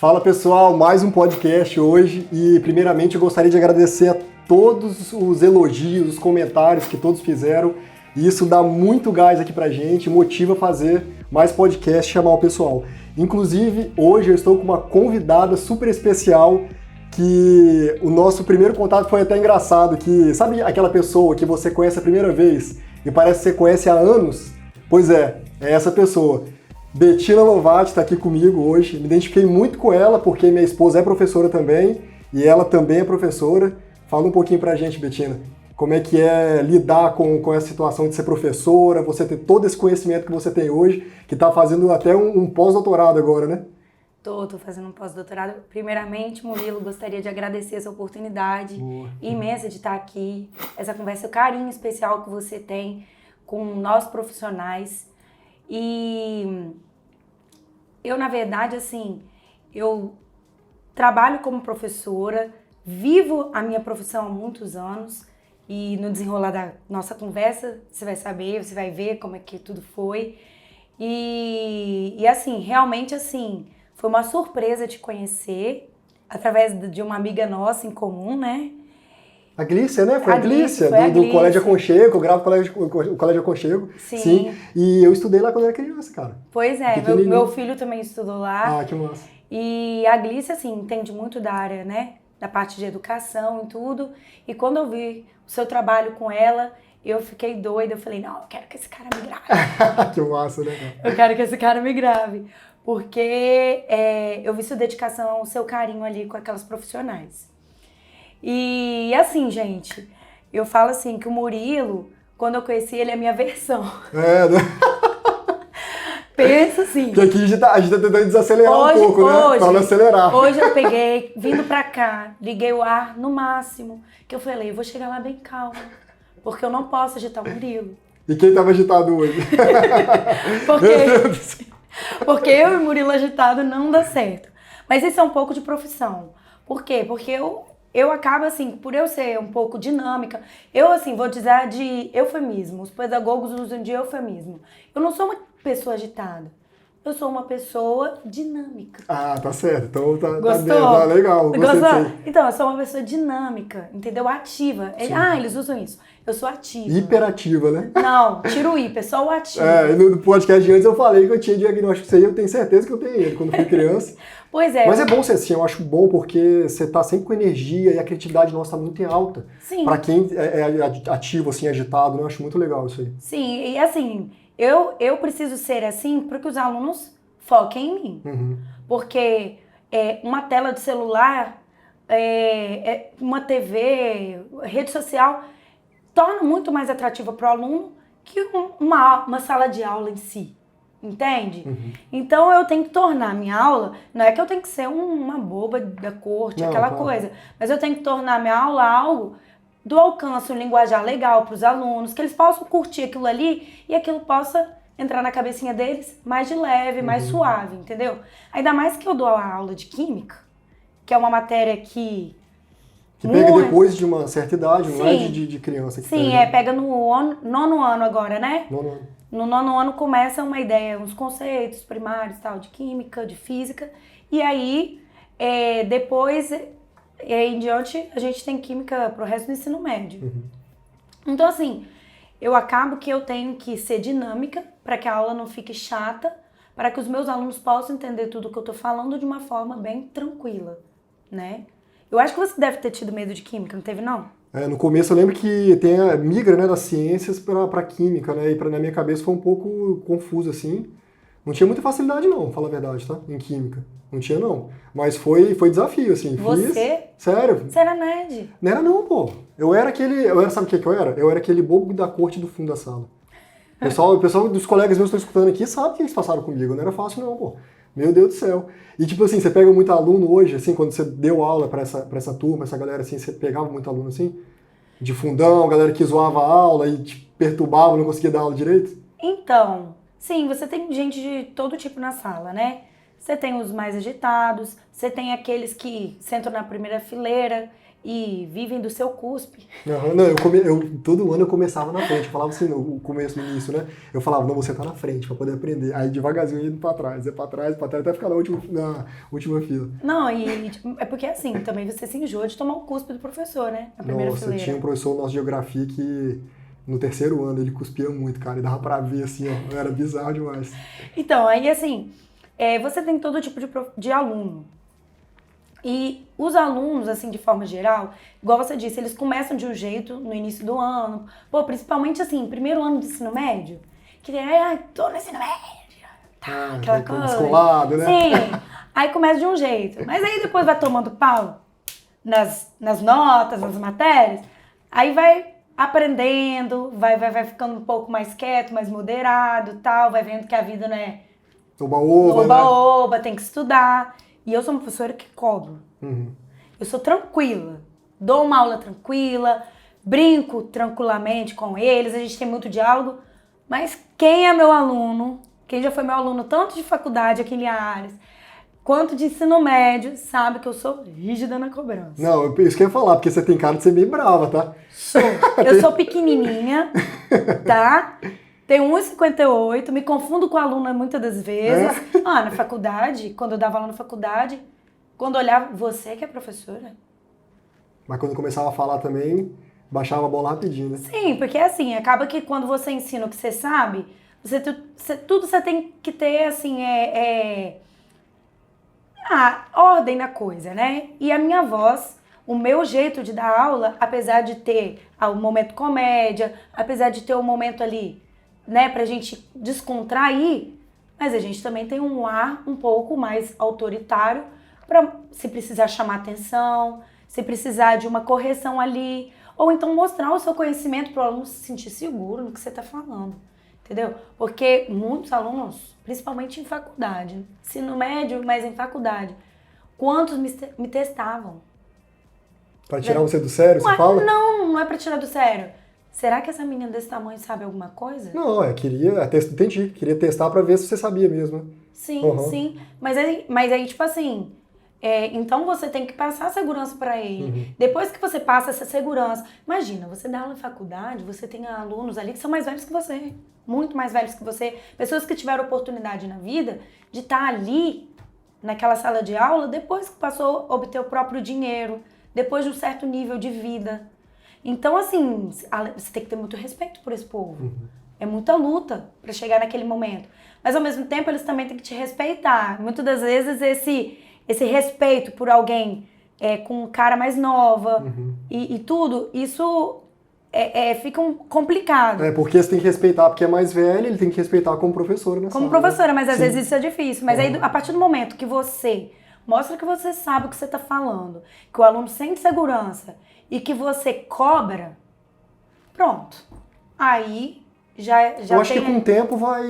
Fala pessoal, mais um podcast hoje e primeiramente eu gostaria de agradecer a todos os elogios, os comentários que todos fizeram e isso dá muito gás aqui pra gente, motiva a fazer mais podcast e chamar o pessoal. Inclusive, hoje eu estou com uma convidada super especial que o nosso primeiro contato foi até engraçado, que sabe aquela pessoa que você conhece a primeira vez e parece que você conhece há anos? Pois é essa pessoa. Bettina Lovati está aqui comigo hoje, me identifiquei muito com ela porque minha esposa é professora também e ela também é professora. Fala um pouquinho pra gente, Bettina, como é que é lidar com essa situação de ser professora, você ter todo esse conhecimento que você tem hoje, que está fazendo até um pós-doutorado agora, né? Tô fazendo um pós-doutorado. Primeiramente, Murilo, gostaria de agradecer essa oportunidade imensa de estar aqui, essa conversa, o carinho especial que você tem com nós profissionais. E eu, na verdade, assim, eu trabalho como professora, vivo a minha profissão há muitos anos e no desenrolar da nossa conversa você vai saber, você vai ver como é que tudo foi. E assim, realmente assim, foi uma surpresa te conhecer através de uma amiga nossa em comum, né? A Glícia, né? Foi a Glícia, foi do Colégio Aconchego, eu gravo o Colégio Aconchego. Sim. E eu estudei lá quando era criança, cara. Pois é, meu filho também estudou lá. Ah, que massa. E a Glícia, assim, entende muito da área, né? Da parte de educação e tudo. E quando eu vi o seu trabalho com ela, eu fiquei doida. Eu falei, não, eu quero que esse cara me grave. Que massa, né? Eu quero que esse cara me grave. Porque eu vi sua dedicação, o seu carinho ali com aquelas profissionais. E assim, gente, eu falo assim que o Murilo, quando eu conheci ele, é a minha versão. É, né? Pensa assim. Porque aqui a gente tá tentando desacelerar um pouco, né? Pra não acelerar. Hoje eu peguei, vindo pra cá, liguei o ar no máximo, que eu falei, eu vou chegar lá bem calma, porque eu não posso agitar o Murilo. E quem tava agitado hoje? Porque eu e o Murilo agitado não dá certo. Mas isso é um pouco de profissão. Por quê? Porque eu acabo, assim, por eu ser um pouco dinâmica, eu, assim, vou dizer de eufemismo, os pedagogos usam de eufemismo. Eu não sou uma pessoa agitada, eu sou uma pessoa dinâmica. Ah, tá certo, então tá legal, gostei disso. Então, eu sou uma pessoa dinâmica, entendeu? Ativa. Eles usam isso. Eu sou ativa. Hiperativa, né? Não, tira o hiper, só o ativo. No podcast de antes eu falei que eu tinha diagnóstico disso aí, eu tenho certeza que eu tenho ele, quando fui criança. Pois é. Mas é bom ser assim, eu acho bom porque você tá sempre com energia e a criatividade nossa tá muito em alta. Sim. Pra quem é ativo, assim, agitado, né? Eu acho muito legal isso aí. Sim, e assim, eu preciso ser assim para que os alunos foquem em mim. Uhum. Porque uma tela de celular, uma TV, rede social, torna muito mais atrativa para o aluno que uma sala de aula em si. Entende? Uhum. Então eu tenho que tornar a minha aula, não é que eu tenho que ser uma boba da corte, não, aquela coisa, mas eu tenho que tornar a minha aula algo do alcance, um linguajar legal para os alunos, que eles possam curtir aquilo ali e aquilo possa entrar na cabecinha deles mais de leve, mais suave, entendeu? Ainda mais que eu dou a aula de química, que é uma matéria que pega depois de uma certa idade, não é de criança. Que sim, pega no nono ano agora, né? Nono ano. No nono ano começa uma ideia, uns conceitos primários, tal, de química, de física. E aí, depois, em diante, a gente tem química pro resto do ensino médio. Uhum. Então, assim, eu acabo que eu tenho que ser dinâmica para que a aula não fique chata, para que os meus alunos possam entender tudo que eu tô falando de uma forma bem tranquila, né? Eu acho que você deve ter tido medo de química, não teve, não? No começo eu lembro que migra, né, das ciências para química, né, e na minha cabeça foi um pouco confuso, assim. Não tinha muita facilidade não, falar a verdade, tá? Em química. Não tinha não. Mas foi desafio, assim. Você? Fiz. Sério? Você era nerd? Não era não, pô. Sabe o que eu era? Eu era aquele bobo da corte do fundo da sala. O pessoal dos colegas meus que estão escutando aqui sabe o que eles passaram comigo. Não era fácil não, pô. Meu Deus do céu. E tipo assim, você pega muito aluno hoje, assim, quando você deu aula pra essa turma, essa galera assim, você pegava muito aluno assim, de fundão, galera que zoava a aula e te perturbava, não conseguia dar aula direito? Então, sim, você tem gente de todo tipo na sala, né? Você tem os mais agitados, você tem aqueles que sentam na primeira fileira e vivem do seu cuspe. Não, todo ano eu começava na frente, eu falava assim no começo, no início, né? Eu falava, não, você tá na frente pra poder aprender. Aí devagarzinho indo pra trás, até ficar na última fila. Não, e é porque assim, também você se enjoa de tomar o cuspe do professor, né? Na primeira fileira. Tinha um professor nosso de geografia que no terceiro ano ele cuspia muito, cara, e dava pra ver assim, ó, era bizarro demais. Então, aí assim, você tem todo tipo de aluno. E os alunos, assim, de forma geral, igual você disse, eles começam de um jeito no início do ano. Pô, principalmente assim, primeiro ano do ensino médio, que tô no ensino médio, tá, aquela coisa. Descolado, né? Sim, aí começa de um jeito. Mas aí depois vai tomando pau nas notas, nas matérias, aí vai aprendendo, vai ficando um pouco mais quieto, mais moderado, tal, vai vendo que a vida não é oba-oba, tem que estudar. E eu sou uma professora que cobro. Eu sou tranquila. Dou uma aula tranquila, brinco tranquilamente com eles, a gente tem muito diálogo. Mas quem é meu aluno, quem já foi meu aluno tanto de faculdade aqui em Linhares, quanto de ensino médio, sabe que eu sou rígida na cobrança. Não, isso que eu ia falar, porque você tem cara de ser meio brava, tá? Eu sou pequenininha, tá? Tenho 1,58, me confundo com a aluna muitas das vezes. Na faculdade, quando eu dava aula na faculdade, quando eu olhava, você que é professora? Mas quando começava a falar também, baixava a bola rapidinho, né? Sim, porque assim, acaba que quando você ensina o que você sabe, tudo você tem que ter, assim, ordem na coisa, né? E a minha voz, o meu jeito de dar aula, apesar de ter o momento comédia, apesar de ter o momento ali, né, pra gente descontrair, mas a gente também tem um ar um pouco mais autoritário pra, se precisar chamar atenção, se precisar de uma correção ali, ou então mostrar o seu conhecimento para o aluno se sentir seguro no que você está falando, entendeu? Porque muitos alunos, principalmente em faculdade, ensino médio, mas em faculdade, quantos me testavam? Pra tirar você do sério, você fala? Não é pra tirar do sério. Será que essa menina desse tamanho sabe alguma coisa? Não, entendi. Queria testar pra ver se você sabia mesmo, né? Sim, sim. Mas aí, tipo assim, então você tem que passar a segurança pra ele. Depois que você passa essa segurança, imagina, você dá aula em faculdade, você tem alunos ali que são mais velhos que você, muito mais velhos que você, pessoas que tiveram oportunidade na vida de estar ali, naquela sala de aula, depois que passou a obter o próprio dinheiro, depois de um certo nível de vida. Então, assim, você tem que ter muito respeito por esse povo. É muita luta para chegar naquele momento. Mas, ao mesmo tempo, eles também têm que te respeitar. Muitas das vezes, esse respeito por alguém com cara mais nova e tudo, isso fica complicado. Porque você tem que respeitar porque é mais velho, ele tem que respeitar como professora, né? Como professora, mas às vezes isso é difícil. Mas aí, a partir do momento que você mostra que você sabe o que você está falando, que o aluno sente segurança e que você cobra, pronto. Aí já eu acho que com o tempo vai...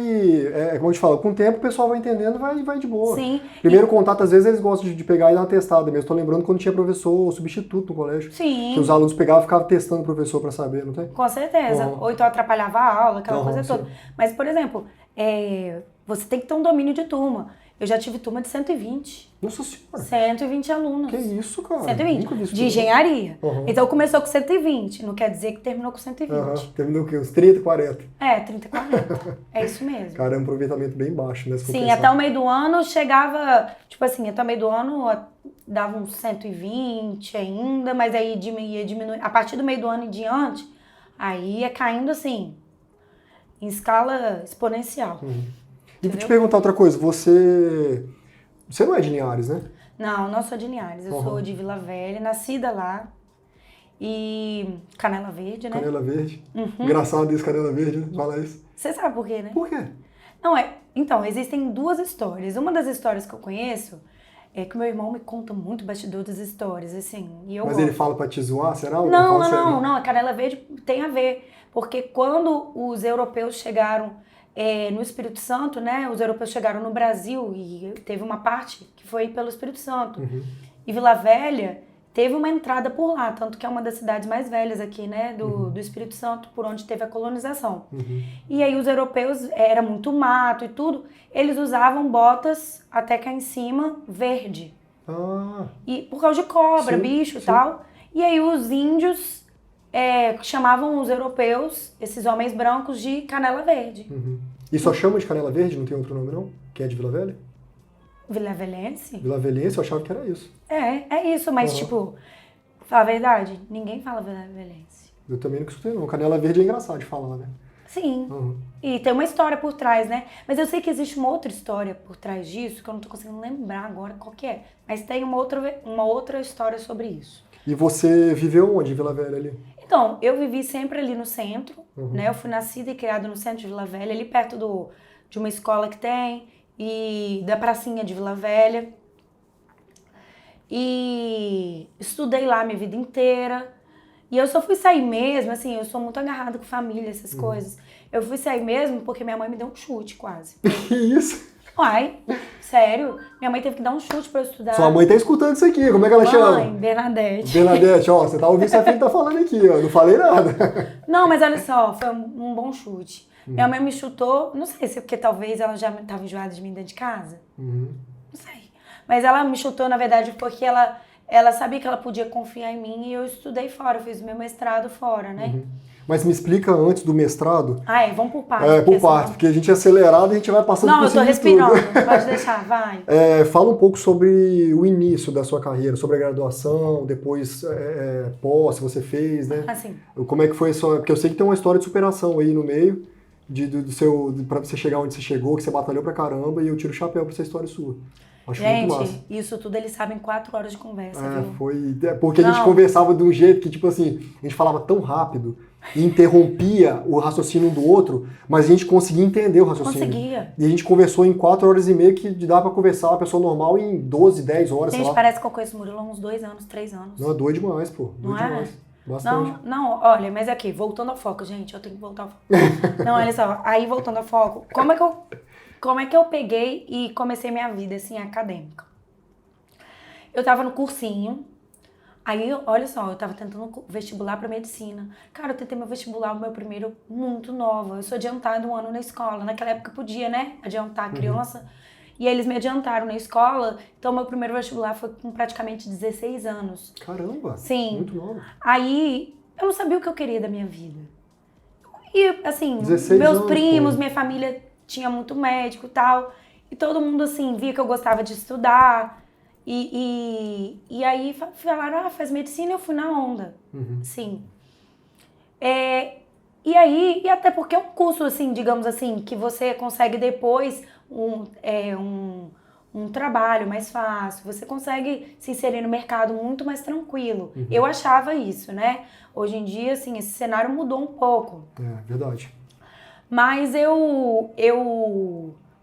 como eu te falo, com o tempo o pessoal vai entendendo e vai de boa. Sim. Primeiro contato, às vezes, eles gostam de pegar e dar uma testada mesmo. Tô lembrando quando tinha professor substituto no colégio. Sim. Que os alunos pegavam e ficavam testando o professor pra saber, não tem? Com certeza. Ou então atrapalhava a aula, aquela coisa toda. Sim. Mas, por exemplo, você tem que ter um domínio de turma. Eu já tive turma de 120. Nossa senhora. 120 alunos. Que isso, cara? 120. Nunca vi isso de engenharia. Então começou com 120. Não quer dizer que terminou com 120. Terminou o quê? Uns 30, 40? 30, 40. É isso mesmo. Cara, é um aproveitamento bem baixo, né? Sim, até o meio do ano chegava... Tipo assim, até o meio do ano dava uns 120 ainda, mas aí ia diminuindo. A partir do meio do ano em diante, aí ia caindo assim, em escala exponencial. E vou te perguntar outra coisa, você não é de Linhares, né? Não sou de Linhares, eu sou de Vila Velha, nascida lá. E Canela Verde, né? Canela Verde. Engraçado isso, Canela Verde, né? Fala isso. Você sabe por quê, né? Por quê? Não, então, existem duas histórias. Uma das histórias que eu conheço é que meu irmão me conta muito bastidor das histórias, assim. E eu Mas gosto. ele fala pra te zoar, será? Não, a Canela Verde tem a ver. Porque quando os europeus chegaram no Espírito Santo, né? Os europeus chegaram no Brasil e teve uma parte que foi pelo Espírito Santo. E Vila Velha teve uma entrada por lá, tanto que é uma das cidades mais velhas aqui, né? Do Espírito Santo, por onde teve a colonização. E aí os europeus, era muito mato e tudo, eles usavam botas até cá em cima, verde. E por causa de cobra, bicho e tal. E aí os índios chamavam os europeus, esses homens brancos, de Canela Verde. Uhum. E só chama de Canela Verde? Não tem outro nome, não? Que é de Vila Velha? Vilavelense? Vilavelense, eu achava que era isso. É isso, mas tipo, fala a verdade, ninguém fala Vilavelense. Eu também nunca escutei, não. Canela Verde é engraçado de falar, né? Sim, e tem uma história por trás, né? Mas eu sei que existe uma outra história por trás disso, que eu não tô conseguindo lembrar agora qual que é. Mas tem uma outra história sobre isso. E você viveu onde, em Vila Velha, ali? Então, eu vivi sempre ali no centro, né? Eu fui nascida e criada no centro de Vila Velha, ali perto de uma escola que tem, e da pracinha de Vila Velha. E estudei lá minha vida inteira. E eu só fui sair mesmo, assim, eu sou muito agarrada com família, essas coisas. Eu fui sair mesmo porque minha mãe me deu um chute, quase. Que isso? Uai, sério? Minha mãe teve que dar um chute pra eu estudar. Sua mãe tá escutando isso aqui, como é que ela chama? Mãe, Bernadette. Bernadette, ó, você tá ouvindo o que sua filha tá falando aqui, ó, não falei nada. Não, mas olha só, foi um bom chute. Minha mãe me chutou, não sei se é porque talvez ela já tava enjoada de mim dentro de casa. Não sei. Mas ela me chutou, na verdade, porque ela sabia que ela podia confiar em mim e eu estudei fora, eu fiz meu mestrado fora, né? Mas me explica antes do mestrado. Vamos por partes. Por partes, porque a gente é acelerado e a gente vai passando por cima de tudo. Não, eu tô respirando, pode deixar, vai. Fala um pouco sobre o início da sua carreira, sobre a graduação, depois pós, você fez, né? Assim. Como é que foi isso? Porque eu sei que tem uma história de superação aí no meio, pra você chegar onde você chegou, que você batalhou pra caramba, e eu tiro o chapéu pra essa história sua. Acho muito massa. Gente, isso tudo eles sabem 4 horas de conversa, viu? Porque a gente conversava de um jeito que, tipo assim, a gente falava tão rápido e interrompia o raciocínio um do outro, mas a gente conseguia entender o raciocínio. Conseguia. E a gente conversou em 4 horas e meia, que dava pra conversar uma pessoa normal em 12, 10 horas, Gente, sei lá. parece que eu conheço o Murilo há uns 2 anos, 3 anos. Não, é doido demais, pô. Doido demais. Bastante. Não, olha, mas aqui, voltando ao foco, gente, eu tenho que voltar ao foco. Não, olha só, aí voltando ao foco, como é que eu peguei e comecei minha vida, assim, acadêmica? Eu tava no cursinho, aí, olha só, eu tava tentando vestibular pra medicina. Cara, eu tentei meu vestibular, o meu primeiro, muito nova. Eu sou adiantada 1 ano na escola. Naquela época podia, né, adiantar a criança. E eles me adiantaram na escola, então meu primeiro vestibular foi com praticamente 16 anos. Caramba! Sim. Muito nova. Aí, eu não sabia o que eu queria da minha vida. E, assim, 16 meus anos, primos, pô. minha família tinha muito médico e tal. E todo mundo, assim, via que eu gostava de estudar. E aí falaram, faz medicina, eu fui na onda. Sim. E aí, e até porque é um curso, assim, digamos assim, que você consegue depois um trabalho mais fácil, você consegue se inserir no mercado muito mais tranquilo. Eu achava isso, né? Hoje em dia, assim, esse cenário mudou um pouco. Verdade. Mas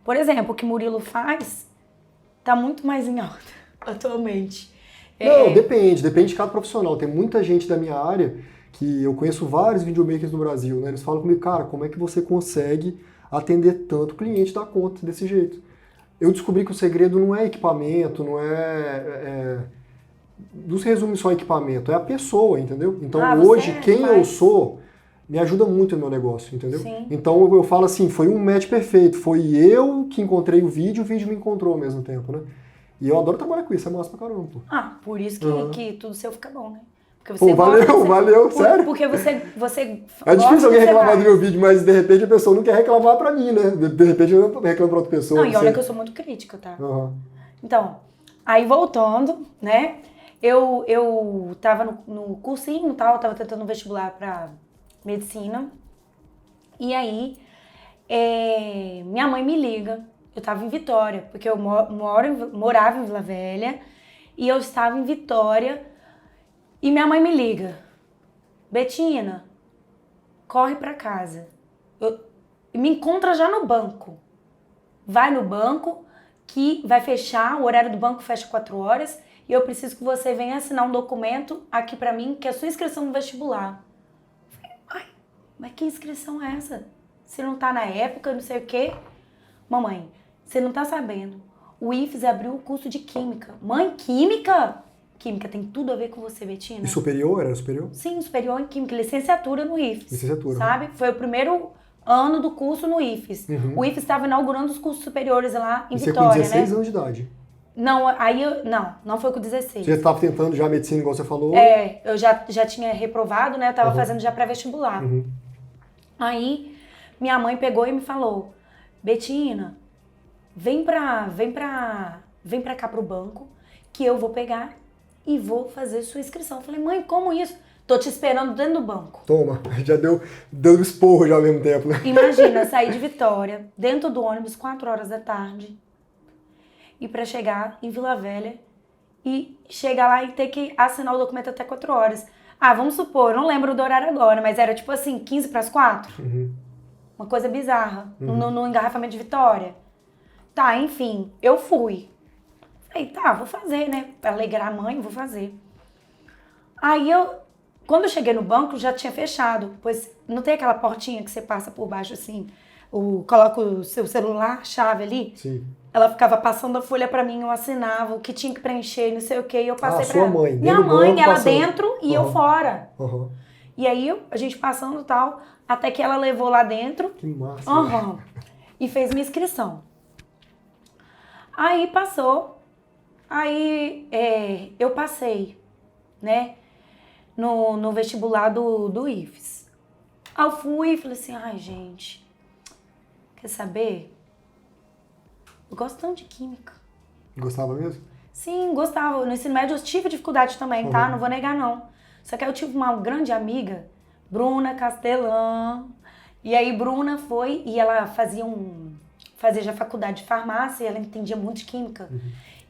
por exemplo, o que Murilo faz tá muito mais em alta atualmente. Não, depende de cada profissional. Tem muita gente da minha área, que eu conheço vários videomakers no Brasil, né? Eles falam comigo, cara, como é que você consegue atender tanto cliente da conta desse jeito? Eu descobri que o segredo não é equipamento, não se resume só a equipamento, é a pessoa, entendeu? Então hoje, quem eu sou, me ajuda muito no meu negócio, entendeu? Sim. Então eu falo assim, foi um match perfeito, foi eu que encontrei o vídeo me encontrou ao mesmo tempo, né? E eu adoro trabalhar com isso, é massa pra caramba, pô. Por isso que tudo seu fica bom, né? Porque você valeu, sério. Porque você é difícil alguém reclamar do meu vídeo, mas de repente a pessoa não quer reclamar pra mim, né? De repente eu reclamo pra outra pessoa. Não, e olha que eu sou muito crítica, tá? Então, aí voltando, né? Eu tava no cursinho e tal, tava tentando vestibular pra medicina. E aí, minha mãe me liga. Eu tava em Vitória, porque eu morava em Vila Velha e eu estava em Vitória e minha mãe me liga. Betina, corre pra casa. Me encontra já no banco. Vai no banco que vai fechar, o horário do banco fecha 4 horas e eu preciso que você venha assinar um documento aqui pra mim, que é a sua inscrição no vestibular. Eu falei, mas que inscrição é essa? Se não tá na época, não sei o quê. Mamãe, você não tá sabendo. O IFES abriu o curso de Química. Mãe, Química? Química tem tudo a ver com você, Betina. E superior? Era superior? Sim, superior em Química. Licenciatura no IFES. Licenciatura. Sabe? Foi o primeiro ano do curso no IFES. O IFES estava inaugurando os cursos superiores lá em Vitória, né? Você com 16 anos de idade? Não, não foi com 16. Você estava tentando já a medicina, igual você falou? Eu já tinha reprovado, né? Eu tava fazendo já pré-vestibular. Aí, minha mãe pegou e me falou, Betina, vem pra cá pro banco, que eu vou pegar e vou fazer sua inscrição. Eu falei, mãe, como isso? Tô te esperando dentro do banco. Toma, já deu esporro já ao mesmo tempo, né? Imagina, sair de Vitória, dentro do ônibus, 4 horas da tarde, e pra chegar em Vila Velha, e chegar lá e ter que assinar o documento até 4 horas. Ah, vamos supor, não lembro do horário agora, mas era tipo assim, 15 para as 4. Uma coisa bizarra, no engarrafamento de Vitória. Tá, enfim, eu fui. Falei, tá, vou fazer, né? Pra alegrar a mãe, vou fazer. Aí quando eu cheguei no banco, já tinha fechado, pois não tem aquela portinha que você passa por baixo assim, coloca o seu celular, chave ali? Sim. Ela ficava passando a folha pra mim, eu assinava o que tinha que preencher, não sei o que, e eu passei pra sua ela. mãe. Minha mãe, ela passando. dentro e eu fora. Uhum. E aí, a gente passando e tal, até que ela levou lá dentro. Que massa. E fez minha inscrição. Aí passou. Aí eu passei, né? No vestibular do IFES. Aí eu fui e falei assim, ai gente, quer saber? Eu gosto tanto de química. Gostava mesmo? Sim, gostava. No ensino médio eu tive dificuldade também, tá? Não vou negar, não. Só que aí eu tive uma grande amiga, Bruna Castelã. E aí Bruna foi e ela fazia já faculdade de farmácia e ela entendia muito de química.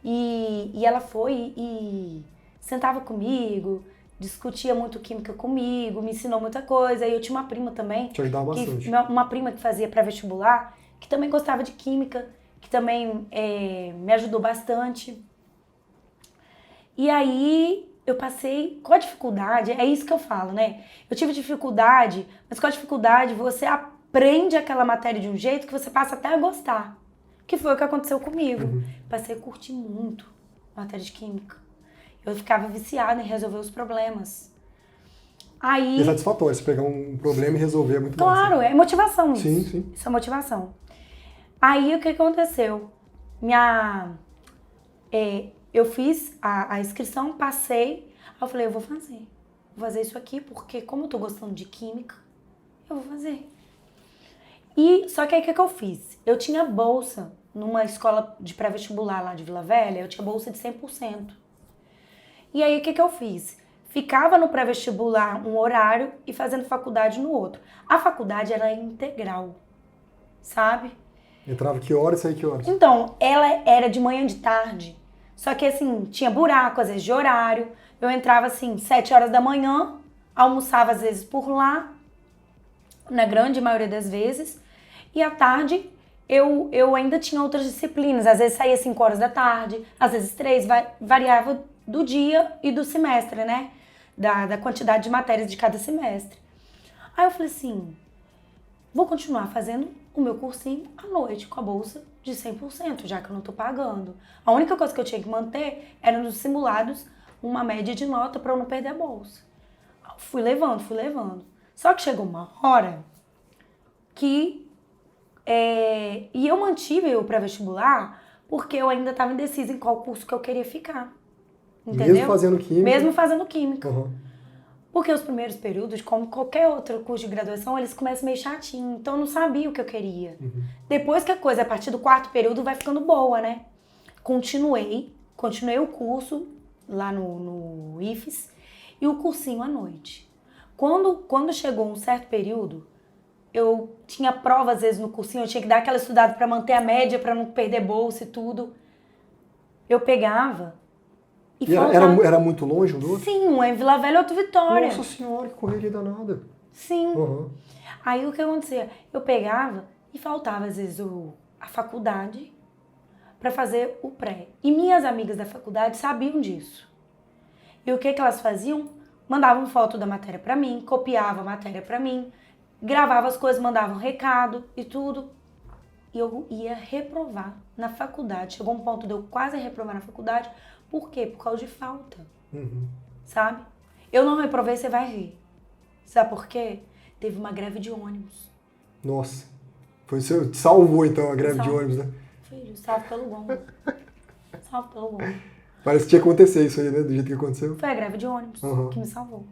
E ela foi e sentava comigo, discutia muito química comigo, me ensinou muita coisa. E eu tinha uma prima também. Te ajudava bastante. Uma prima que fazia pré-vestibular, que também gostava de química, que também me ajudou bastante. E aí eu passei com a dificuldade, é isso que eu falo, né? Eu tive dificuldade, mas com a dificuldade você aprende aquela matéria de um jeito que você passa até a gostar. Que foi o que aconteceu comigo. Passei a curtir muito a matéria de química. Eu ficava viciada em resolver os problemas. Aí... E é satisfatório, você pegar um problema e resolver é muito bom. Claro, é motivação isso. Sim, sim. Isso é motivação. Aí o que aconteceu? Eu fiz a inscrição, passei, aí eu falei, eu vou fazer isso aqui, porque como eu tô gostando de química, eu vou fazer. Só que aí o que eu fiz? Eu tinha bolsa numa escola de pré-vestibular lá de Vila Velha, eu tinha bolsa de 100%. E aí o que eu fiz? Ficava no pré-vestibular um horário e fazendo faculdade no outro. A faculdade era integral, sabe? Entrava que horas e saía que horas? Então, ela era de manhã e de tarde. Só que assim, tinha buraco, às vezes de horário. Eu entrava assim, 7 horas da manhã, almoçava às vezes por lá, na grande maioria das vezes. E à tarde, eu ainda tinha outras disciplinas. Às vezes saía 5 horas da tarde, às vezes 3, variava do dia e do semestre, né? Da quantidade de matérias de cada semestre. Aí eu falei assim, vou continuar fazendo o meu cursinho à noite com a bolsa de 100%, já que eu não tô pagando. A única coisa que eu tinha que manter era nos simulados uma média de nota para eu não perder a bolsa. Fui levando. Só que chegou uma hora que... e eu mantive o pré-vestibular porque eu ainda estava indecisa em qual curso que eu queria ficar. Entendeu? Mesmo fazendo química? Mesmo fazendo química. Porque os primeiros períodos, como qualquer outro curso de graduação, eles começam meio chatinho. Então eu não sabia o que eu queria. Depois que a coisa, a partir do 4º período, vai ficando boa, né? Continuei o curso lá no IFES e o cursinho à noite. Quando chegou um certo período, eu tinha prova às vezes no cursinho, eu tinha que dar aquela estudada para manter a média, para não perder bolsa e tudo. Eu pegava... E era muito longe um do outro? Sim, um é em Vila Velha e outro Vitória. Nossa senhora, que correria danada. Sim. Aí o que acontecia? Eu pegava e faltava às vezes a faculdade para fazer o pré. E minhas amigas da faculdade sabiam disso. E o que elas faziam? Mandavam foto da matéria para mim, copiavam a matéria para mim, gravavam as coisas, mandavam recado e tudo. E eu ia reprovar na faculdade. Chegou um ponto de eu quase reprovar na faculdade. Por quê? Por causa de falta. Sabe? Eu não reprovei, você vai rir. Sabe por quê? Teve uma greve de ônibus. Nossa. Salvou então a greve de ônibus, né? Filho, salvo pelo gongo. salvo pelo mundo. Parece que tinha que acontecer isso aí, né? Do jeito que aconteceu. Foi a greve de ônibus que me salvou.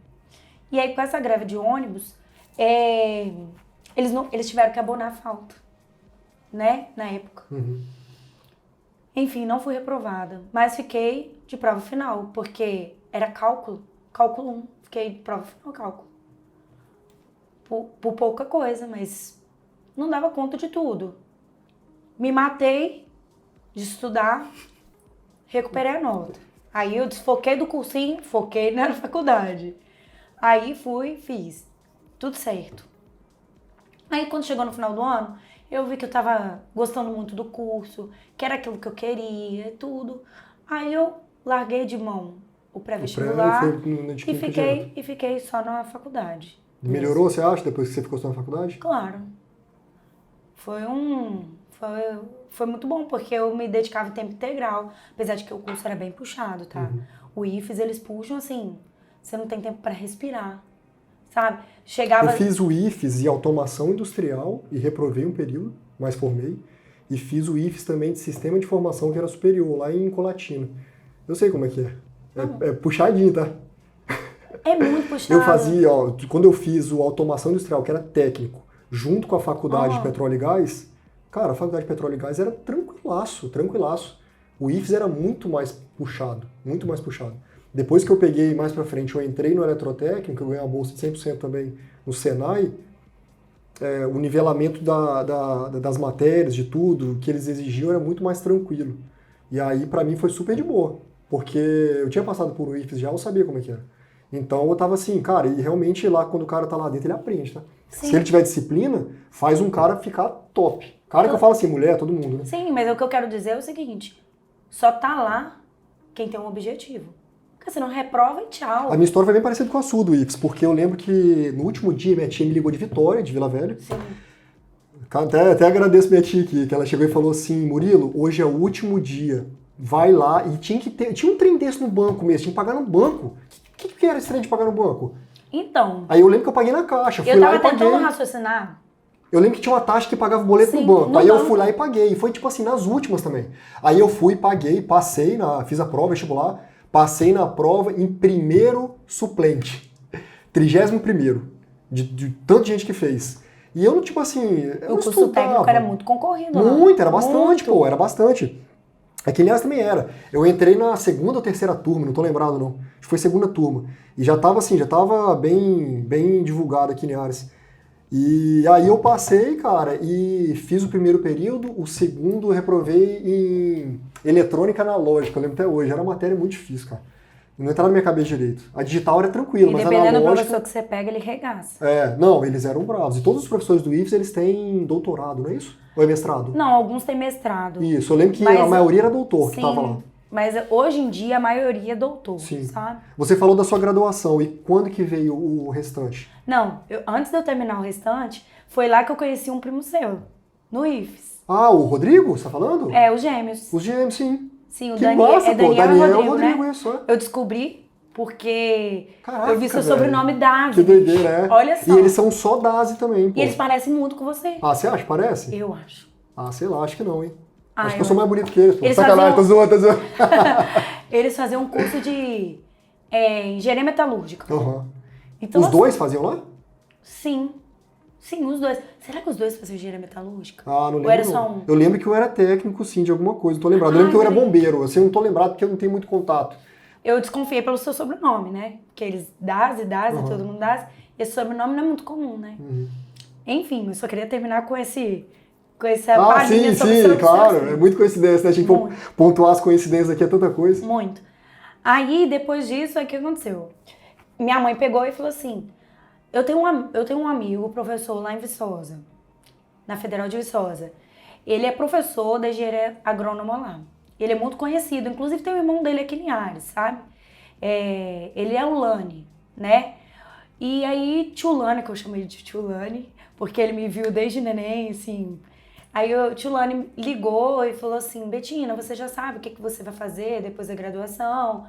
E aí, com essa greve de ônibus, eles tiveram que abonar a falta, né? Na época. Enfim, não fui reprovada. Mas fiquei de prova final, porque era cálculo 1. Fiquei de prova final, cálculo. Por pouca coisa, mas não dava conta de tudo. Me matei de estudar, recuperei a nota. Aí eu desfoquei do cursinho, foquei na faculdade. Aí fiz tudo certo. Aí quando chegou no final do ano, eu vi que eu tava gostando muito do curso, que era aquilo que eu queria, tudo. Aí eu larguei de mão o pré-vestibular e fiquei só na faculdade. Melhorou, você acha, depois que você ficou só na faculdade? Claro. Foi muito bom, porque eu me dedicava em tempo integral, apesar de que o curso era bem puxado, tá? O IFES, eles puxam assim, você não tem tempo para respirar, sabe? Eu fiz o IFES e automação industrial e reprovei um período, mas formei. E fiz o IFES também de sistema de formação que era superior, lá em Colatina. Eu sei como é que é. É puxadinho, tá? É muito puxado. Eu fazia, quando eu fiz o automação industrial, que era técnico, junto com a faculdade de petróleo e gás, cara, a faculdade de petróleo e gás era tranquilaço. O IFES era muito mais puxado. Depois que eu peguei mais pra frente, eu entrei no eletrotécnico, eu ganhei uma bolsa de 100% também no Senai, o nivelamento das matérias, de tudo, que eles exigiam era muito mais tranquilo. E aí, pra mim, foi super de boa, porque eu tinha passado por o IFES já, eu sabia como é que era. Então eu tava assim, cara, e realmente lá, quando o cara tá lá dentro, ele aprende, tá? Sim. Se ele tiver disciplina, faz um cara ficar top. Cara que eu falo assim, mulher, todo mundo, né? Sim, mas o que eu quero dizer é o seguinte, só tá lá quem tem um objetivo. Porque você não reprova e tchau. A minha história foi bem parecida com a sua do IFES, porque eu lembro que no último dia minha tia me ligou de Vitória, de Vila Velha. Sim. Até agradeço minha tia aqui, que ela chegou e falou assim, Murilo, hoje é o último dia, vai lá, e tinha um trem desse no banco mesmo, tinha que pagar no banco. O que era esse trem de pagar no banco? Então. Aí eu lembro que eu paguei na caixa, fui lá e paguei. Eu tava tentando raciocinar. Eu lembro que tinha uma taxa que pagava o boleto no banco. Aí eu fui lá e paguei. E foi tipo assim, nas últimas também. Aí eu fui, paguei, fiz a prova, vestibular, passei na prova em primeiro suplente. 31º. De tanta gente que fez. E eu, tipo assim, eu o curso técnico era muito concorrido, né? Muito, era bastante, pô, era bastante. Aqui, aliás, também era. Eu entrei na segunda ou terceira turma, não tô lembrado não. Acho que foi segunda turma. E já tava assim, bem divulgado aqui em Linhares. E aí eu passei, cara, e fiz o primeiro período, o segundo eu reprovei em eletrônica analógica, eu lembro até hoje, era uma matéria muito difícil, cara. Não entrava na minha cabeça direito. A digital era tranquila, mas a analógica... dependendo do professor que você pega, ele regaça. Não, eles eram bravos. E todos os professores do IFES, eles têm doutorado, não é isso? Ou é mestrado? Não, alguns têm mestrado. Isso, eu lembro que a maioria era doutor que tava lá. Mas hoje em dia a maioria é doutor, sabe? Você falou da sua graduação, e quando que veio o restante? Não, antes de eu terminar o restante, foi lá que eu conheci um primo seu, no IFES. Ah, o Rodrigo, você tá falando? Os gêmeos. Os gêmeos, sim. Sim, o que massa, Daniel e Rodrigo, né? Isso, é. Eu descobri porque Caraca, eu vi seu sobrenome Dazi. Que doideira, é. Olha só. E eles são só Dazi também, pô. E eles parecem muito com você. Ah, você acha? Parece? Eu acho. Ah, sei lá, acho que não, hein? Acho que eu sou mais bonito que eles, pô. Sacanagem, tô zoando. Eles faziam um curso de engenharia metalúrgica. Uhum. Então, os dois faziam lá? Sim. Sim, os dois. Será que os dois faziam engenharia metalúrgica? Ah, não lembro. Ou era só um? Eu lembro que eu era técnico, sim, de alguma coisa. Não tô lembrado. Eu lembro que eu era bombeiro. Assim, eu não tô lembrado porque eu não tenho muito contato. Eu desconfiei pelo seu sobrenome, né? Porque eles Dazi, todo mundo Dazi. Esse sobrenome não é muito comum, né? Enfim, eu só queria terminar com essa palhinha sobre o seu claro. É muito coincidência, né? A gente pontuar as coincidências aqui é tanta coisa. Muito. Aí, depois disso, o que aconteceu? Minha mãe pegou e falou assim, eu tenho um amigo, professor lá em Viçosa, na Federal de Viçosa. Ele é professor da engenharia agrônoma lá. Ele é muito conhecido, inclusive tem o irmão dele aqui em Linhares, sabe? Ele é o Lani, né? E aí, tio Lani, que eu chamei de tio Lani, porque ele me viu desde neném, assim. Aí o tio Lani ligou e falou assim, Betina, você já sabe o que você vai fazer depois da graduação?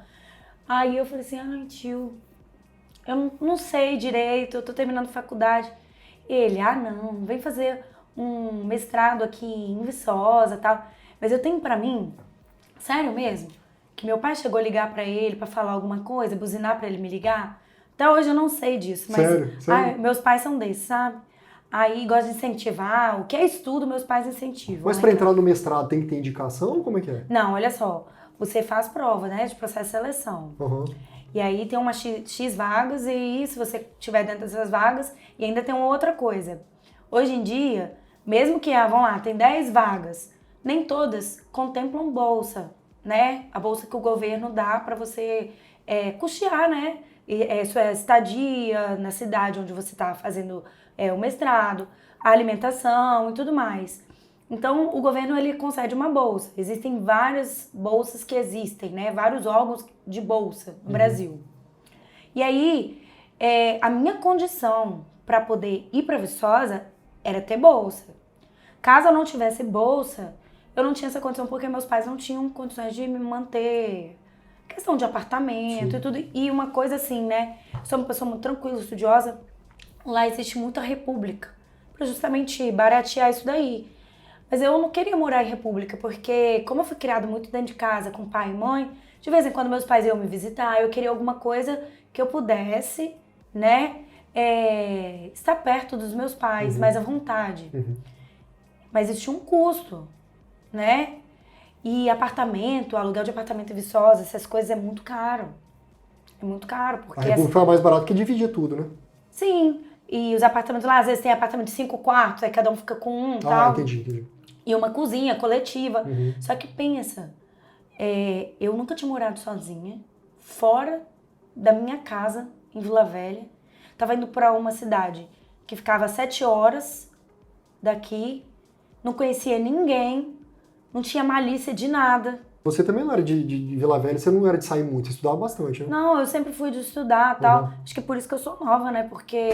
Aí eu falei assim, ai tio, eu não sei direito, eu tô terminando faculdade. Ele, não, vem fazer um mestrado aqui em Viçosa e tal. Mas eu tenho pra mim Sério mesmo? Que meu pai chegou a ligar pra ele pra falar alguma coisa, buzinar pra ele me ligar. Até hoje eu não sei disso, mas Sério? ai, meus pais são desses, sabe? Aí gosta de incentivar, o que é estudo, meus pais incentivam. Mas né, para cara? entrar no mestrado tem que ter indicação? Como é que é? Não, olha só, você faz prova, né, de processo de seleção. Uhum. E aí tem umas X vagas e se você estiver dentro dessas vagas, e ainda tem uma outra coisa. Hoje em dia, mesmo que, vamos lá, tem 10 vagas, nem todas contemplam bolsa, né? A bolsa que o governo dá para você custear, né? Sua estadia na cidade onde você está fazendo o mestrado, a alimentação e tudo mais. Então, o governo ele concede uma bolsa. Existem várias bolsas que existem, né? Vários órgãos de bolsa no Brasil. E aí, a minha condição para poder ir para Viçosa era ter bolsa. Caso eu não tivesse bolsa, eu não tinha essa condição porque meus pais não tinham condições de me manter. Questão de apartamento. Sim. E tudo. E uma coisa assim, né? Sou uma pessoa muito tranquila, estudiosa. Lá existe muita república para justamente baratear isso daí. Mas eu não queria morar em república, porque como eu fui criada muito dentro de casa, com pai e mãe, de vez em quando meus pais iam me visitar, eu queria alguma coisa que eu pudesse, né, estar perto dos meus pais, mais à vontade. Mas isso tinha um custo, né? E apartamento, aluguel de apartamento em Viçosa, essas coisas é muito caro. É muito caro, porque... A república é mais barato que dividir tudo, né? Sim, e os apartamentos lá, às vezes tem apartamento de 5 quartos, aí cada um fica com um e tal. Entendi. E uma cozinha coletiva. Só que pensa, eu nunca tinha morado sozinha, fora da minha casa, em Vila Velha. Tava indo pra uma cidade que ficava 7 horas daqui, não conhecia ninguém, não tinha malícia de nada. Você também não era de Vila Velha, você não era de sair muito, você estudava bastante, né? Não, eu sempre fui de estudar e tal. Acho que é por isso que eu sou nova, né? Porque,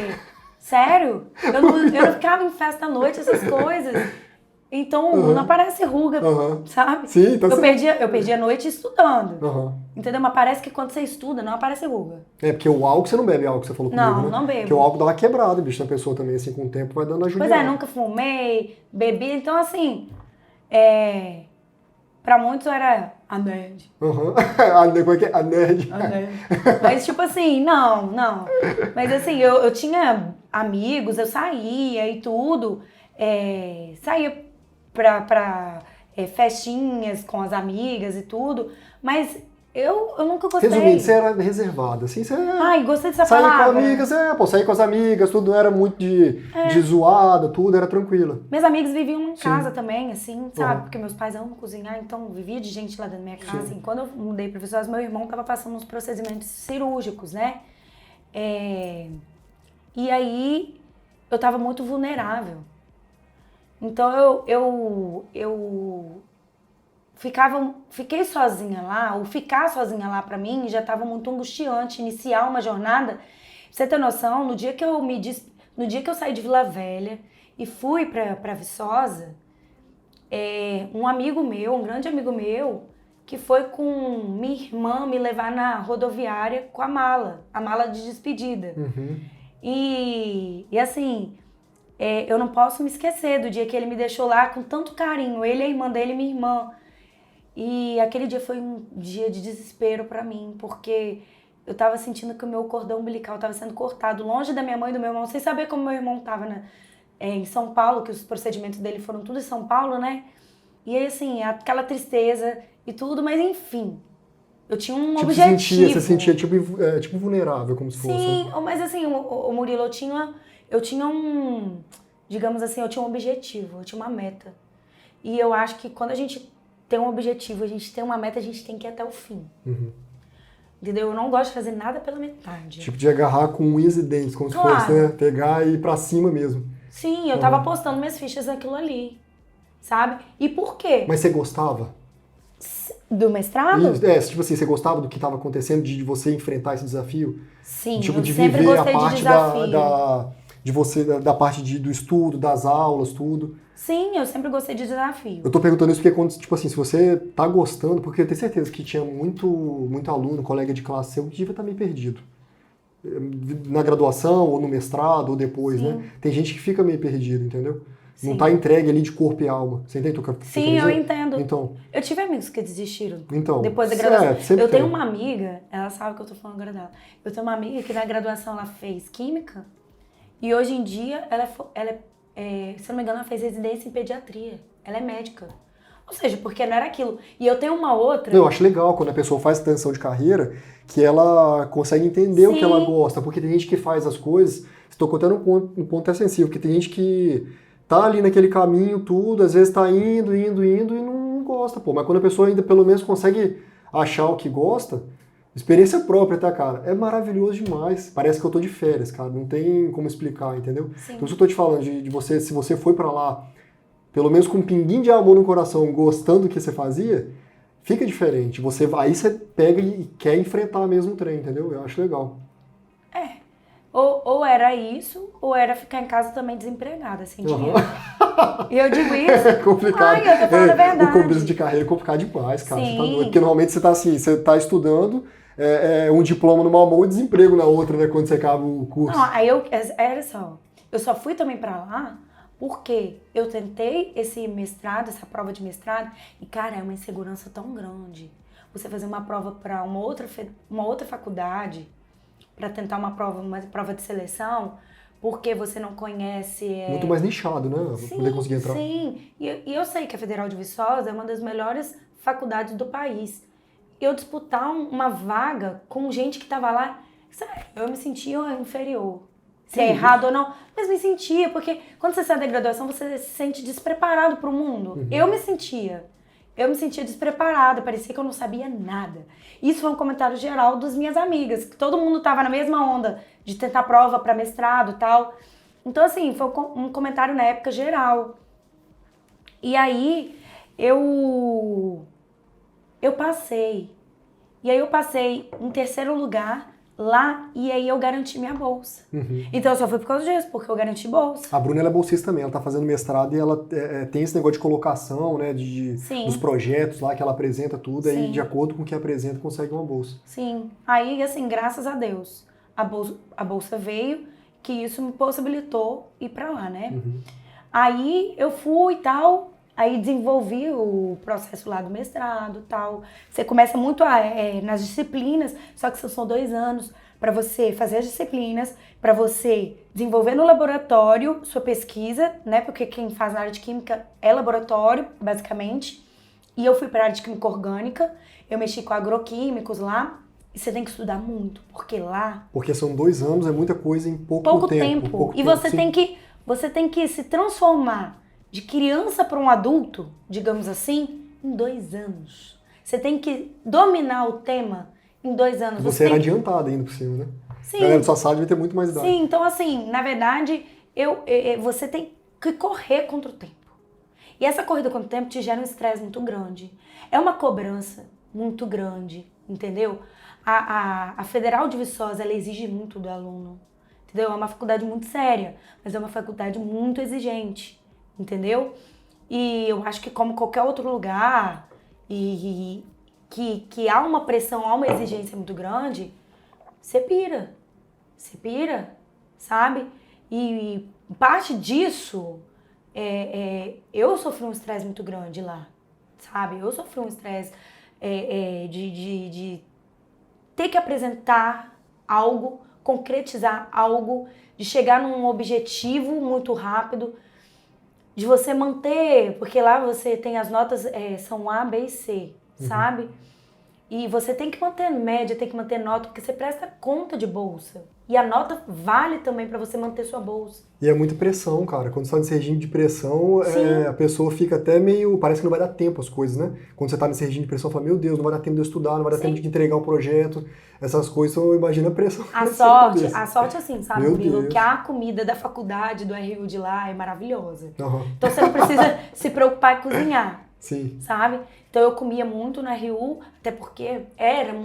sério, eu não ficava em festa à noite, essas coisas. Então, não aparece ruga, sabe? Sim, tá certo. Eu perdi a noite estudando. Entendeu? Mas parece que quando você estuda, não aparece ruga. Porque o álcool, você não bebe álcool, você falou comigo, né? Não bebo. Porque o álcool dá uma quebrada, bicho, na pessoa também, assim, com o tempo vai dando a judiada. Pois nunca fumei, bebi, então assim, pra muitos eu era a nerd. Como é que é? A nerd. A nerd. Mas tipo assim, não. Mas assim, eu tinha amigos, eu saía e tudo, saía pra festinhas com as amigas e tudo, mas eu nunca gostei. Resumindo, você era reservada, assim, você... Ai, gostei dessa sair palavra. Com amigas, sair com as amigas, tudo não era muito de zoada, tudo era tranquila. Meus amigos viviam em casa também, assim, sabe? Porque meus pais amam cozinhar, então vivia de gente lá dentro da minha casa. Assim, quando eu mudei para Viçosa, meu irmão tava passando uns procedimentos cirúrgicos, né? E aí, eu tava muito vulnerável. Então, eu fiquei sozinha lá, ou ficar sozinha lá pra mim já tava muito angustiante, iniciar uma jornada. Pra você ter noção, no dia que eu saí de Vila Velha e fui pra Viçosa, um amigo meu, um grande amigo meu, que foi com minha irmã me levar na rodoviária com a mala de despedida. E assim... eu não posso me esquecer do dia que ele me deixou lá com tanto carinho, ele, a irmã dele e minha irmã. E aquele dia foi um dia de desespero pra mim, porque eu tava sentindo que o meu cordão umbilical tava sendo cortado, longe da minha mãe e do meu irmão, sem saber como meu irmão tava em São Paulo, que os procedimentos dele foram tudo em São Paulo, né? E aí, assim, aquela tristeza e tudo, mas enfim, eu tinha um objetivo. Você sentia tipo vulnerável, como se fosse. Sim, mas assim, o Murilo, eu tinha um, digamos assim, eu tinha um objetivo, eu tinha uma meta. E eu acho que quando a gente tem um objetivo, a gente tem uma meta, a gente tem que ir até o fim. Entendeu? Eu não gosto de fazer nada pela metade. Tipo de agarrar com unhas e dentes, como se fosse, né? Pegar e ir pra cima mesmo. Sim, eu tava postando minhas fichas naquilo ali, sabe? E por quê? Mas você gostava? Do mestrado? Tipo assim, você gostava do que estava acontecendo, de você enfrentar esse desafio? Sim, tipo, eu de sempre viver gostei a parte de desafio. de você, da parte do estudo, das aulas, tudo. Sim, eu sempre gostei de desafio. Eu tô perguntando isso porque quando, tipo assim, se você tá gostando, porque eu tenho certeza que tinha muito aluno, colega de classe seu, que devia estar meio perdido. Na graduação, ou no mestrado, ou depois, né? Tem gente que fica meio perdido, entendeu? Não tá entregue ali de corpo e alma. Você entende o que eu quero Sim, dizer? eu entendo. Então, Eu tive amigos que desistiram então, depois da graduação. sempre Eu tenho tem. uma amiga, ela sabe que eu tô falando agora dela. Eu tenho uma amiga que na graduação ela fez química e hoje em dia se eu não me engano, ela fez residência em pediatria. Ela é médica. Ou seja, porque não era aquilo. E eu tenho uma outra... Eu acho legal quando a pessoa faz transição de carreira que ela consegue entender o que ela gosta, porque tem gente que faz as coisas, você tocou até num ponto até sensível, porque tem gente que tá ali naquele caminho tudo, às vezes tá indo e não gosta, pô. Mas quando a pessoa ainda pelo menos consegue achar o que gosta, experiência própria, tá, cara? É maravilhoso demais. Parece que eu tô de férias, cara. Não tem como explicar, entendeu? Sim. Então, isso eu tô te falando de você, se você foi pra lá, pelo menos com um pinguinho de amor no coração, gostando do que você fazia, fica diferente. Aí você pega e quer enfrentar mesmo o trem, entendeu? Eu acho legal. Ou era isso, ou era ficar em casa também desempregada, sem dinheiro. E eu digo isso... É complicado. Ai, eu tô falando a verdade. O começo de carreira é complicado demais, cara. Você tá Sim. doido. Porque normalmente você tá assim, você tá estudando, um diploma numa mão e desemprego na outra, né? Quando você acaba o curso. Não, era só, eu só fui também pra lá porque eu tentei esse mestrado, essa prova de mestrado, e cara, é uma insegurança tão grande. Você fazer uma prova pra uma outra faculdade, pra tentar uma prova de seleção, porque você não conhece... Muito mais nichado, né? Pra poder conseguir entrar. Sim, e eu sei que a Federal de Viçosa é uma das melhores faculdades do país. Eu disputar uma vaga com gente que estava lá, eu me sentia inferior. Se é errado ou não, mas me sentia, porque quando você sai da graduação, você se sente despreparado para o mundo. Uhum. Eu me sentia despreparada, parecia que eu não sabia nada. Isso foi um comentário geral das minhas amigas, que todo mundo estava na mesma onda de tentar prova para mestrado e tal. Então, assim, foi um comentário na época geral. E aí, eu passei. E aí eu passei em terceiro lugar lá e aí eu garanti minha bolsa. Uhum. Então eu só fui por causa disso, porque eu garanti bolsa. A Bruna, ela é bolsista também, ela tá fazendo mestrado e ela tem esse negócio de colocação, né, dos projetos lá que ela apresenta tudo, aí de acordo com o que apresenta consegue uma bolsa. Sim, aí assim, graças a Deus, a bolsa veio, que isso me possibilitou ir pra lá, né? Uhum. Aí eu fui e tal, aí desenvolvi o processo lá do mestrado e tal. Você começa muito nas disciplinas, só que são 2 anos para você fazer as disciplinas, para você desenvolver no laboratório sua pesquisa, né? Porque quem faz na área de química é laboratório, basicamente. E eu fui para a área de química orgânica, eu mexi com agroquímicos lá. E você tem que estudar muito, porque lá... Porque são 2 anos, é muita coisa em pouco tempo. Pouco tempo. Você tem que se transformar de criança para um adulto, digamos assim, em 2 anos. Você tem que dominar o tema em 2 anos. Você era adiantada ainda por cima, né? Sim. A galera da sua sala devia ter muito mais idade. Sim, então assim, na verdade, você tem que correr contra o tempo. E essa corrida contra o tempo te gera um estresse muito grande. É uma cobrança muito grande, entendeu? A Federal de Viçosa, ela exige muito do aluno, entendeu? É uma faculdade muito séria, mas é uma faculdade muito exigente, entendeu? E eu acho que como qualquer outro lugar, que há uma pressão, há uma exigência muito grande, você pira, sabe? E parte disso, eu sofri um estresse muito grande lá, sabe? Eu sofri um estresse de ter que apresentar algo, concretizar algo, de chegar num objetivo muito rápido, de você manter, porque lá você tem as notas, são A, B e C, sabe? E você tem que manter média, tem que manter nota, porque você presta conta de bolsa. E a nota vale também para você manter sua bolsa. E é muita pressão, cara. Quando você tá nesse regime de pressão, a pessoa fica até meio... Parece que não vai dar tempo as coisas, né? Quando você tá nesse regime de pressão, fala, meu Deus, não vai dar tempo de eu estudar, não vai dar tempo de entregar um projeto. Essas coisas, eu imagino a pressão. A sorte assim, sabe, Murilo? Que a comida da faculdade, do RU de lá, é maravilhosa. Uhum. Então você não precisa se preocupar em cozinhar. Sim. Sabe? Então eu comia muito no RU, até porque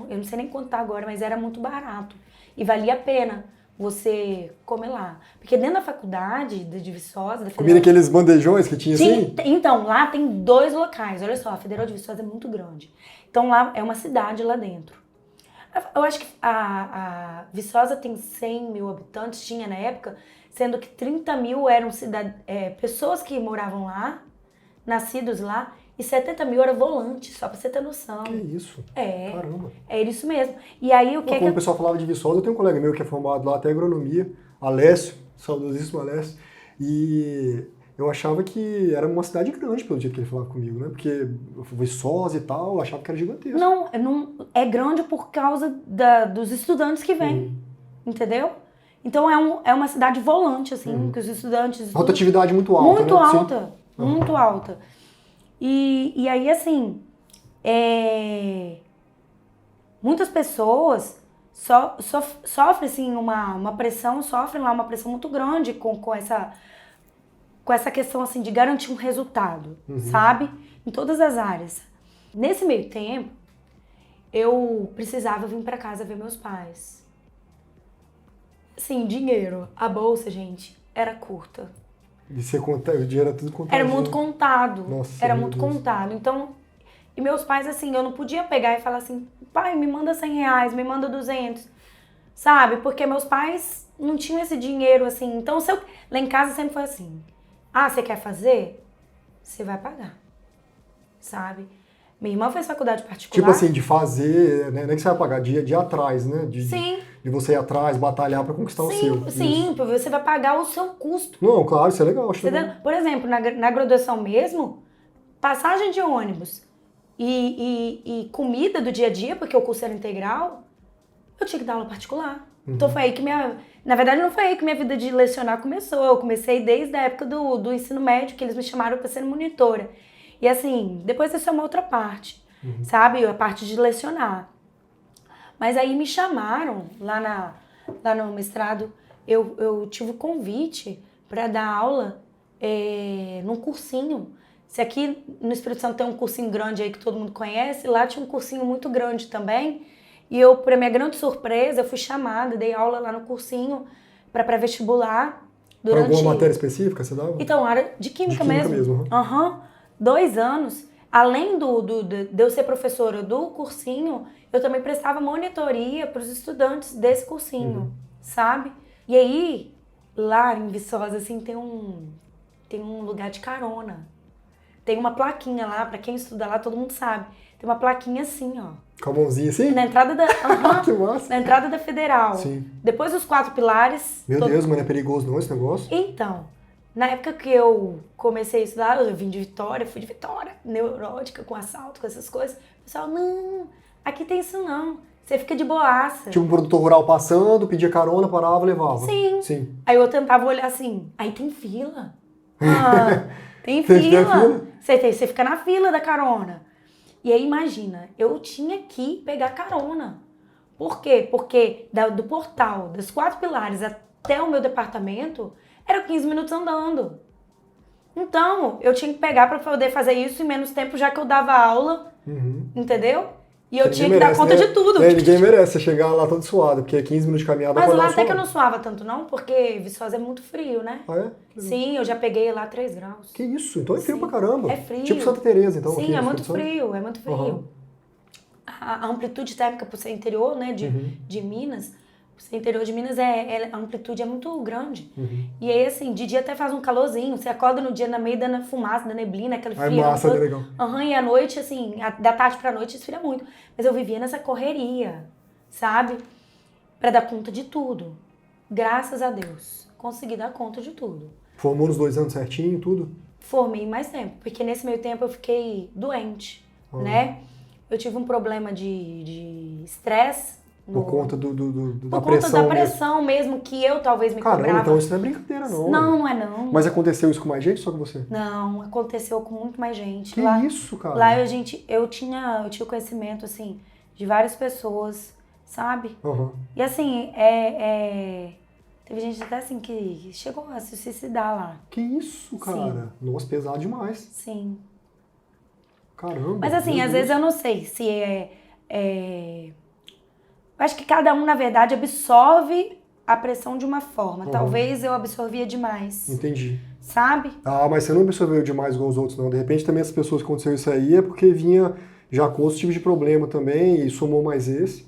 eu não sei nem quanto tá agora, mas era muito barato. E valia a pena você comer lá. Porque dentro da faculdade de Viçosa... Comia naqueles bandejões que tinha assim? Então, lá tem 2 locais. Olha só, a Federal de Viçosa é muito grande. Então lá é uma cidade lá dentro. Eu acho que a Viçosa tem 100 mil habitantes, tinha na época. sendo que 30 mil eram pessoas que moravam lá, nascidos lá, e 70 mil era volante, só pra você ter noção. Que isso? Caramba. É isso mesmo. E aí o que Quando o pessoal falava de Viçosa, eu tenho um colega meu que é formado lá até agronomia, Alessio, saudosíssimo Alessio, e eu achava que era uma cidade grande pelo jeito que ele falava comigo, né? Porque Viçosa e tal, eu achava que era gigantesco. Não, é grande por causa dos estudantes que vêm, entendeu? Então é uma cidade volante, assim, que os estudantes... Rotatividade muito alta, muito né? Alta, muito alta. E aí, assim, muitas pessoas sofrem, assim, uma pressão, sofrem lá uma pressão muito grande com essa questão, assim, de garantir um resultado, sabe? Em todas as áreas. Nesse meio tempo, eu precisava vir pra casa ver meus pais. Assim, dinheiro, a bolsa, gente, era curta. E você conta, o dinheiro era tudo contado. Era muito contado. Nossa, era meu muito Deus. contado. Então, e meus pais, assim, eu não podia pegar e falar assim, pai, me manda 100 reais, me manda 200, sabe? Porque meus pais não tinham esse dinheiro, assim. Então, lá em casa sempre foi assim, você quer fazer? Você vai pagar, sabe? Minha irmã fez faculdade particular. Tipo assim, de fazer, né? Não é que você vai pagar, de ir atrás, né? Sim. De você ir atrás, batalhar pra conquistar o seu. Sim, porque você vai pagar o seu custo. Não, claro, isso é legal. Acho legal. Por exemplo, na graduação mesmo, passagem de ônibus e comida do dia a dia, porque o curso era integral, eu tinha que dar aula particular. Então foi aí que na verdade não foi aí que minha vida de lecionar começou. Eu comecei desde a época do ensino médio, que eles me chamaram para ser monitora. E assim, depois isso é uma outra parte, sabe? A parte de lecionar. Mas aí me chamaram lá no mestrado, eu tive o convite para dar aula num cursinho. Se aqui no Espírito Santo tem um cursinho grande aí que todo mundo conhece, lá tinha um cursinho muito grande também. E eu, para minha grande surpresa, eu fui chamada, dei aula lá no cursinho para pré-vestibular. Para alguma matéria específica você dava? Então, área de química mesmo. De química mesmo. 2 anos. Além de eu ser professora do cursinho, eu também prestava monitoria para os estudantes desse cursinho, sabe? E aí, lá em Viçosa, assim, tem um lugar de carona. Tem uma plaquinha lá, para quem estuda lá, todo mundo sabe. Tem uma plaquinha assim, ó. Com a mãozinha assim? Na entrada da... Que massa. Na entrada da Federal. Sim. Depois dos 4 pilares... Meu Deus, mas não é perigoso não esse negócio? Então, na época que eu comecei a estudar, eu vim de Vitória, fui de Vitória, neurótica, com assalto, com essas coisas. O pessoal, não, aqui tem isso não. Você fica de boaça. Tipo um produtor rural passando, pedia carona, parava, levava. Sim. Aí eu tentava olhar assim, aí tem fila. Tem Tem fila. Você fica na fila da carona. E aí imagina, eu tinha que pegar carona. Por quê? Porque do portal, dos 4 pilares até o meu departamento, era 15 minutos andando. Então, eu tinha que pegar para poder fazer isso em menos tempo, já que eu dava aula, entendeu? E eu tinha que dar conta de tudo. Ninguém merece você chegar lá todo suado, porque 15 minutos de caminhada... Mas lá até que eu não suava tanto não, porque Viçosa é muito frio, né? Ah, é? Sim, eu já peguei lá 3 graus. Que isso? Então é frio pra caramba. É frio. Tipo Santa Teresa, então. Sim, aqui, é muito frio, é muito frio. A amplitude térmica por ser interior, né, de Minas, por ser interior de Minas, a amplitude é muito grande. E aí, assim, de dia até faz um calorzinho, você acorda no dia no meio da fumaça, da neblina, aquele frio. Massa, é legal. E à noite, assim, da tarde pra noite esfria muito. Mas eu vivia nessa correria, sabe? Pra dar conta de tudo. Graças a Deus, consegui dar conta de tudo. Formou nos 2 anos certinho, tudo? Formei mais tempo, porque nesse meio tempo eu fiquei doente, né? Eu tive um problema de estresse. Por conta da pressão. Por conta da pressão mesmo, que eu talvez me cobrava. Caramba, então isso não é brincadeira não. Não é não. Mas aconteceu isso com mais gente ou só com você? Não, aconteceu com muito mais gente. Que isso, cara? Lá eu tinha conhecimento, assim, de várias pessoas, sabe? E assim, teve gente até assim que chegou a se suicidar lá. Que isso, cara? Sim. Nossa, pesado demais. Sim. Caramba. Mas assim, às vezes eu não sei se eu acho que cada um, na verdade, absorve a pressão de uma forma. Talvez eu absorvia demais. Entendi. Sabe? Mas você não absorveu demais igual os outros, não. De repente, também essas pessoas que aconteceu isso aí é porque vinha já com outros tipos de problema também e somou mais esse.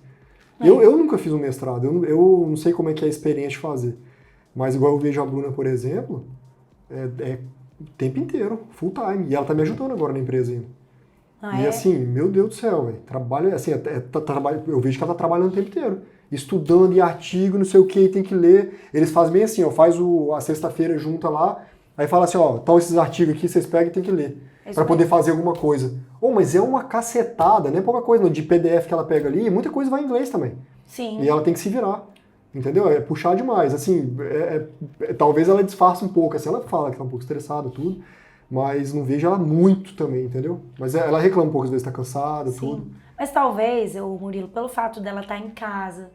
Eu nunca fiz um mestrado. Eu não sei como é que é a experiência de fazer. Mas igual eu vejo a Bruna, por exemplo, é o tempo inteiro, full time. E ela tá me ajudando agora na empresa ainda. E assim, meu Deus do céu, velho. Trabalho, assim, eu vejo que ela tá trabalhando o tempo inteiro. Estudando e artigo, não sei o que, tem que ler. Eles fazem bem assim, ó, faz a sexta-feira junta lá, aí fala assim, ó, estão esses artigos aqui, vocês pegam e tem que ler. Pra poder fazer alguma coisa. Mas é uma cacetada, não é pouca coisa, não, de PDF que ela pega ali, muita coisa vai em inglês também. Sim. E ela tem que se virar. Entendeu? É puxar demais. Assim, talvez ela disfarce um pouco, assim, ela fala que tá um pouco estressada, tudo. Mas não vejo ela muito também, entendeu? Mas ela reclama um pouco, às vezes tá cansada, Sim. tudo. Mas talvez, Murilo, pelo fato dela estar em casa,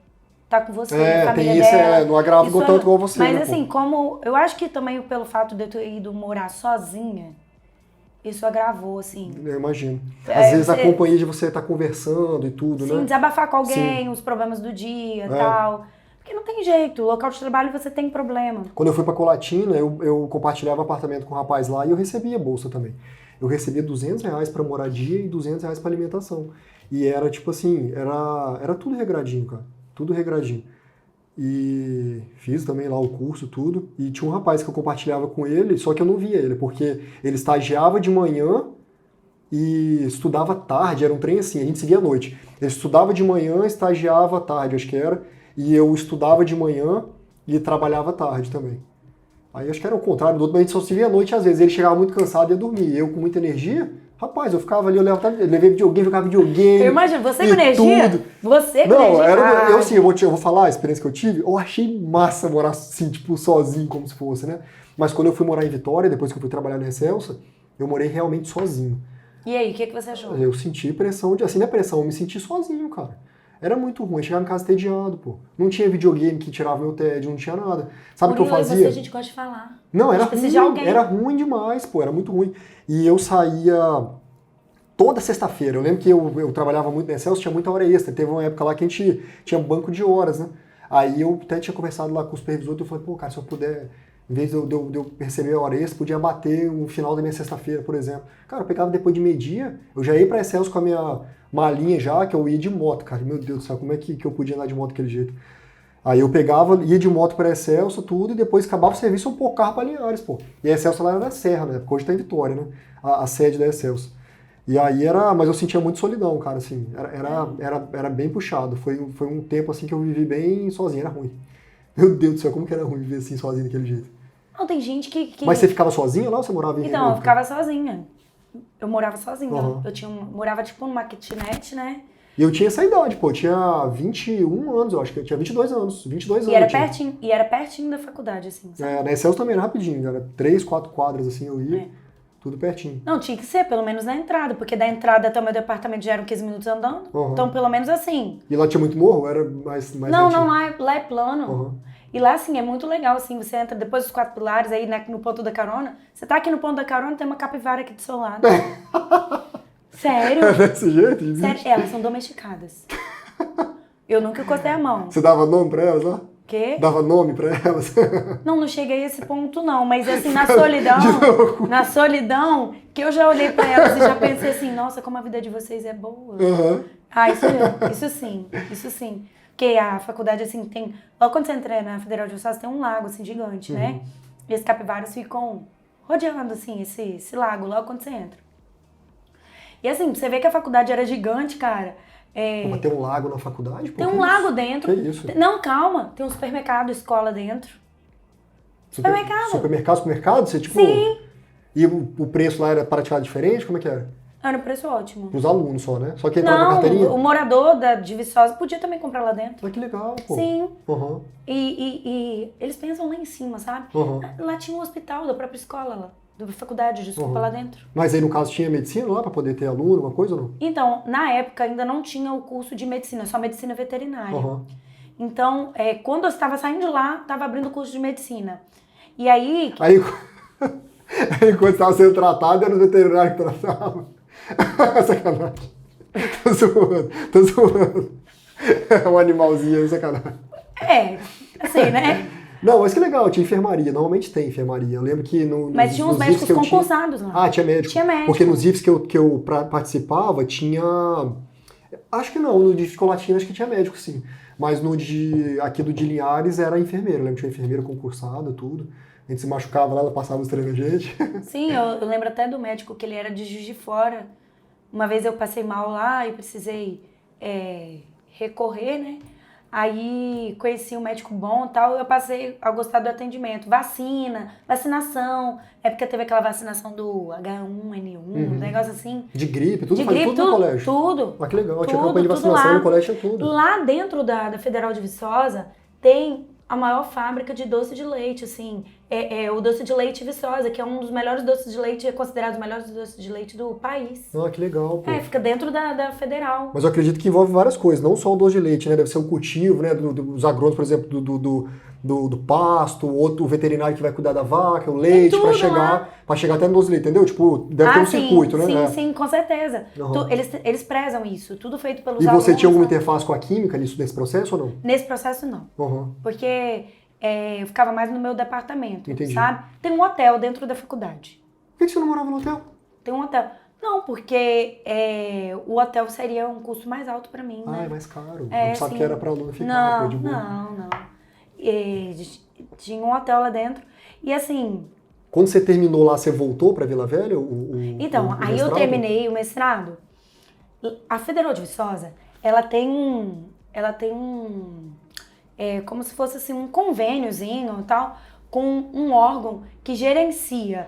tá com você, a família tem isso, dela, não agrava tanto igual você. Mas né, assim, como eu acho que também pelo fato de eu ter ido morar sozinha, isso agravou, assim. Eu imagino. Às vezes a companhia de você tá conversando e tudo, né? Sim, desabafar com alguém, os problemas do dia e tal. Porque não tem jeito, local de trabalho você tem problema. Quando eu fui pra Colatina, eu compartilhava apartamento com um rapaz lá e eu recebia bolsa também. Eu recebia R$200 pra moradia e R$200 pra alimentação. E era tipo assim, era tudo regradinho, cara. Tudo regradinho. E fiz também lá o curso, tudo. E tinha um rapaz que eu compartilhava com ele, só que eu não via ele, porque ele estagiava de manhã e estudava tarde, era um trem assim, a gente se via à noite. Ele estudava de manhã, estagiava à tarde, acho que era. E eu estudava de manhã e trabalhava à tarde também. Aí acho que era o contrário do outro, mas a gente só se via à noite às vezes. Ele chegava muito cansado e ia dormir. Eu com muita energia, rapaz, eu ficava ali, eu levei videogame, jogava videogame. Eu imagino, você com energia? Tudo. Você com não, energia? Eu assim, eu vou falar a experiência que eu tive, eu achei massa morar assim, tipo, sozinho, como se fosse, né? Mas quando eu fui morar em Vitória, depois que eu fui trabalhar na Excelsa, eu morei realmente sozinho. E aí, o que você achou? Eu senti pressão, assim, não é pressão, eu me senti sozinho, cara. Era muito ruim, eu chegava em casa entediado, pô. Não tinha videogame que tirava meu tédio, não tinha nada. Sabe o que eu fazia? Você, a gente gosta de falar. Não, era ruim demais, pô, era muito ruim. E eu saía toda sexta-feira. Eu lembro que eu trabalhava muito na Excelsior, tinha muita hora extra. Teve uma época lá que a gente tinha banco de horas, né? Aí eu até tinha conversado lá com o supervisor e eu falei, pô, cara, se eu puder, em vez de eu receber a hora extra, podia bater o final da minha sexta-feira, por exemplo. Cara, eu pegava depois de meio-dia, eu já ia pra Excelsior com a minha malinha já, que eu ia de moto, cara. Meu Deus do céu, como é que eu podia andar de moto daquele jeito? Aí eu pegava, ia de moto pra Excelsior, tudo, e depois acabava o serviço, um pouco carro pra Linhares, pô. E a Excelsior lá era na Serra, né? Porque hoje tá em Vitória, né? A sede da Excelsior. E aí mas eu sentia muito solidão, cara, assim. Era bem puxado. Foi um tempo, assim, que eu vivi bem sozinho, era ruim. Meu Deus do céu, como que era ruim viver assim, sozinho daquele jeito? Não, tem gente que... Mas você ficava sozinha lá ou você morava em Então, eu ficava sozinha. Eu morava sozinha. Uhum. Morava, tipo, numa kitnet, né? E eu tinha essa idade, pô. Eu tinha 21 anos, eu acho que eu tinha 22 anos. 22 anos. E era pertinho da faculdade, assim. Sabe? Na Excelsior também era rapidinho. Era 3, 4 quadras, assim, eu ia. Tudo pertinho. Não, tinha que ser, pelo menos na entrada. Porque da entrada até o meu departamento já eram 15 minutos andando. Uhum. Então, pelo menos assim. E lá tinha muito morro? Era mais Não, lá é plano. Uhum. E lá, assim, é muito legal, assim, você entra depois dos 4 pilares, aí no ponto da carona, você tá aqui no ponto da carona, tem uma capivara aqui do seu lado. Sério? É desse jeito? Sério, elas são domesticadas. Eu nunca encostei a mão. Você dava nome pra elas lá? Quê? Dava nome pra elas? Não cheguei a esse ponto não, mas assim, na solidão, que eu já olhei pra elas e já pensei assim, nossa, como a vida de vocês é boa. Uhum. Ah, isso sim. Porque a faculdade, assim, tem... Logo quando você entra na Federal de Osasco, tem um lago, assim, gigante, né? E as capivaras ficam rodeando, assim, esse lago, logo quando você entra. E assim, você vê que a faculdade era gigante, cara. Mas tem um lago na faculdade? Tem um lago dentro. Que isso? Não, calma. Tem um supermercado, escola dentro. Supermercado? Você, tipo... Sim. E o preço lá era praticamente diferente? Como é que era? Era um preço ótimo. Para os alunos só, né? Só quem entrava na carteirinha? O morador de Viçosa podia também comprar lá dentro. Ah, que legal, pô. Sim. Uhum. E eles pensam lá em cima, sabe? Uhum. Lá tinha um hospital da própria escola, lá, da faculdade, desculpa, lá dentro. Mas aí, no caso, tinha medicina lá para poder ter aluno, alguma coisa ou não? Então, na época, ainda não tinha o curso de medicina, só medicina veterinária. Uhum. Então, quando eu estava saindo de lá, estava abrindo o curso de medicina. E aí... Aí quando estava sendo tratado, era o veterinário que tratava. Sacanagem. Tô zoando. É um animalzinho, sacanagem. Assim, né? Não, mas que legal, tinha enfermaria. Normalmente tem enfermaria. Eu lembro que Mas tinha uns médicos concursados lá. Ah, tinha médico. Tinha médico. Porque nos IFs que eu participava, tinha Acho que não, no de Chocolatina acho que tinha médico, sim. Mas no aqui do de Linhares era enfermeiro, eu lembro que tinha enfermeira concursada, tudo. A gente se machucava lá, ela passava os treinos na gente. Sim, eu lembro até do médico que ele era de Juiz de Fora. Uma vez eu passei mal lá e precisei recorrer, né? Aí conheci um médico bom e tal, eu passei a gostar do atendimento. Vacinação. É porque teve aquela vacinação do H1N1, um negócio assim. De gripe, tudo, De faz gripe, tudo no colégio. Tudo. Ah, que legal, tinha Tudo, campanha de tudo vacinação lá. no colégio, tinha tudo. Lá dentro da Federal de Viçosa tem a maior fábrica de doce de leite, assim. O doce de leite Viçosa, que é um dos melhores doces de leite, é considerado os melhores doces de leite do país. Ah, que legal, pô. Fica dentro da Federal. Mas eu acredito que envolve várias coisas, não só o doce de leite, né? Deve ser o cultivo, né? Dos agrônomos, por exemplo, do pasto, o veterinário que vai cuidar da vaca, o leite, para chegar até no doce de leite, entendeu? Tipo, deve ter um circuito, né? Sim, com certeza. Eles prezam isso, tudo feito pelos alunos. E você tinha alguma né? interface com a química nesse processo ou não? Nesse processo, não. Porque eu ficava mais no meu departamento, Entendi. sabe? Tem um hotel dentro da faculdade. Por que você não morava no hotel? Tem um hotel. Não, porque o hotel seria um custo mais alto para mim, né? É mais caro. Não sabe que era para aluno ficar. Não. Tinha um hotel lá dentro. E assim... Quando você terminou lá, você voltou para Vila Velha? Então, aí eu terminei o mestrado. A Federal de Viçosa, ela tem como se fosse assim, um convêniozinho e tal, com um órgão que gerencia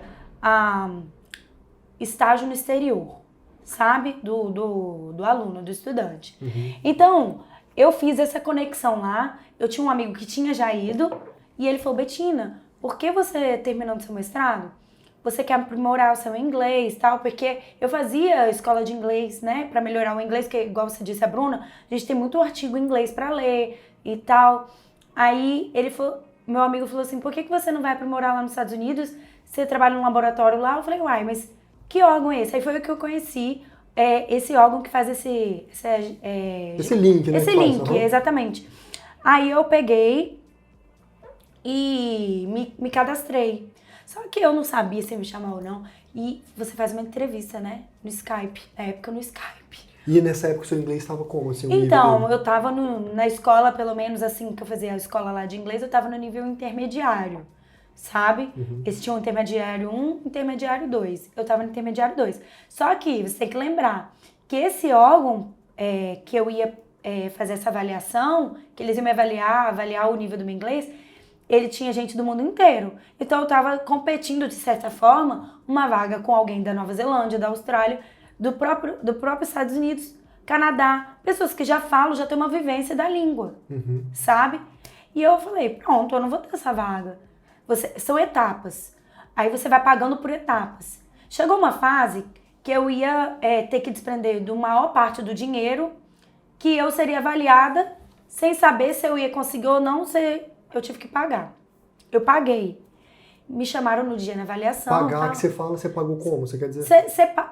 estágio no exterior, sabe? Do aluno, do estudante. Então, eu fiz essa conexão lá, eu tinha um amigo que tinha já ido, e ele falou, Betina, por que você terminando seu mestrado? Você quer aprimorar o seu inglês e tal, porque eu fazia escola de inglês, né, para melhorar o inglês, que igual você disse, a Bruna, a gente tem muito artigo em inglês para ler e tal. Aí meu amigo falou assim, por que você não vai aprimorar lá nos Estados Unidos? Você trabalha num laboratório lá? Eu falei, uai, mas que órgão é esse? Aí foi o que eu conheci, esse órgão que faz esse link, né? Esse link, exatamente. Aí eu peguei e me cadastrei. Só que eu não sabia se ia me chamar ou não. E você faz uma entrevista, né? No Skype. Na época, no Skype. E nessa época o seu inglês estava como? Assim, então, eu tava na escola, pelo menos assim, que eu fazia a escola lá de inglês, eu tava no nível intermediário, sabe? Eles tinham intermediário 1, intermediário 2. Eu tava no intermediário 2. Só que você tem que lembrar que esse órgão que eu ia fazer essa avaliação, que eles iam me avaliar o nível do meu inglês, ele tinha gente do mundo inteiro. Então eu tava competindo, de certa forma, uma vaga com alguém da Nova Zelândia, da Austrália, do próprio Estados Unidos, Canadá. Pessoas que já falam, já têm uma vivência da língua, sabe? E eu falei, pronto, eu não vou ter essa vaga. São etapas. Aí você vai pagando por etapas. Chegou uma fase que eu ia ter que desprender de maior parte do dinheiro, que eu seria avaliada sem saber se eu ia conseguir ou não, eu tive que pagar. Eu paguei. Me chamaram no dia na avaliação. Pagar, que você fala, você pagou como? Você quer dizer?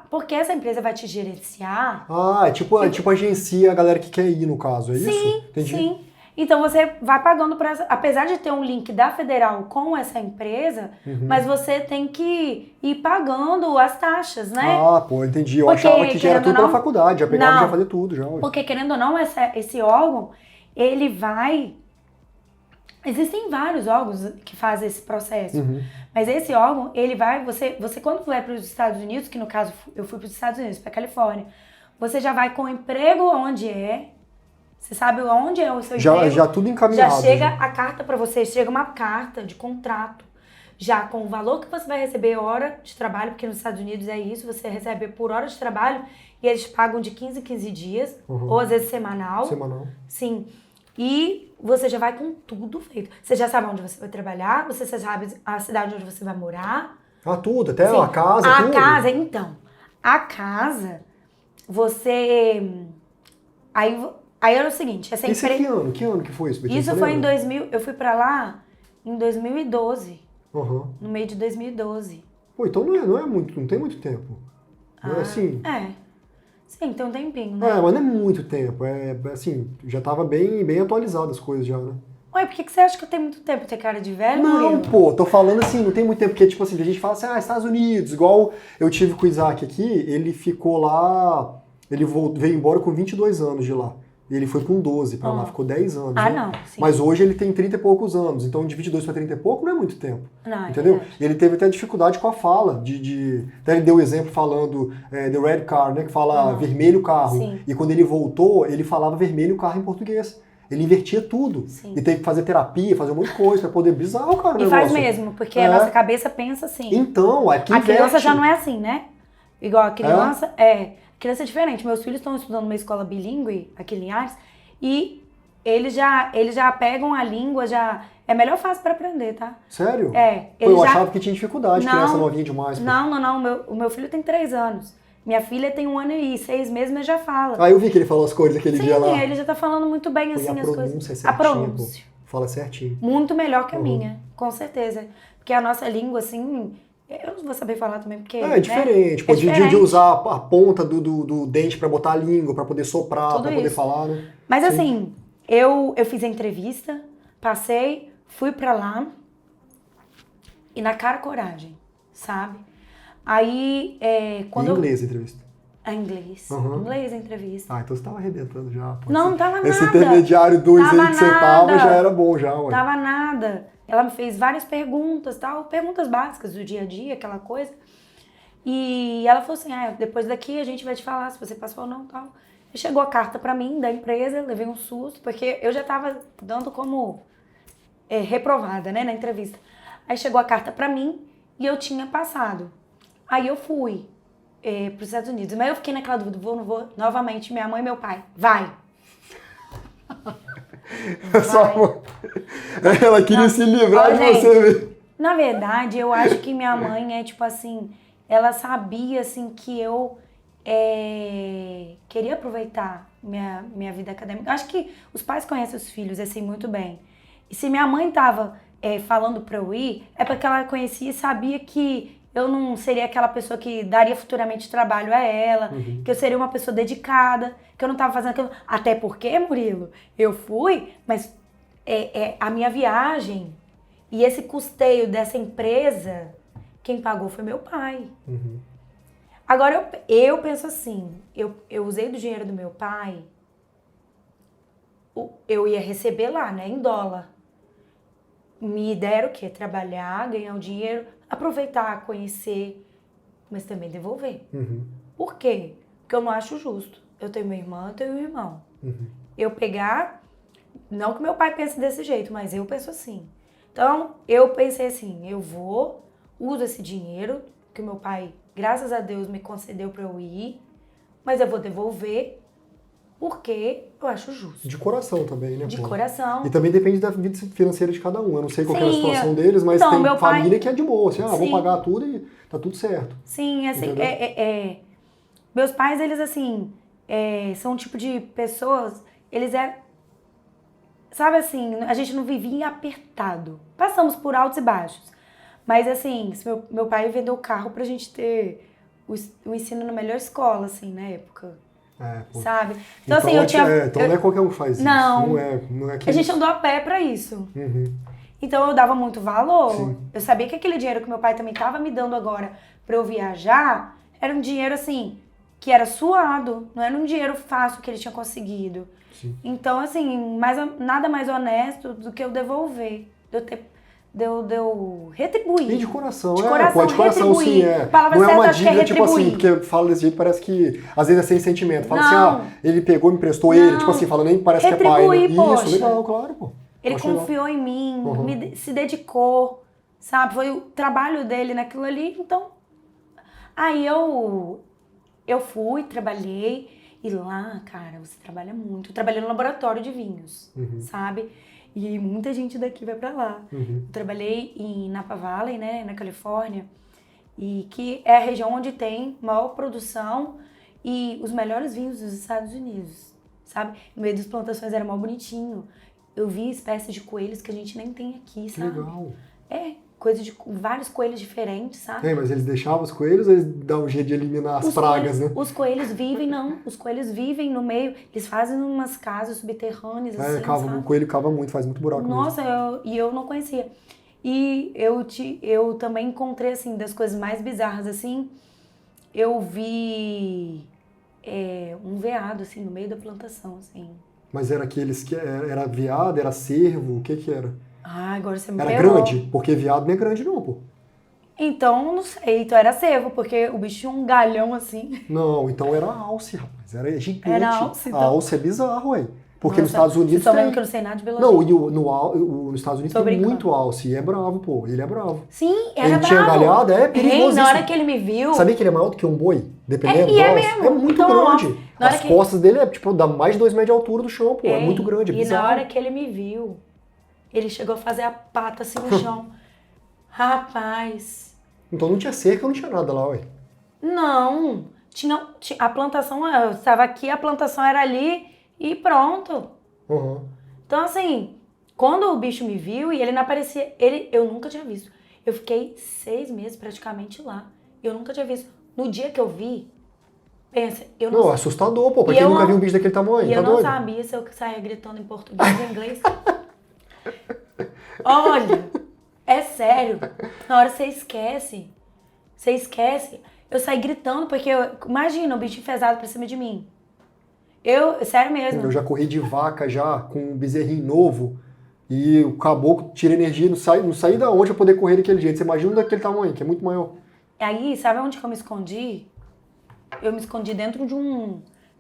Porque essa empresa vai te gerenciar. Ah, é tipo agencia a galera que quer ir, no caso, é isso? Entendi. Sim. Então você vai pagando para apesar de ter um link da Federal com essa empresa, mas você tem que ir pagando as taxas, né? Ah, pô, entendi. Eu achava que já era tudo pela faculdade, já pegava e já fazia tudo já. Porque querendo ou não, esse órgão, ele vai... Existem vários órgãos que fazem esse processo, mas esse órgão, ele vai, você quando vai para os Estados Unidos, que no caso eu fui para os Estados Unidos, para Califórnia, você já vai com o emprego onde você sabe onde é o seu emprego. Já tudo encaminhado. Já chega a carta para você, chega uma carta de contrato, já com o valor que você vai receber hora de trabalho, porque nos Estados Unidos é isso, você recebe por hora de trabalho e eles pagam de 15 em 15 dias, ou às vezes semanal. Semanal. Sim. E você já vai com tudo feito. Você já sabe onde você vai trabalhar, você já sabe a cidade onde você vai morar. Ah, tudo, até Sim. a casa, tudo? A casa, então. A casa, você... Aí era o seguinte... Essa Isso que ano que foi isso? Isso foi em 2000... Eu fui pra lá em 2012. No meio de 2012. Pô, então não é muito, não tem muito tempo. Não é assim? Sim, tem um tempinho, né? Mas não é muito tempo. É assim, já tava bem atualizado as coisas já, né? Ué, por que você acha que eu tenho muito tempo? Ter cara de velho, Não, Murilo? pô, tô falando assim, não tem muito tempo, porque tipo assim, a gente fala assim, Estados Unidos, igual eu tive com o Isaac aqui, ele ficou lá Ele veio embora com 22 anos de lá. E ele foi com 12 pra lá, ficou 10 anos. Ah, né? não. Sim. Mas hoje ele tem 30 e poucos anos, então de 22 para 30 e pouco não é muito tempo. Não, entendeu? Ele teve até dificuldade com a fala. Até ele deu o exemplo falando The Red Car, né? Que fala vermelho carro. Sim. E quando ele voltou, ele falava vermelho carro em português. Ele invertia tudo. Sim. E teve que fazer terapia, fazer um monte de coisa pra poder bizarro, cara. O E negócio. faz mesmo, porque a nossa cabeça pensa assim. Então, aqui a criança já não é assim, né? Igual a criança. Criança é diferente. Meus filhos estão estudando numa escola bilíngue aqui em Linhares. E eles já pegam a língua, já... É a melhor fase para aprender, tá? Sério? Eu achava que tinha dificuldade, criança novinha demais. Pô. Não. O meu filho tem 3 anos. Minha filha tem 1 ano e 6 meses, mas já fala. Ah, eu vi que ele falou as coisas aquele dia lá. Sim, ele já tá falando muito bem, assim, as coisas. A pronúncia. Fala certinho. Muito melhor que a minha, com certeza. Porque a nossa língua, assim... Eu não vou saber falar também, porque... É diferente. Né? De usar a ponta do dente pra botar a língua, pra poder soprar, tudo pra poder falar, né? Mas assim, eu fiz a entrevista, passei, fui pra lá e na cara coragem, sabe? Aí, quando em inglês a entrevista? Inglês. Inglês a entrevista. Ah, então você tava arrebentando já. Pô. Não tava nada. Esse intermediário 2 aí que você tava já era bom já, ué. Tava nada. Ela me fez várias perguntas, tal, perguntas básicas do dia a dia, aquela coisa. E ela falou assim, depois daqui a gente vai te falar se você passou ou não, tal. E chegou a carta pra mim da empresa, levei um susto, porque eu já tava dando como reprovada, né, na entrevista. Aí chegou a carta pra mim e eu tinha passado. Aí eu fui pros Estados Unidos. Mas eu fiquei naquela dúvida, vou, não vou? Novamente, minha mãe e meu pai, vai. Ela queria se livrar de você. Na verdade, eu acho que minha mãe tipo assim, ela sabia assim que eu queria aproveitar minha vida acadêmica. Acho que os pais conhecem os filhos assim muito bem. E se minha mãe tava falando pra eu ir, é porque ela conhecia e sabia que eu não seria aquela pessoa que daria futuramente trabalho a ela, que eu seria uma pessoa dedicada, que eu não tava fazendo aquilo. Até porque, Murilo, eu fui, mas a minha viagem e esse custeio dessa empresa, quem pagou foi meu pai. Agora, eu penso assim, eu usei do dinheiro do meu pai, eu ia receber lá, né, em dólar. Me deram o quê? Trabalhar, ganhar o dinheiro, aproveitar, conhecer, mas também devolver. Por quê? Porque eu não acho justo. Eu tenho minha irmã, eu tenho meu irmão. Eu pegar, não que meu pai pense desse jeito, mas eu penso assim. Então, eu pensei assim, eu uso esse dinheiro que meu pai, graças a Deus, me concedeu para eu ir, mas eu vou devolver porque eu acho justo. De coração também, né? De coração. E também depende da vida financeira de cada um. Eu não sei qual é a situação deles, mas então, tem família que é de boa. Assim, vou pagar tudo e tá tudo certo. Sim, assim, meus pais, eles assim, são um tipo de pessoas, eles sabe assim, a gente não vivia apertado. Passamos por altos e baixos. Mas assim, meu pai vendeu o carro pra gente ter o ensino na melhor escola, assim, na época. Sabe? Então assim, então não é qualquer um que faz isso. Não é que a gente andou a pé pra isso. Então eu dava muito valor. Sim. Eu sabia que aquele dinheiro que meu pai também tava me dando agora pra eu viajar, era um dinheiro assim, que era suado. Não era um dinheiro fácil que ele tinha conseguido. Sim. Então assim, nada mais honesto do que eu devolver. De eu retribuir. E de coração, de coração, de coração sim, Palavra não é uma certa, dívida, tipo assim, porque fala desse jeito, parece que às vezes é sem sentimento. Fala assim, ele pegou, me emprestou ele, tipo assim, fala, nem parece que é pai, né? Poxa. Isso, legal, claro, pô. Ele confiou em mim, se dedicou, sabe? Foi o trabalho dele naquilo ali, então... Aí eu fui, trabalhei, e lá, cara, você trabalha muito. Eu trabalhei no laboratório de vinhos, sabe? E muita gente daqui vai pra lá. Eu trabalhei em Napa Valley, né, na Califórnia, e que é a região onde tem maior produção e os melhores vinhos dos Estados Unidos, sabe? No meio das plantações era mó bonitinho. Eu vi espécies de coelhos que a gente nem tem aqui, sabe? Legal. Coisa de vários coelhos diferentes, sabe? Mas eles deixavam os coelhos ou eles dão um jeito de eliminar as pragas, né? Os coelhos vivem, os coelhos vivem no meio, eles fazem umas casas subterrâneas, assim, sabe? O coelho cava muito, faz muito buraco. Nossa, eu não conhecia. E eu também encontrei, assim, das coisas mais bizarras, assim, eu vi um veado, assim, no meio da plantação, assim. Mas era aqueles que era veado, era cervo, o que que era? Ah, agora você me Era pegou. grande? Porque veado não é grande não, pô. Então, não sei. Então era cervo, porque o bicho tinha um galhão assim. Não, então era alce, rapaz. Era gigante. Era alce, então. A alce é bizarro, ué. Porque nos Nossa, Estados Unidos vocês estão vendo tem... que eu não sei nada de biologia. Não, e nos Estados Unidos Tô tem brincando. muito alce. E é bravo, pô. Ele é bravo. Sim, era Ele bravo. tinha galhada, é perigoso. Na hora que ele me viu... Sabia que ele é maior do que um boi? Dependendo E do é alce. mesmo. É muito Então, grande. na hora As que- costas dele é, tipo, dá mais de 2 metros de altura do chão, pô. É muito grande, é E bizarro. na hora que ele me viu, ele chegou a fazer a pata assim no chão. Rapaz... Então não tinha cerca, não tinha nada lá, ué. Não, a plantação, eu estava aqui, a plantação era ali e pronto. Uhum. Então, assim, quando o bicho me viu e ele não aparecia, eu nunca tinha visto. Eu fiquei 6 meses praticamente lá. Eu nunca tinha visto. No dia que eu vi, pensa, eu não Não, assustador, pô. Pra E quem eu nunca não- viu um bicho daquele tamanho, E tá eu não doido? sabia se eu saía gritando em português ou em inglês. Olha, é sério. Na hora você esquece. Você esquece. Eu saí gritando porque, imagina, o bicho enfesado pra cima de mim. Sério mesmo. Eu já corri de vaca já, com um bezerrinho novo, e o caboclo tira energia, não saí da onde eu poder correr daquele jeito. Você imagina um daquele tamanho, que é muito maior. Aí, sabe onde que eu me escondi? Eu me escondi dentro de um...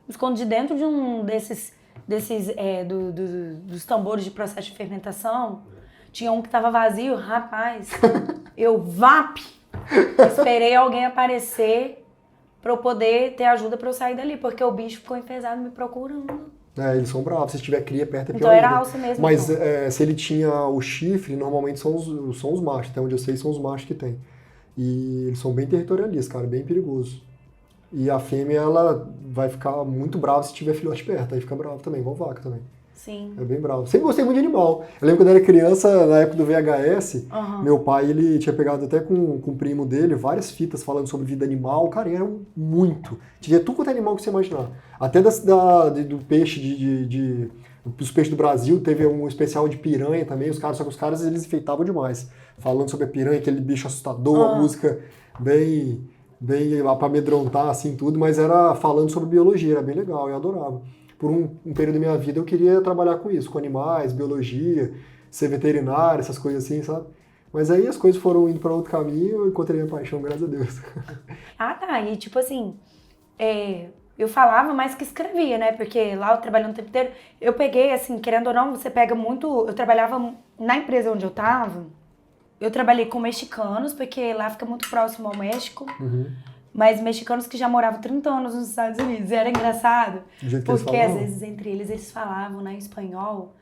Me escondi dentro de um desses dos tambores de processo de fermentação. Tinha um que tava vazio, rapaz. Eu esperei alguém aparecer pra eu poder ter ajuda pra eu sair dali, porque o bicho ficou enfesado me procurando. É, eles são bravos. Se tiver cria perto é pior Então era ainda. alce mesmo. Mas então. se ele tinha o chifre, normalmente são os machos. Até onde eu sei, são os machos que tem. E eles são bem territorialistas, cara, bem perigosos. E a fêmea, ela vai ficar muito brava se tiver filhote perto. Aí fica brava também, igual vaca também. Sim. É bem bravo. Sempre gostei muito de animal. Eu lembro quando eu era criança, na época do VHS, Uhum. meu pai, ele tinha pegado até com o primo dele várias fitas falando sobre vida animal. Cara, e eram muito. Tinha tudo quanto é animal que você imaginar. Até do peixe, dos peixes do Brasil, teve um especial de piranha também. Só que os caras, eles enfeitavam demais. Falando sobre a piranha, aquele bicho assustador, a música bem pra amedrontar, assim, tudo. Mas era falando sobre biologia, era bem legal, eu adorava. Por um período da minha vida eu queria trabalhar com isso, com animais, biologia, ser veterinário, essas coisas assim, sabe? Mas aí as coisas foram indo para outro caminho, eu encontrei minha paixão, graças a Deus. Ah, tá. E tipo assim, eu falava mais que escrevia, né? Porque lá eu trabalhando o tempo inteiro, eu peguei, assim, querendo ou não, você pega muito... Eu trabalhava na empresa onde eu tava, eu trabalhei com mexicanos, porque lá fica muito próximo ao México. Uhum. Mas mexicanos que já moravam 30 anos nos Estados Unidos. E era engraçado, Do jeito que eles porque às falavam. vezes entre eles falavam, né, em espanhol.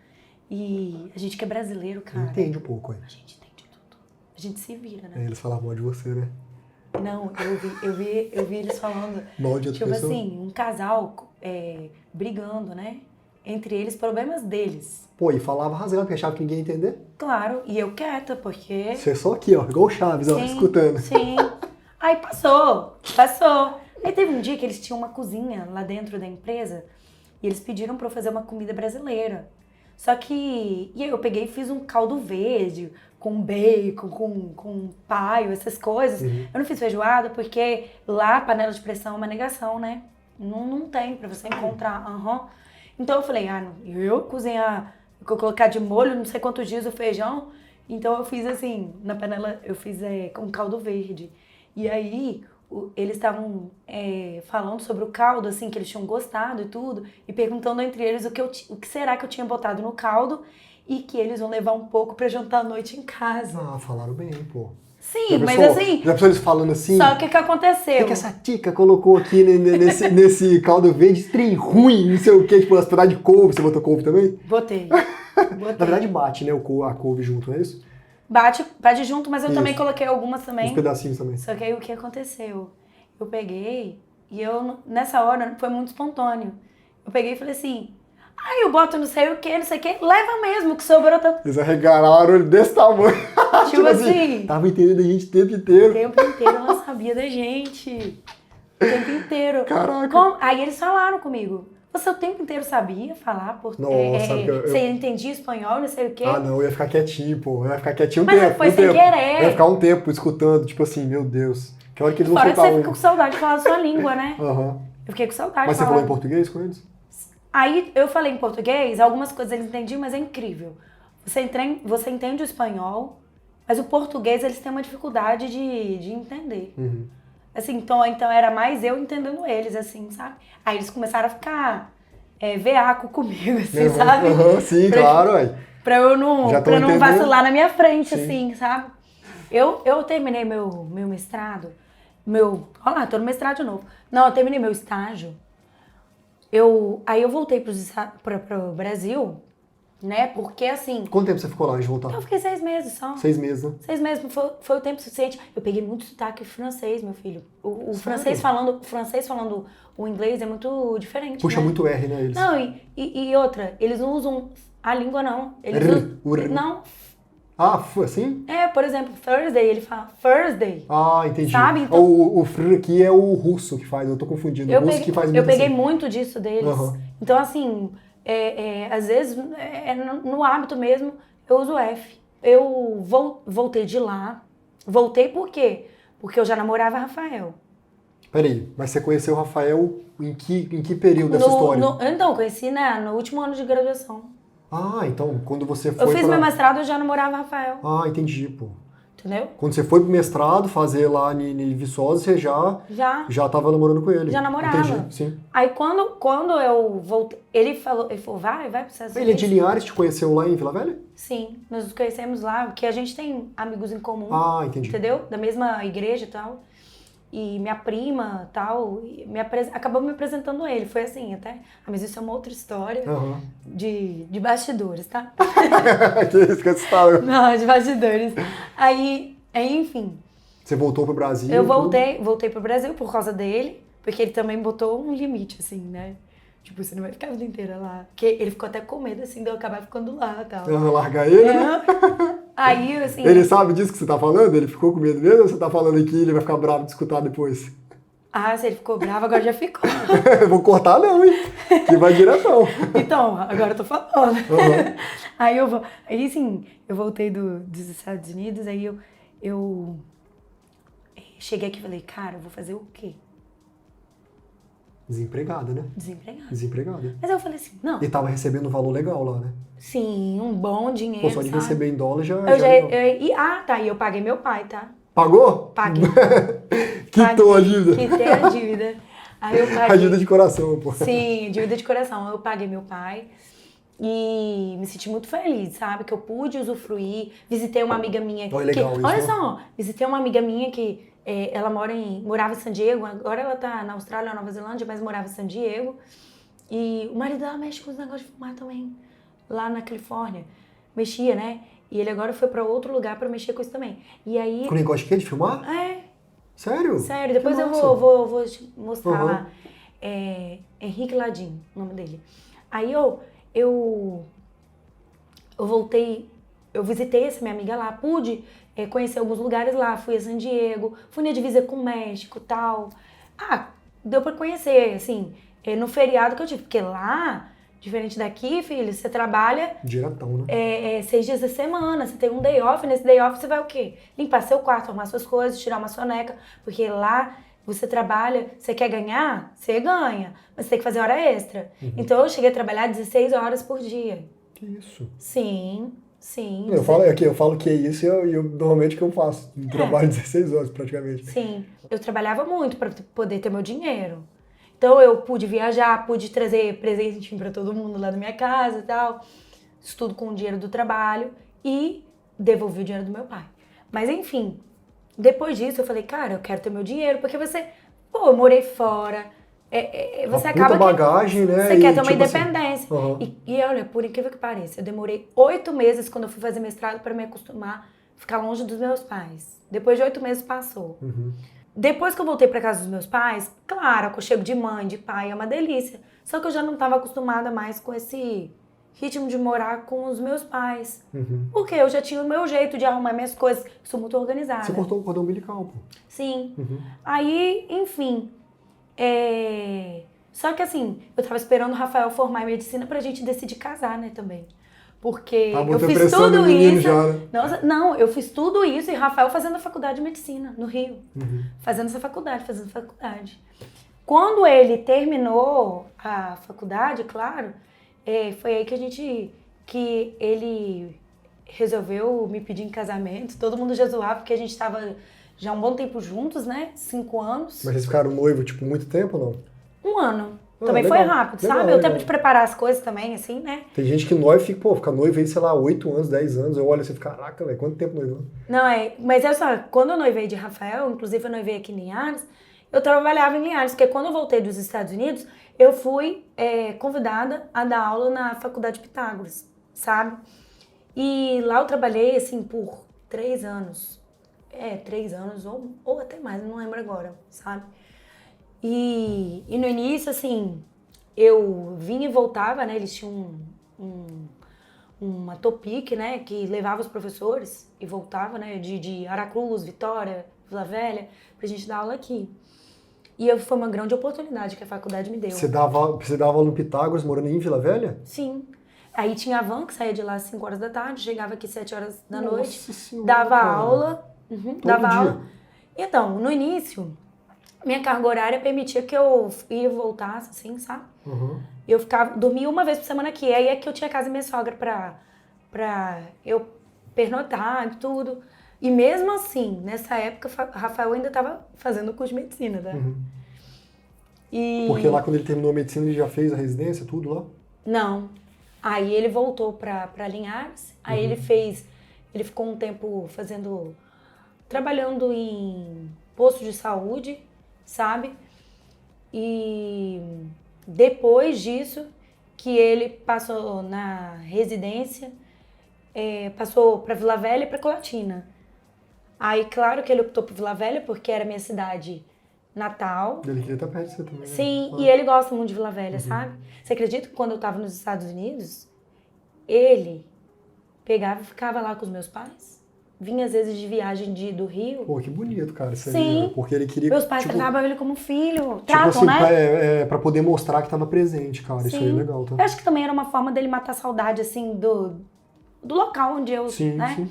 E a gente que é brasileiro, cara, Entende um pouco, aí. a gente entende tudo. A gente se vira, né? É, eles falavam mal de você, né? Não, eu vi eles falando, Mal de outra tipo pessoa. assim, um casal brigando, né? Entre eles, problemas deles. Pô, e falava rasgado, porque achava que ninguém ia entender. Claro, e eu quieta, porque... Você só aqui, ó, igual o Chaves, ó, escutando. Sim. Aí passou. Aí teve um dia que eles tinham uma cozinha lá dentro da empresa e eles pediram pra eu fazer uma comida brasileira. Só que... E aí eu peguei e fiz um caldo verde com bacon, com paio, essas coisas. Uhum. Eu não fiz feijoada porque lá a panela de pressão é uma negação, né? Não tem pra você encontrar. Uhum. Então eu falei, eu cozinhar, colocar de molho não sei quantos dias o feijão. Então eu fiz assim, na panela, eu fiz com caldo verde. E aí, eles estavam falando sobre o caldo, assim, que eles tinham gostado e tudo, e perguntando entre eles o que será que eu tinha botado no caldo e que eles vão levar um pouco pra jantar à noite em casa. Ah, falaram bem, pô. Sim, mas assim, Já pensou eles falando assim? só que o que aconteceu? O que essa tica colocou aqui nesse caldo verde? Trem ruim, não sei o que, tipo, as pedaços de couve. Você botou couve também? Botei. Na verdade, bate, né, a couve junto, não é isso? Bate junto, mas eu também coloquei algumas também. Uns pedacinhos também. Só que aí o que aconteceu? Eu peguei e nessa hora, foi muito espontâneo. Eu peguei e falei assim, eu boto não sei o que, leva mesmo, que sobrou tanto. Eles arregalaram ele desse tamanho. Tipo assim. Tava entendendo a gente o tempo inteiro. O tempo inteiro ela sabia da gente. O tempo inteiro. Caraca. Aí eles falaram comigo. Você o tempo inteiro sabia falar? Nossa, eu- Você entendia espanhol, não sei o quê. Ah, não, eu ia ficar quietinho, pô. Eu ia ficar quietinho Mas tempo. foi sem querer. Eu ia ficar um tempo escutando, tipo assim, meu Deus. Que hora que eles vão Fora que soltar você um. fica com saudade de falar a sua língua, né? Aham. Eu fiquei com saudade. Mas você falou em português com eles? Aí eu falei em português, algumas coisas eles entendiam, mas é incrível. Você entende o espanhol, mas o português eles têm uma dificuldade de entender. Assim, então era mais eu entendendo eles, assim, sabe? Aí eles começaram a ficar veaco comigo, assim, sabe? Sim, claro, ué. Pra eu não vacilar na minha frente, assim, sabe? Eu terminei meu mestrado, olha lá, tô no mestrado de novo. Não, eu terminei meu estágio. Aí eu voltei pro Brasil, né? Porque assim... Quanto tempo você ficou lá de voltar? Eu fiquei 6 meses só. 6 meses, né? 6 meses, foi o tempo suficiente. Eu peguei muito sotaque francês, meu filho. O francês falando o inglês é muito diferente, Puxa, né? muito R, né, eles? Não, e outra, eles não usam a língua, não. Eles não. Ah, assim? Por exemplo, Thursday, ele fala Thursday. Ah, entendi. Sabe? Então, o fr aqui é o russo que faz, eu tô confundindo. O russo que faz eu muito peguei assim. muito disso deles. Então, assim, às vezes, no hábito mesmo, eu uso F. Eu voltei de lá. Voltei por quê? Porque eu já namorava Rafael. Peraí, mas você conheceu o Rafael em que período dessa história? Então, conheci, né, no último ano de graduação. Ah, então, quando você foi Eu fiz meu mestrado, eu já namorava Rafael. Ah, entendi, pô. Entendeu? Quando você foi pro mestrado, fazer lá em Viçosa, você já tava namorando com ele. Já namorava. Entendi, sim. Aí quando eu voltei, ele falou, vai pro Estados Unidos. Ele é de Linhares, te conheceu lá em Vila Velha? Sim, nós nos conhecemos lá, porque a gente tem amigos em comum. Ah, entendi. Entendeu? Da mesma igreja e tal. E minha prima tal, acabou me apresentando ele. Foi assim, até. Mas isso é uma outra história de bastidores, tá? Que isso que você fala? Não, de bastidores. Aí, enfim. Você voltou pro Brasil? Eu voltei pro Brasil por causa dele, porque ele também botou um limite, assim, né? Tipo, você não vai ficar a vida inteira lá. Porque ele ficou até com medo, assim, de eu acabar ficando lá e tal. Largar ele, né? Aí, assim... Ele sabe disso que você tá falando? Ele ficou com medo mesmo ou você tá falando aqui e ele vai ficar bravo de escutar depois? Ah, se ele ficou bravo, agora já ficou. Eu vou cortar não, hein? Que vai diretão. Então, agora eu tô falando. Aí assim, eu voltei dos Estados Unidos, aí eu cheguei aqui e falei, cara, eu vou fazer o quê? Desempregada, né? Desempregada. Mas eu falei assim, não. E tava recebendo um valor legal lá, né? Sim, um bom dinheiro, Pô, só de receber em dólar já... E eu paguei meu pai, tá? Pagou? Paguei. Quitou a dívida. Quitei a dívida. Aí eu paguei. A dívida de coração, pô. Sim, dívida de coração. Eu paguei meu pai e me senti muito feliz, sabe? Que eu pude usufruir. Visitei uma amiga minha. Legal isso, olha só, visitei uma amiga minha que ela morava em San Diego. Agora ela tá na Austrália ou Nova Zelândia, mas morava em San Diego. E o marido dela mexe com os negócios de fumar também. Lá na Califórnia. Mexia, né? E ele agora foi pra outro lugar pra mexer com isso também. E aí... Com o negócio de quê? De filmar? Sério? Sério. Depois eu vou te mostrar lá. Henrique Ladim, o nome dele. Aí eu voltei, eu visitei essa minha amiga lá, pude conhecer alguns lugares lá, fui a San Diego, fui na divisa com o México e tal. Deu pra conhecer, assim, no feriado que eu tive, porque lá... Diferente daqui, filho, você trabalha... Diretão, né? 6 dias da semana, você tem um day off, nesse day off você vai o quê? Limpar seu quarto, arrumar suas coisas, tirar uma soneca, porque lá você trabalha, você quer ganhar? Você ganha, mas você tem que fazer hora extra. Então eu cheguei a trabalhar 16 horas por dia. Que isso? Sim. Eu falo que é isso e eu normalmente que eu faço, trabalho 16 horas praticamente. Sim, eu trabalhava muito para poder ter meu dinheiro. Então eu pude viajar, pude trazer presente para todo mundo lá da minha casa e tal. Isso tudo com o dinheiro do trabalho e devolvi o dinheiro do meu pai. Mas enfim, depois disso eu falei, cara, eu quero ter meu dinheiro, porque eu morei fora. Você acaba bagagem, né? Você quer ter uma tipo independência. Assim, e olha, por incrível que pareça, eu demorei 8 meses quando eu fui fazer mestrado para me acostumar a ficar longe dos meus pais. Depois de 8 meses passou. Depois que eu voltei para casa dos meus pais, claro, aconchego de mãe, de pai, é uma delícia. Só que eu já não estava acostumada mais com esse ritmo de morar com os meus pais. Porque eu já tinha o meu jeito de arrumar minhas coisas. Sou muito organizada. Você cortou o cordão umbilical, pô. Sim. Aí, enfim. Só que assim, eu tava esperando o Rafael formar em medicina pra gente decidir casar, né, também. Porque eu fiz tudo isso. Já, né? Não, eu fiz tudo isso e Rafael fazendo a faculdade de medicina no Rio. Fazendo essa faculdade, Quando ele terminou a faculdade, claro, foi aí que ele resolveu me pedir em casamento. Todo mundo já zoava, porque a gente estava já há um bom tempo juntos, né? 5 anos. Mas vocês ficaram noivos, tipo, muito tempo ou não? 1 ano. Ah, Também legal, foi rápido, legal, sabe? O legal. tempo de preparar as coisas também, assim, né? Tem gente que noiva fica noivo aí, sei lá, 8 anos, 10 anos. Eu olho assim e fico, caraca, velho, quanto tempo noivou? Não, mas olha só, quando eu noivei de Rafael, inclusive eu noivei aqui em Linhares, eu trabalhava em Linhares, porque quando eu voltei dos Estados Unidos, eu fui convidada a dar aula na Faculdade Pitágoras, sabe? E lá eu trabalhei, assim, por 3 anos. 3 anos ou até mais, não lembro agora, sabe? E no início, assim, eu vinha e voltava, né? Eles tinham uma Topic, né? Que levava os professores e voltava, né? De Aracruz, Vitória, Vila Velha, pra gente dar aula aqui. E foi uma grande oportunidade que a faculdade me deu. Você dava aula no Pitágoras, morando em Vila Velha? Sim. Aí tinha a van que saía de lá às 5 horas da tarde, chegava aqui às 7 horas da Nossa noite, Senhora, dava cara. aula. Todo Dava dia? aula. Então, no início, minha carga horária permitia que eu ia e voltasse, assim, sabe? Uhum. Eu dormia uma vez por semana aqui. Aí é que eu tinha casa da minha sogra pra eu pernotar e tudo. E mesmo assim, nessa época, Rafael ainda estava fazendo o curso de medicina, né? Uhum. E... Porque lá quando ele terminou a medicina, ele já fez a residência, tudo lá? Não. Aí ele voltou pra Linhares. Aí ele ficou um tempo trabalhando em posto de saúde, sabe? E depois disso, que ele passou na residência, passou para Vila Velha e para Colatina. Aí, claro que ele optou por Vila Velha, porque era minha cidade natal. Ele queria estar perto de você também, né? Sim, e ele gosta muito de Vila Velha, sabe? Você acredita que quando eu tava nos Estados Unidos, ele pegava e ficava lá com os meus pais? Vinha às vezes de viagem do Rio. Pô, que bonito, cara, isso aí, Sim. né? Porque ele queria... Meus pais tipo, tratavam ele como filho. tipo Tratam, assim, né? pra poder mostrar que tava presente, cara. Isso aí é Sim. legal, tá? Eu acho que também era uma forma dele matar a saudade, assim, do local onde eu, Sim, né? sim.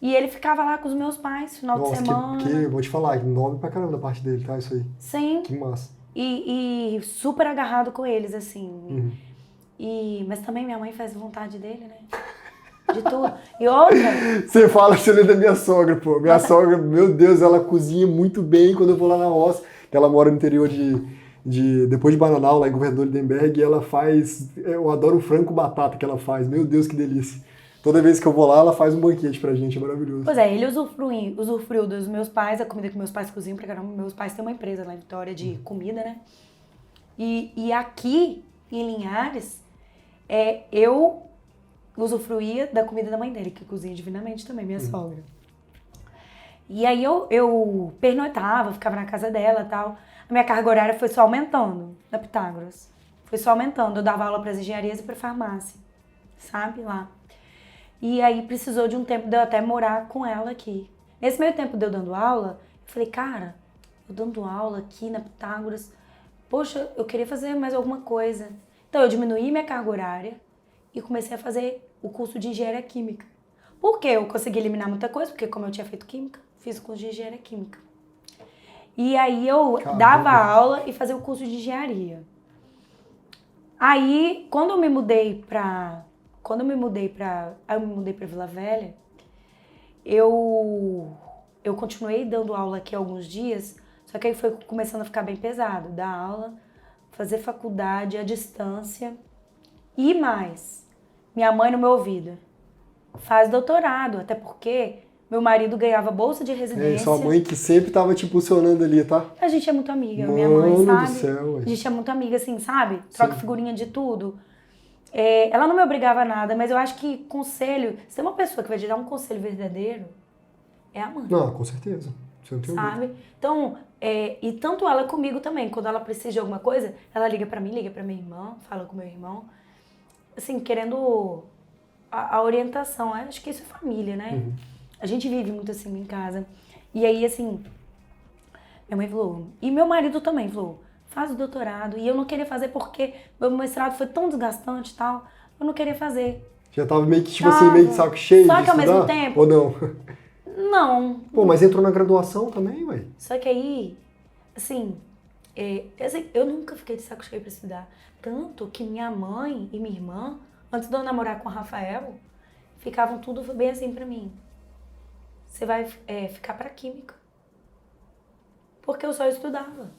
E ele ficava lá com os meus pais, final de Nossa, semana. que vou te falar, que nobre pra caramba da parte dele, tá? Isso aí. Sim. Que massa. E super agarrado com eles, assim. Uhum. Mas também minha mãe faz vontade dele, né? De tudo. E outra... Você fala, você lembra da minha sogra, pô. Minha sogra, meu Deus, ela cozinha muito bem quando eu vou lá na roça. Ela mora no interior depois de Bananal, lá em Governador Lindenberg, e ela faz... Eu adoro o frango com batata que ela faz. Meu Deus, que delícia. Toda vez que eu vou lá, ela faz um banquete pra gente, é maravilhoso. Pois é, ele usufruiu dos meus pais, a comida que meus pais cozinham pra caramba. Meus pais têm uma empresa lá em Vitória de comida, né? E aqui, em Linhares, eu usufruía da comida da mãe dele, que cozinha divinamente também, minha sogra. E aí eu pernoitava, ficava na casa dela e tal. A minha carga horária foi só aumentando, na Pitágoras. Foi só aumentando. Eu dava aula para as engenharias e para farmácia, sabe, lá. E aí precisou de um tempo de eu até morar com ela aqui. Nesse meio tempo de eu dando aula, eu falei, cara, eu dando aula aqui na Pitágoras, poxa, eu queria fazer mais alguma coisa. Então eu diminuí minha carga horária e comecei a fazer o curso de engenharia química. Por quê? Eu consegui eliminar muita coisa, porque como eu tinha feito química, fiz o curso de engenharia química. E aí eu dava aula e fazia o curso de engenharia. Aí, quando eu me mudei pra Vila Velha, eu continuei dando aula aqui alguns dias, só que aí foi começando a ficar bem pesado, dar aula, fazer faculdade à distância e mais, minha mãe no meu ouvido, faz doutorado, até porque meu marido ganhava bolsa de residência. Sua mãe que sempre tava te impulsionando ali, tá? A gente é muito amiga, Mano minha mãe, sabe? do céu, a gente é muito amiga, assim, sabe? Troca figurinha de tudo. Ela não me obrigava a nada, mas eu acho que conselho, se tem uma pessoa que vai te dar um conselho verdadeiro, é a mãe. Não, com certeza. Você não tem sabe? Então, e tanto ela comigo também, quando ela precisa de alguma coisa, ela liga pra mim, liga pra minha irmã, fala com meu irmão, assim, querendo a orientação. Eu acho que isso é família, né? Uhum. A gente vive muito assim em casa. E aí, assim, minha mãe falou, e meu marido também falou, faz o doutorado. E eu não queria fazer porque meu mestrado foi tão desgastante e tal, eu não queria fazer. Já tava meio que, tipo assim, meio de saco cheio Só de que ao mesmo estudar? tempo... Ou não? Não. Pô, mas entrou na graduação também, ué. Só que aí, assim, Eu nunca fiquei de saco cheio pra estudar. Tanto que minha mãe e minha irmã, antes de eu namorar com o Rafael, ficavam tudo bem assim pra mim. Você vai ficar pra química. Porque eu só estudava.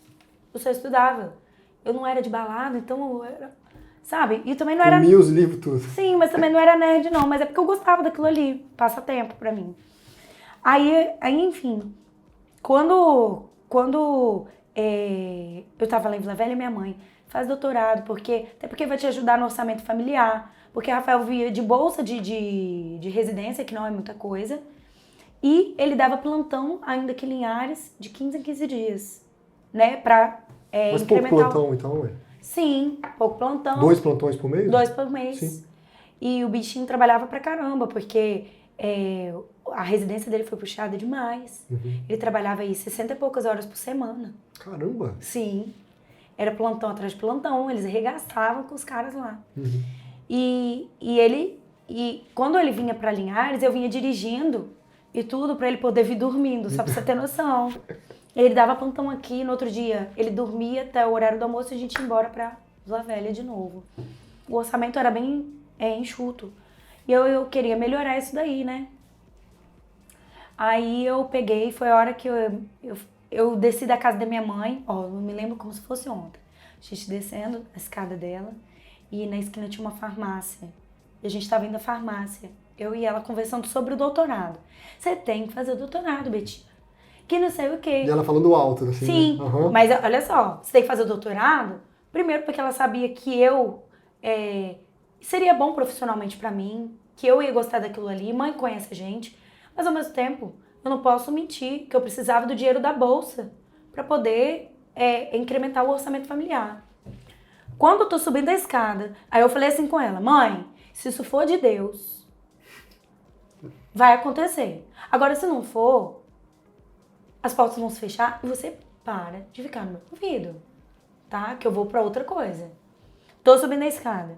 Eu não era de balada, então eu era... Sabe? E também não era... Comia os livros tudo. Sim, mas também não era nerd, não. Mas é porque eu gostava daquilo ali. Passatempo pra mim. Aí enfim... Quando eu tava lá em Vila Velha, minha mãe faz doutorado, até porque vai te ajudar no orçamento familiar. Porque o Rafael via de bolsa de residência, que não é muita coisa. E ele dava plantão, ainda aqui em Linhares, de 15 em 15 dias. Né? Pra Mas incrementar... pouco plantão, então, ué? Sim, pouco plantão. 2 plantões por mês? 2 por mês. Sim. E o bichinho trabalhava pra caramba, porque a residência dele foi puxada demais. Uhum. Ele trabalhava aí 60 e poucas horas por semana. Caramba! Sim. Era plantão atrás de plantão, eles arregaçavam com os caras lá. Uhum. E quando ele vinha pra Linhares, eu vinha dirigindo e tudo pra ele poder vir dormindo, só pra você ter noção. Ele dava plantão aqui, no outro dia ele dormia até o horário do almoço e a gente ia embora pra Vila Velha de novo. O orçamento era bem enxuto. E eu queria melhorar isso daí, né? Aí eu peguei, foi a hora que eu desci da casa da minha mãe, eu me lembro como se fosse ontem. A gente descendo a escada dela e na esquina tinha uma farmácia. E a gente tava indo à farmácia, eu e ela conversando sobre o doutorado. Você tem que fazer o doutorado, Betinha. Que não sei o quê. E ela falando alto, assim. Sim, né? Uhum. mas olha só, você tem que fazer o doutorado, primeiro porque ela sabia que eu seria bom profissionalmente pra mim, que eu ia gostar daquilo ali, mãe conhece a gente, mas ao mesmo tempo eu não posso mentir que eu precisava do dinheiro da bolsa pra poder incrementar o orçamento familiar. Quando eu tô subindo a escada, aí eu falei assim com ela, mãe, se isso for de Deus, vai acontecer. Agora se não for, as portas vão se fechar e você para de ficar no meu ouvido, tá? Que eu vou pra outra coisa. Tô subindo a escada.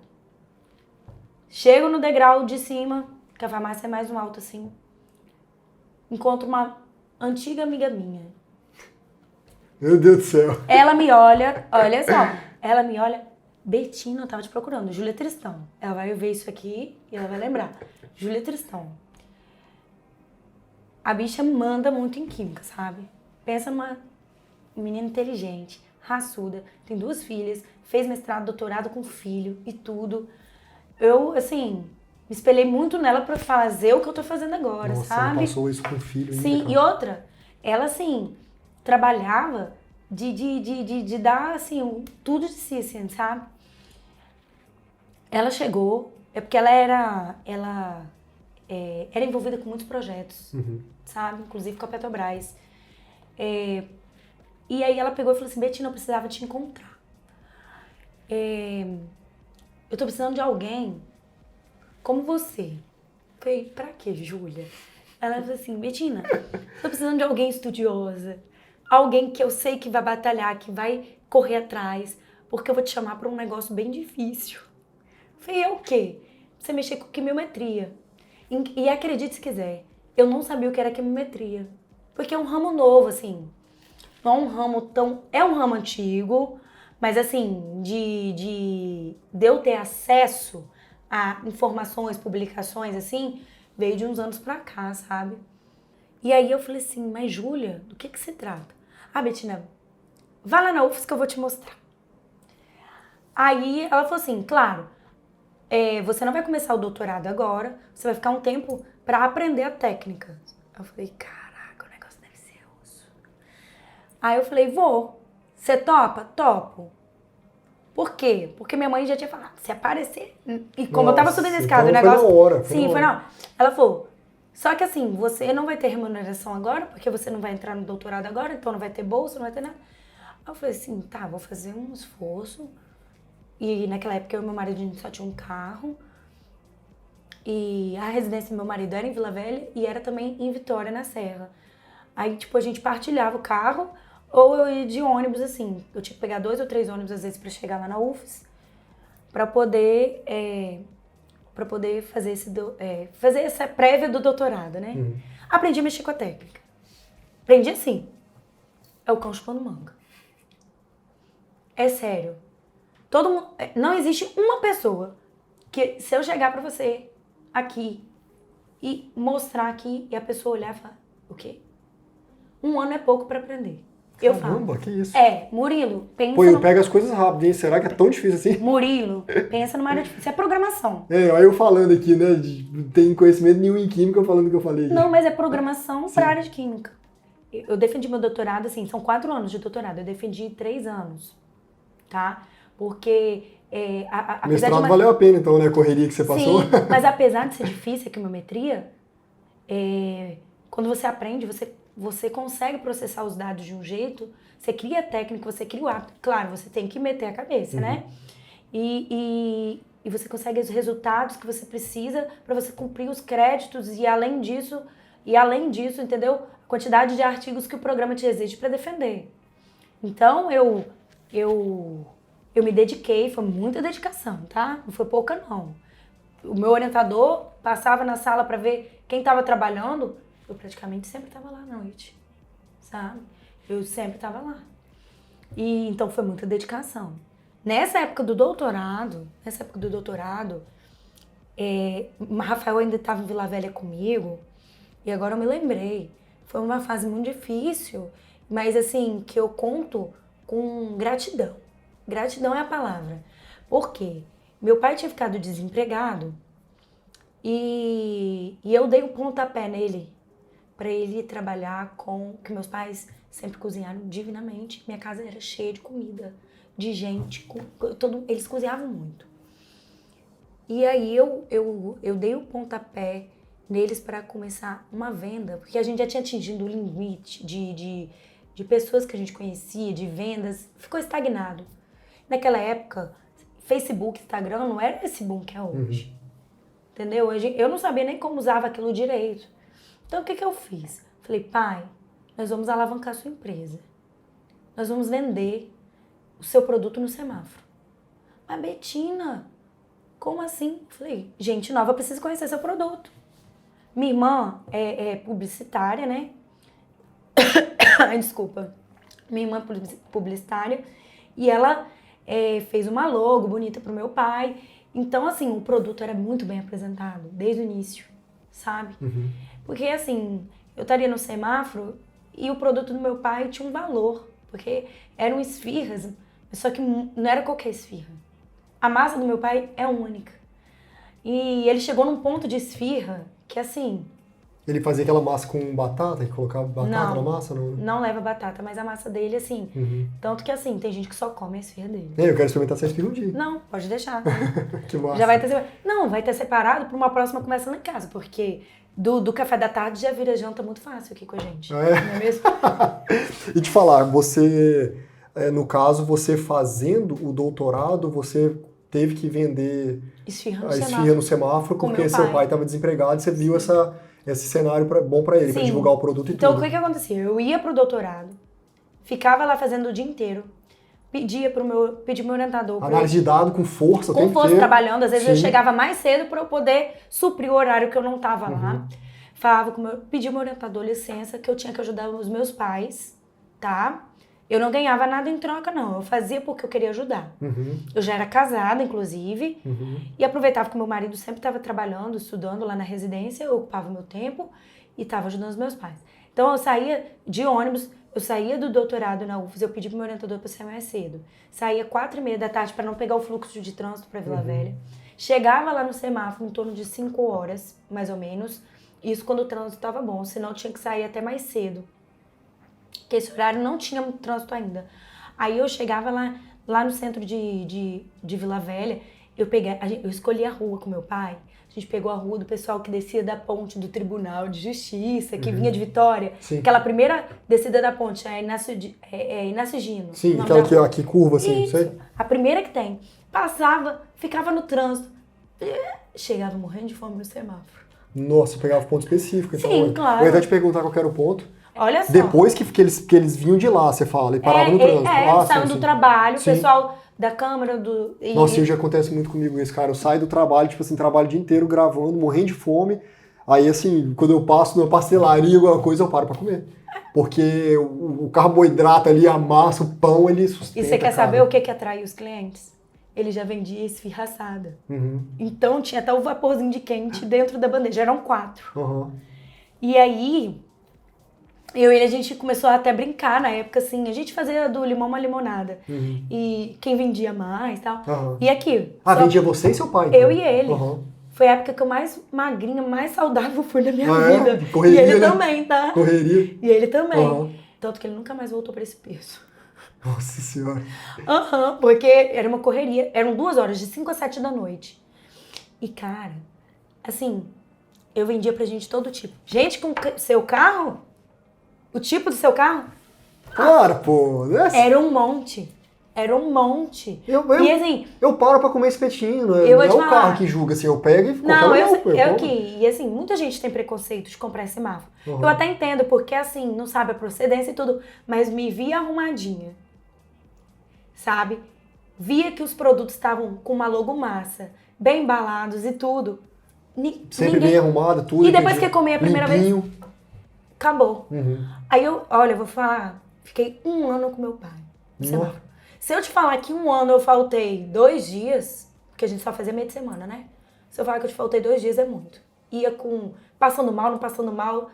Chego no degrau de cima, que a farmácia é mais um alto assim. Encontro uma antiga amiga minha. Meu Deus do céu. Ela me olha, olha só. Betina, eu tava te procurando, Júlia Tristão. Ela vai ver isso aqui e ela vai lembrar. Júlia Tristão. A bicha manda muito em química, sabe? Pensa numa menina inteligente, raçuda, tem 2 filhas, fez mestrado, doutorado com filho e tudo. Eu, assim, me espelhei muito nela pra fazer o que eu tô fazendo agora, Nossa, sabe? ela passou isso com o filho ainda. Sim, cara. e outra, ela, assim, trabalhava de dar, assim, tudo de si, assim, sabe? Ela chegou, porque ela era envolvida com muitos projetos, sabe? Inclusive com a Petrobras. E aí ela pegou e falou assim, Betina, eu precisava te encontrar. Eu tô precisando de alguém como você. Eu falei, pra quê, Júlia? Ela falou assim, Betina, tô precisando de alguém estudiosa, alguém que eu sei que vai batalhar, que vai correr atrás, porque eu vou te chamar pra um negócio bem difícil. Eu falei, o quê? Você mexer com quimiometria. E acredite se quiser, eu não sabia o que era quimiometria. Porque é um ramo novo, assim. Não é um ramo tão... É um ramo antigo, mas assim, de eu ter acesso a informações, publicações, assim, veio de uns anos pra cá, sabe? E aí eu falei assim, mas Júlia, do que se trata? Ah, Betina, vai lá na UFS que eu vou te mostrar. Aí ela falou assim, claro, você não vai começar o doutorado agora, você vai ficar um tempo pra aprender a técnica. Eu falei, caraca, o negócio deve ser osso. Aí eu falei, vou. Você topa? Topo. Por quê? Porque minha mãe já tinha falado, se aparecer... E como eu tava subindo a escada, então o negócio... Foi na hora. Sim, foi na hora. Ela falou, só que assim, você não vai ter remuneração agora, porque você não vai entrar no doutorado agora, então não vai ter bolsa, não vai ter nada. Aí eu falei assim, tá, vou fazer um esforço. E naquela época eu e meu marido, a gente só tinha um carro. E a residência do meu marido era em Vila Velha e era também em Vitória, na Serra. Aí, tipo, a gente partilhava o carro ou eu ia de ônibus, assim. Eu tinha que pegar 2 ou 3 ônibus, às vezes, pra chegar lá na UFS, pra poder fazer, fazer essa prévia do doutorado, né? Aprendi a mexer com a técnica. Aprendi assim. É o cão chupando manga. É sério. Todo mundo, não existe uma pessoa que, se eu chegar pra você aqui e mostrar aqui e a pessoa olhar e falar, o quê? 1 ano é pouco pra aprender. Eu falo. Caramba, que isso. Murilo, pensa. Pô, eu pego as coisas rápido, hein? Será que é tão difícil assim? Murilo, pensa numa área difícil. Isso é programação. Olha eu falando aqui, né? Tem conhecimento nenhum em química, eu falando o que eu falei. Não, mas é programação para área de química. Eu defendi meu doutorado, assim, são 4 anos de doutorado. Eu defendi 3 anos, tá? Porque O mestrado valeu a pena, então, né? A correria que você passou. Sim, mas apesar de ser difícil a quimiometria, quando você aprende, você consegue processar os dados de um jeito, você cria a técnica, você cria o hábito. Claro, você tem que meter a cabeça, né? E você consegue os resultados que você precisa para você cumprir os créditos e além disso, entendeu? A quantidade de artigos que o programa te exige para defender. Então, eu me dediquei, foi muita dedicação, tá? Não foi pouca, não. O meu orientador passava na sala para ver quem estava trabalhando, eu praticamente sempre estava lá à noite, sabe? Eu sempre estava lá. E então foi muita dedicação. Nessa época do doutorado, Rafael ainda estava em Vila Velha comigo, e agora eu me lembrei. Foi uma fase muito difícil, mas assim, que eu conto com gratidão. Gratidão é a palavra. Por quê? Meu pai tinha ficado desempregado e eu dei um pontapé nele para ele trabalhar com... que meus pais sempre cozinharam divinamente. Minha casa era cheia de comida, de gente, eles cozinhavam muito. E aí eu dei o pontapé neles para começar uma venda, porque a gente já tinha atingido o limite de pessoas que a gente conhecia, de vendas, ficou estagnado. Naquela época, Facebook, Instagram não era esse boom que é hoje. Entendeu? Eu não sabia nem como usava aquilo direito. Então, o que eu fiz? Falei, pai, nós vamos alavancar a sua empresa. Nós vamos vender o seu produto no semáforo. Mas, Betina, como assim? Falei, gente nova precisa conhecer seu produto. Minha irmã é publicitária, né? Ai, desculpa. Minha irmã é publicitária e ela fez uma logo bonita pro meu pai. Então, assim, o produto era muito bem apresentado desde o início, sabe? Porque, assim, eu estaria no semáforo e o produto do meu pai tinha um valor, porque eram esfirras, só que não era qualquer esfirra. A massa do meu pai é única. E ele chegou num ponto de esfirra que, assim... Ele fazia aquela massa com batata, que colocava batata na massa? Não leva batata, mas a massa dele, assim... Tanto que, assim, tem gente que só come a esfirra dele. Eu quero experimentar essa esfirra um dia. Não, pode deixar. Que massa. Já vai ter separado. Não, vai ter separado para uma próxima conversa lá em casa, porque do café da tarde já vira janta muito fácil aqui com a gente. Não é mesmo? E te falar, você, no caso, você fazendo o doutorado, você teve que vender esfirra no semáforo porque seu pai estava desempregado e você viu esse cenário bom para ele, para divulgar o produto e então, tudo. Então, o que acontecia? Eu ia pro doutorado, ficava lá fazendo o dia inteiro, pedi meu orientador. Análise de dado com força, com força, trabalhando. Às vezes eu chegava mais cedo para eu poder suprir o horário que eu não estava lá. Pedi ao meu orientador licença, que eu tinha que ajudar os meus pais, tá? Eu não ganhava nada em troca, não. Eu fazia porque eu queria ajudar. Eu já era casada, inclusive, e aproveitava que meu marido sempre estava trabalhando, estudando lá na residência, eu ocupava o meu tempo e estava ajudando os meus pais. Então, eu saía de ônibus, eu saía do doutorado na UFES, eu pedi pro meu orientador para sair mais cedo. Saía 4h30 da tarde para não pegar o fluxo de trânsito para Vila Velha. Chegava lá no semáforo em torno de 5 horas, mais ou menos. Isso quando o trânsito estava bom, senão eu tinha que sair até mais cedo. Porque esse horário não tinha muito trânsito ainda. Aí eu chegava lá no centro de Vila Velha, eu escolhi a rua com meu pai. A gente pegou a rua do pessoal que descia da ponte do Tribunal de Justiça, que vinha de Vitória. Sim. Aquela primeira descida da ponte, Inácio Gino. Sim, aquela que curva, assim, sei. A primeira que tem. Passava, ficava no trânsito. Chegava morrendo de fome no semáforo. Nossa, pegava ponto específico. Então, sim, claro. Eu ia até te perguntar qual era o ponto. Olha só. Depois que eles vinham de lá, você fala, e paravam no trânsito. Eles saíam do trabalho, o pessoal da câmara do... Nossa, isso já acontece muito comigo isso, cara. Eu saio do trabalho, tipo assim, trabalho o dia inteiro gravando, morrendo de fome. Aí, assim, quando eu passo numa pastelaria, alguma coisa, eu paro pra comer. Porque o carboidrato ali, a massa, o pão, ele sustenta, E você quer cara. saber o que atrai os clientes? Ele já vendia esfirra assada. Então tinha até o vaporzinho de quente dentro da bandeja. Eram 4. E aí, eu e ele, a gente começou até a brincar na época, assim. A gente fazia do limão uma limonada. E quem vendia mais e tal. E aqui. Vendia você e seu pai? Então. Eu e ele. Foi a época que eu mais magrinha, mais saudável fui na minha vida. Correria, e ele né? também, tá? Correria. E ele também. Tanto que ele nunca mais voltou pra esse peso. Nossa Senhora. Porque era uma correria. Eram 2 horas, de 5 a 7 da noite. E, cara, assim, eu vendia pra gente todo tipo. Gente com seu carro? O tipo do seu carro? Cara, pô. Era um monte. Era um monte. E assim... Eu paro pra comer espetinho, não é, eu não é vou o te carro falar. que julga, assim, eu pego e Não, eu que... E assim, muita gente tem preconceito de comprar esse semáforo. Eu até entendo, porque assim, não sabe a procedência e tudo, mas me via arrumadinha. Sabe? Via que os produtos estavam com uma logo massa, bem embalados e tudo. Sempre bem arrumado, tudo. E depois que eu comi a primeira vez, acabou. Aí eu vou falar, fiquei 1 ano com meu pai. Se eu te falar que 1 ano eu faltei 2 dias, porque a gente só fazia meio de semana, né? Se eu falar que eu te faltei 2 dias é muito. Ia passando mal, não passando mal,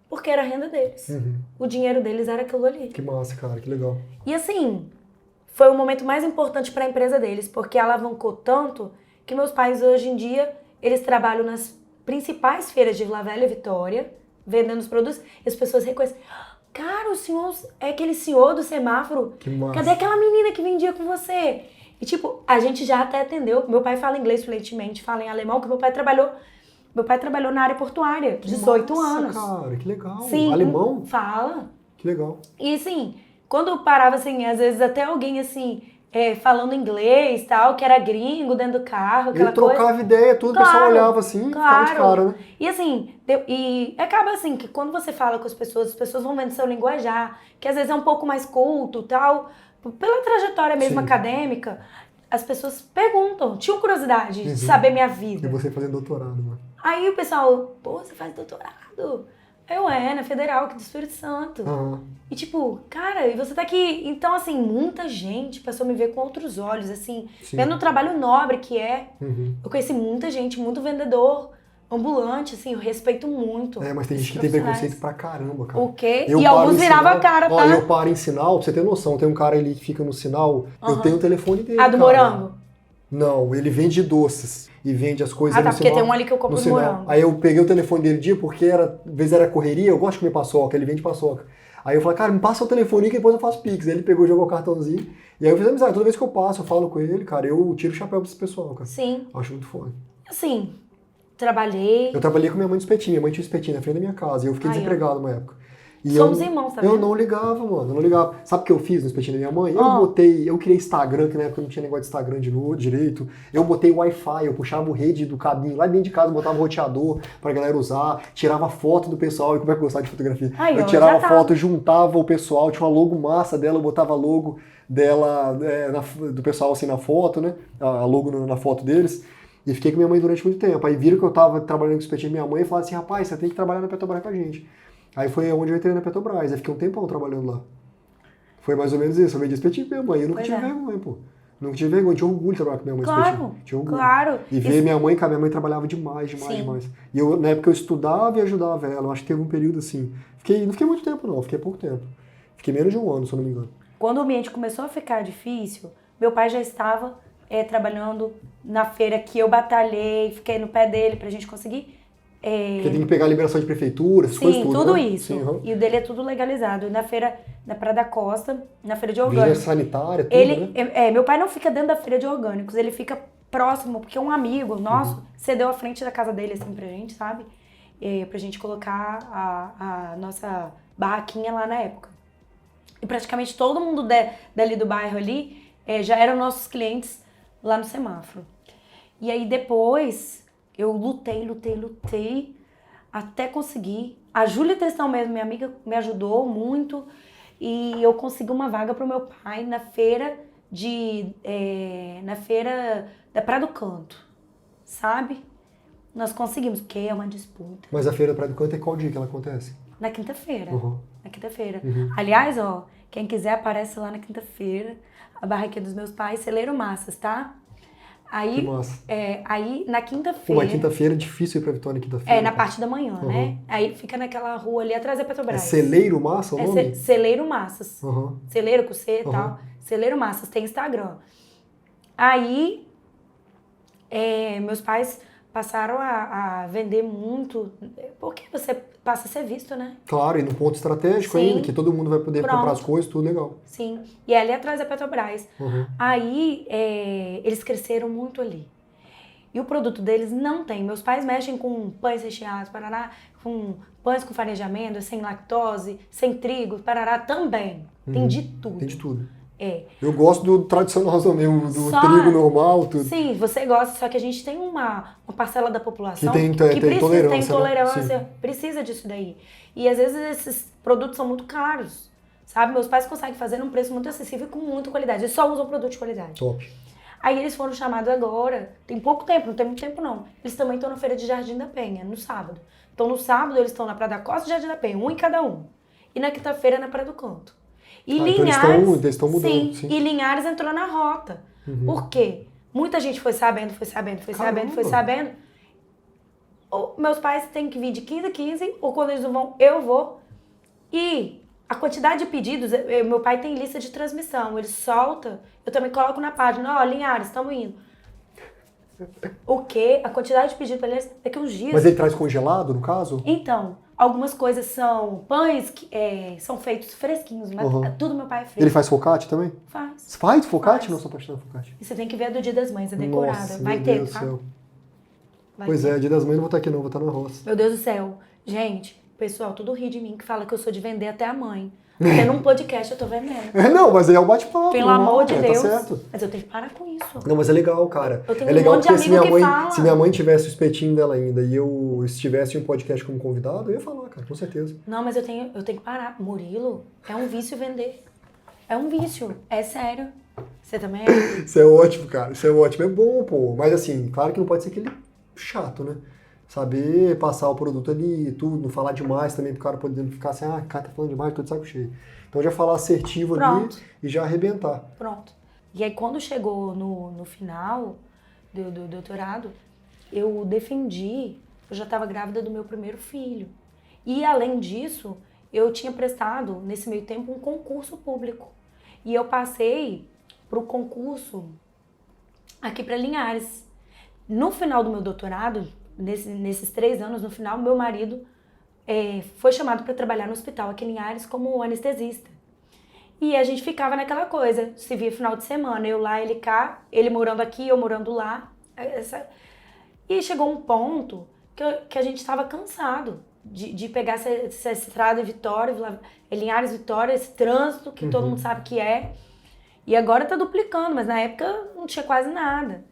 porque era a renda deles. O dinheiro deles era aquilo ali. Que massa, cara, que legal. E assim, foi o momento mais importante para a empresa deles, porque alavancou tanto que meus pais hoje em dia, eles trabalham nas principais feiras de Vila Velha e Vitória, vendendo os produtos, e as pessoas reconhecem. Cara, o senhor é aquele senhor do semáforo? Que massa. Cadê aquela menina que vendia com você? E tipo, a gente já até atendeu. Meu pai fala inglês fluentemente, fala em alemão, que meu pai trabalhou na área portuária, 18 anos. Cara, que legal. Sim, alemão? Fala. Que legal. E assim, quando eu parava assim, às vezes até alguém assim, falando inglês tal, que era gringo dentro do carro, aquela Ele trocava coisa. ideia, tudo, o pessoal olhava assim, ficava de cara, né? E assim, e acaba assim, que quando você fala com as pessoas vão vendo seu linguajar, que às vezes é um pouco mais culto tal, pela trajetória mesmo acadêmica, as pessoas perguntam, tinham curiosidade de saber minha vida. E você fazendo doutorado, mano. Aí o pessoal, pô, você faz doutorado? Na Federal, aqui do Espírito Santo. E tipo, cara, e você tá aqui. Então, assim, muita gente passou a me ver com outros olhos, assim, vendo o trabalho nobre que é. Eu conheci muita gente, muito vendedor, ambulante, assim, eu respeito muito. Mas tem gente que tem preconceito pra caramba, cara. O quê? E alguns viravam a cara, tá? Eu paro em sinal, pra você ter noção, tem um cara ali que fica no sinal, eu tenho o telefone dele, do morango? Não, ele vende doces e vende as coisas no porque sinal. tem um ali que eu compro no morango. Aí eu peguei o telefone dele porque às vezes era correria, eu gosto de comer paçoca, ele vende paçoca. Aí eu falei, cara, me passa o telefone que depois eu faço pix. Aí ele pegou, jogou o cartãozinho, e aí eu fiz amizade. Toda vez que eu passo, eu falo com ele, cara, eu tiro o chapéu pra esse pessoal, cara. Sim. Acho muito foda. Assim, trabalhei. Eu trabalhei com minha mãe no espetinho, minha mãe tinha espetinho na frente da minha casa, e eu fiquei desempregado uma época. E somos irmãos, tá vendo? Eu não ligava, mano, eu não ligava. Sabe o que eu fiz no espetinho da minha mãe? Eu criei Instagram, que na época não tinha negócio de Instagram direito. Eu botei Wi-Fi, eu puxava o rede do cabinho lá dentro de casa, botava um roteador pra galera usar, tirava foto do pessoal, e como é que eu gostava de fotografia? Eu tirava foto, juntava o pessoal, tinha uma logo massa dela, eu botava a logo dela, do pessoal assim na foto, né? A logo na foto deles. E fiquei com minha mãe durante muito tempo. Aí viram que eu tava trabalhando com o espetinho da minha mãe e falaram assim, rapaz, você tem que trabalhar na Petrobras com a gente. Aí foi onde eu entrei na Petrobras, aí fiquei um tempão trabalhando lá. Foi mais ou menos isso, eu vendi espetinho com minha mãe, eu nunca tive vergonha, pô. Nunca tive vergonha, tinha orgulho de trabalhar com minha mãe espetinho. Tinha orgulho. Claro. E ver minha mãe, cara, minha mãe trabalhava demais. E eu, na época eu estudava e ajudava ela, eu acho que teve um período assim. Não fiquei muito tempo não, fiquei pouco tempo. Fiquei menos de 1 ano, se eu não me engano. Quando o ambiente começou a ficar difícil, meu pai já estava trabalhando na feira que eu batalhei, fiquei no pé dele pra gente conseguir. Porque tem que pegar a liberação de prefeitura, essas coisas tudo. Tudo né? isso. Sim, E o dele é tudo legalizado. E na feira, na Praia da Costa, na feira de orgânicos. Vigilância sanitária, tudo, né? Meu pai não fica dentro da feira de orgânicos, ele fica próximo, porque um amigo nosso cedeu a frente da casa dele, assim, pra gente, sabe? Pra gente colocar a nossa barraquinha lá na época. E praticamente todo mundo dali do bairro ali já eram nossos clientes lá no semáforo. E aí depois eu lutei até conseguir. A Júlia Testão mesmo, minha amiga, me ajudou muito e eu consegui uma vaga pro meu pai na feira da Praia do Canto, sabe? Nós conseguimos, porque é uma disputa. Mas a Feira do Praia do Canto é qual dia que ela acontece? Na quinta-feira. Uhum. Na quinta-feira. Uhum. Aliás, ó, quem quiser aparece lá na quinta-feira. A barraquinha dos meus pais, Celeiro Massas, tá? Aí, Que massa. aí na Pô, quinta-feira... mas quinta-feira é difícil ir pra Vitória quinta-feira. na parte da manhã, né? Aí fica naquela rua ali atrás da É Petrobras. Celeiro Massa o nome? Celeiro Massas. Uhum. Celeiro com C e tal. Celeiro Massas, tem Instagram. Aí, meus pais passaram a vender muito, porque você passa a ser visto, né? Claro, e no ponto estratégico Sim. ainda, que todo mundo vai poder Pronto. comprar as coisas, tudo legal. Sim, e é ali atrás da Petrobras. Uhum. Aí, eles cresceram muito ali. E o produto deles não tem. Meus pais mexem com pães recheados, parará, com pães com farinha de amêndoa, sem lactose, sem trigo, parará também. Tem de tudo. Tem de tudo. É. Eu gosto do tradicional também, do Só- trigo normal, tudo. Sim, você gosta, só que a gente tem uma parcela da população Que tem precisa, tem intolerância, né? intolerância, precisa disso daí. E às vezes esses produtos são muito caros, sabe? Meus pais conseguem fazer num preço muito acessível e com muita qualidade. Eles só usam produto de qualidade. Top. Aí eles foram chamados agora, tem pouco tempo, não tem muito tempo não. Eles também estão na Feira de Jardim da Penha, no sábado. Então no sábado eles estão na Praia da Costa e Jardim da Penha, um em cada um. E na quinta-feira na Praia do Canto. E então Linhares, eles estão mudando, sim. e Linhares entrou na rota. Por quê? Muita gente foi sabendo. Meus pais têm que vir de 15 a 15, ou quando eles não vão, eu vou. E a quantidade de pedidos, meu pai tem lista de transmissão, ele solta, eu também coloco na página, ó, Linhares, estamos indo. O quê? A quantidade de pedidos para eles daqui uns dias. Mas ele traz congelado, no caso? Então, algumas coisas são pães que são feitos fresquinhos, mas tudo meu pai é fresco. Ele faz focaccia também? Faz. Faz focaccia? Faz. Não sou apaixonado por focaccia. E você tem que ver a do Dia das Mães, é decorada. Nossa, Vai meu ter, Deus do tá? céu. Vai Pois ter. é, dia das mães não vou estar aqui não, vou estar na roça. Meu Deus do céu. Gente, o pessoal tudo ri de mim, que fala que eu sou de vender até a mãe. Porque num podcast eu tô vendendo. Não, mas aí é o bate-papo. Pelo normal, amor de Deus. Tá certo. Mas eu tenho que parar com isso. Não, mas é legal, cara. Eu tenho é um legal monte de porque amigo que fala. se minha mãe tivesse o espetinho dela ainda e eu estivesse em um podcast como convidado, eu ia falar, cara, com certeza. Não, mas eu tenho que parar. Murilo, é um vício vender. É um vício. É sério. Você também é? Isso é ótimo, cara. Isso é ótimo. É bom, pô. Mas assim, claro que não pode ser aquele chato, né? Saber passar o produto ali, tudo, não falar demais também, pro cara poder ficar assim, o cara tá falando demais, tô de saco cheio. Então já falar assertivo Pronto. ali e já arrebentar. Pronto. E aí quando chegou no final do doutorado, eu defendi, eu já estava grávida do meu primeiro filho. E além disso, eu tinha prestado, nesse meio tempo, um concurso público. E eu passei pro concurso aqui para Linhares. No final do meu doutorado, nesses 3 anos, no final, meu marido foi chamado para trabalhar no hospital aqui em Linhares como anestesista. E a gente ficava naquela coisa, se via final de semana, eu lá, ele cá, ele morando aqui, eu morando lá. E chegou um ponto que a gente estava cansado de pegar essa estrada de Vitória, Linhares, Vitória, esse trânsito que todo mundo sabe que é. E agora tá duplicando, mas na época não tinha quase nada.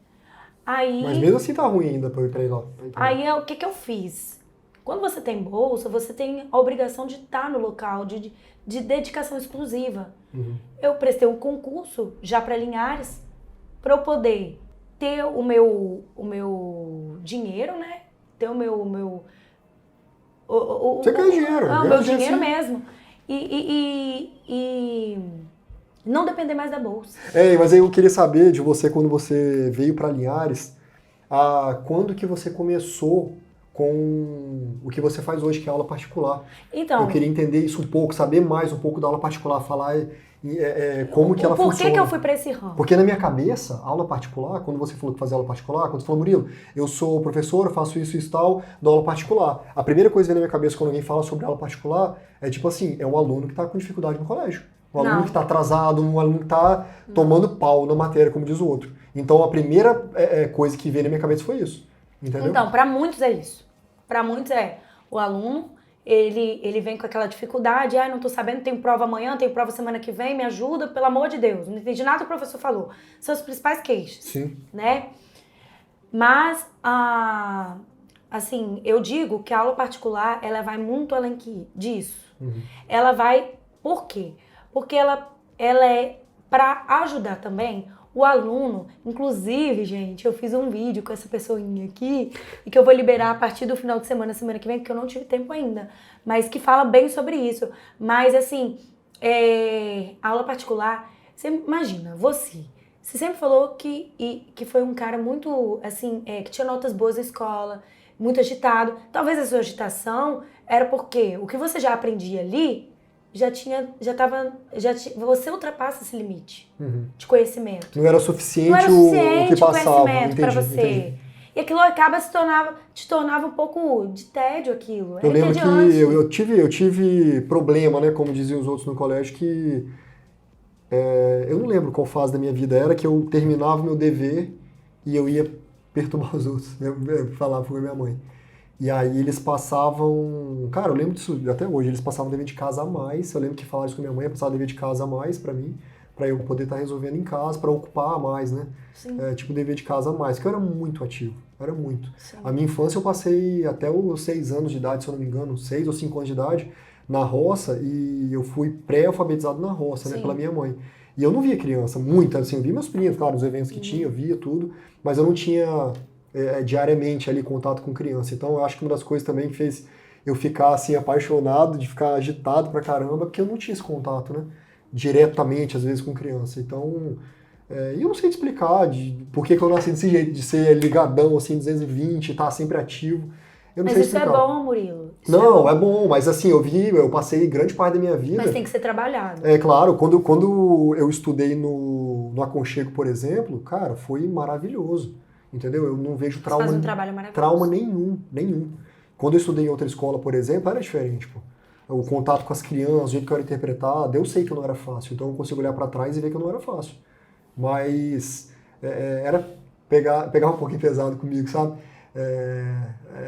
Aí, Mas mesmo assim tá ruim ainda pra eu ir pra ir lá. aí o que eu fiz? Quando você tem bolsa, você tem a obrigação de estar no local, de dedicação exclusiva. Eu prestei um concurso já para Linhares para eu poder ter o meu dinheiro, né? Ter o meu Você ganha dinheiro. o ganha meu dinheiro, dinheiro sim. mesmo. E não depender mais da bolsa. Mas aí eu queria saber de você, quando você veio para Linhares, quando que você começou com o que você faz hoje, que é aula particular. Então, Eu queria entender isso um pouco, saber mais um pouco da aula particular, falar como que ela por funciona. que eu fui para esse ramo? Porque na minha cabeça, aula particular, quando você falou que fazia aula particular, quando você falou, Murilo, eu sou professor, eu faço isso e tal, dou aula particular. A primeira coisa que vem na minha cabeça quando alguém fala sobre aula particular é tipo assim, é um aluno que está com dificuldade no colégio. Um aluno Não. que está atrasado, um aluno que está tomando pau na matéria, como diz o outro. Então a primeira coisa que veio na minha cabeça foi isso. Entendeu? Então, para muitos é isso. Para muitos o aluno, ele vem com aquela dificuldade, não tô sabendo, tenho prova amanhã, tenho prova semana que vem, me ajuda, pelo amor de Deus. Não entendi nada que o professor falou. São as principais queixas. Sim. Né? Mas, assim, eu digo que a aula particular, ela vai muito além disso. Ela vai, por quê? Porque ela é para ajudar também O aluno, inclusive, gente, eu fiz um vídeo com essa pessoinha aqui e que eu vou liberar a partir do final de semana, semana que vem, porque eu não tive tempo ainda, mas que fala bem sobre isso. Mas, assim, aula particular, você imagina, você sempre falou que foi um cara muito, assim, que tinha notas boas na escola, muito agitado. Talvez a sua agitação era porque o que você já aprendia ali você ultrapassa esse limite de conhecimento. Não era suficiente, Não era suficiente o que passava. conhecimento para você. Entendi. E aquilo te tornava um pouco de tédio aquilo. Eu lembro que eu tive problema, né, como diziam os outros no colégio, que eu não lembro qual fase da minha vida era, que eu terminava o meu dever e eu ia perturbar os outros, né, falava com a minha mãe. E aí eles passavam... Cara, eu lembro disso até hoje. Eles passavam dever de casa a mais. Eu lembro que falaram isso com a minha mãe, passava dever de casa a mais pra mim, pra eu poder estar resolvendo em casa, pra ocupar a mais, né? Tipo, dever de casa a mais. Porque eu era muito ativo. Era muito. Sim. A minha infância eu passei até os 6 anos de idade, se eu não me engano, 6 ou 5 anos de idade, na roça. E eu fui pré-alfabetizado na roça, né? Pela minha mãe. E eu não via criança, muito. Assim, eu via meus primos, claro, os eventos que tinha, eu via tudo. Mas eu não tinha... diariamente ali contato com criança. Então eu acho que uma das coisas também que fez eu ficar assim apaixonado, de ficar agitado pra caramba, porque eu não tinha esse contato, né? Diretamente, às vezes, com criança. Então, eu não sei te explicar por que eu nasci desse jeito, de ser ligadão, assim, 220, estar sempre ativo. Eu não sei explicar. Mas isso é bom, Murilo. Não, é bom, mas assim, eu passei grande parte da minha vida... Mas tem que ser trabalhado. Claro, quando eu estudei no Aconchego, por exemplo, cara, foi maravilhoso. Entendeu? Eu não vejo trauma, faz um trabalho maravilhoso. Trauma nenhum. Quando eu estudei em outra escola, por exemplo, era diferente, pô. O contato com as crianças, o jeito que eu era interpretado, eu sei que não era fácil, então eu consigo olhar para trás e ver que não era fácil. Mas era pegar um pouquinho pesado comigo, sabe?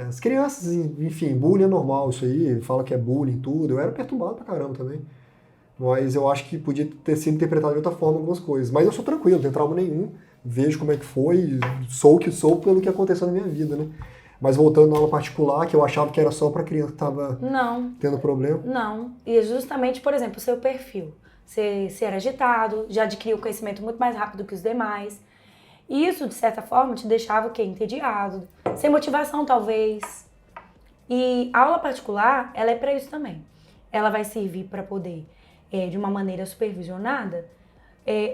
As crianças, enfim, bullying é normal, isso aí, fala que é bullying, tudo. Eu era perturbado pra caramba também. Mas eu acho que podia ter sido interpretado de outra forma algumas coisas. Mas eu sou tranquilo, não tenho trauma nenhum. Vejo como é que foi, sou o que sou pelo que aconteceu na minha vida, né? Mas voltando na aula particular, que eu achava que era só para criança que estava tendo problema. Não, e justamente, por exemplo, o seu perfil. Você era agitado, já adquiriu conhecimento muito mais rápido que os demais. E isso, de certa forma, te deixava o quê? Entediado, sem motivação, talvez. E a aula particular, ela é para isso também. Ela vai servir para poder, de uma maneira supervisionada,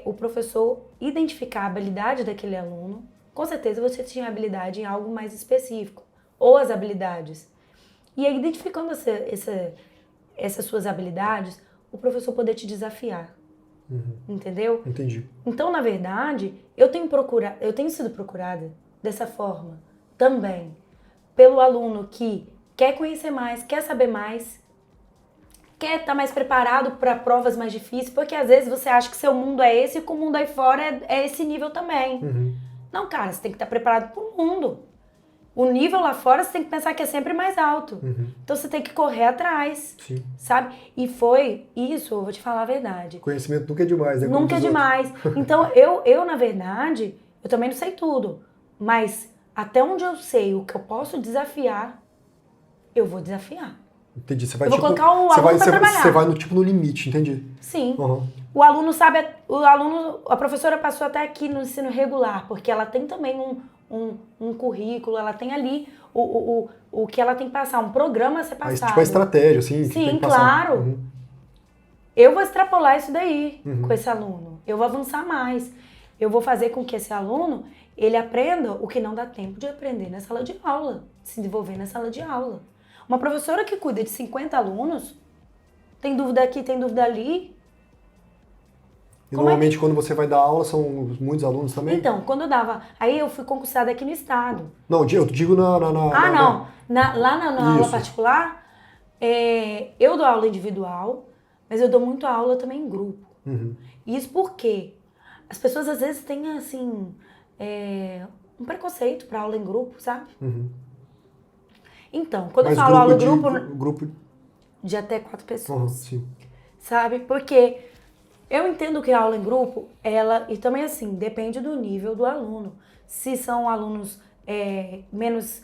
o professor identificar a habilidade daquele aluno. Com certeza você tinha habilidade em algo mais específico, ou as habilidades. E aí, identificando essas suas habilidades, o professor poder te desafiar. Entendeu? Entendi. Então, na verdade, eu tenho sido procurada dessa forma também, pelo aluno que quer conhecer mais, quer saber mais, quer estar mais preparado para provas mais difíceis, porque às vezes você acha que seu mundo é esse e que o mundo aí fora é esse nível também. Não, cara, você tem que estar preparado para o mundo. O nível lá fora você tem que pensar que é sempre mais alto. Então você tem que correr atrás, sabe? E foi isso, eu vou te falar a verdade. Conhecimento nunca é demais, né? Nunca é demais. Então eu, na verdade, eu também não sei tudo, mas até onde eu sei o que eu posso desafiar, eu vou desafiar. Entendi. Você vai, eu vou colocar o aluno para trabalhar. Você vai no limite, entendi. Sim. O aluno sabe, a professora passou até aqui no ensino regular, porque ela tem também um currículo, ela tem ali o que ela tem que passar, um programa a ser passado. Tipo a estratégia, assim. Sim, que tem que claro. passar. Eu vou extrapolar isso daí com esse aluno. Eu vou avançar mais. Eu vou fazer com que esse aluno, ele aprenda o que não dá tempo de aprender na sala de aula, se desenvolver na sala de aula. Uma professora que cuida de 50 alunos, tem dúvida aqui, tem dúvida ali. E normalmente quando você vai dar aula são muitos alunos também? Então, quando eu dava... Aí eu fui concursada aqui no estado. Não, eu digo lá na aula particular, eu dou aula individual, mas eu dou muito aula também em grupo. Isso porque as pessoas às vezes têm, assim, um preconceito para aula em grupo, sabe? Então, quando eu falo aula em grupo de até 4 pessoas, sim. Sabe? Porque eu entendo que a aula em grupo, e também assim, depende do nível do aluno. Se são alunos menos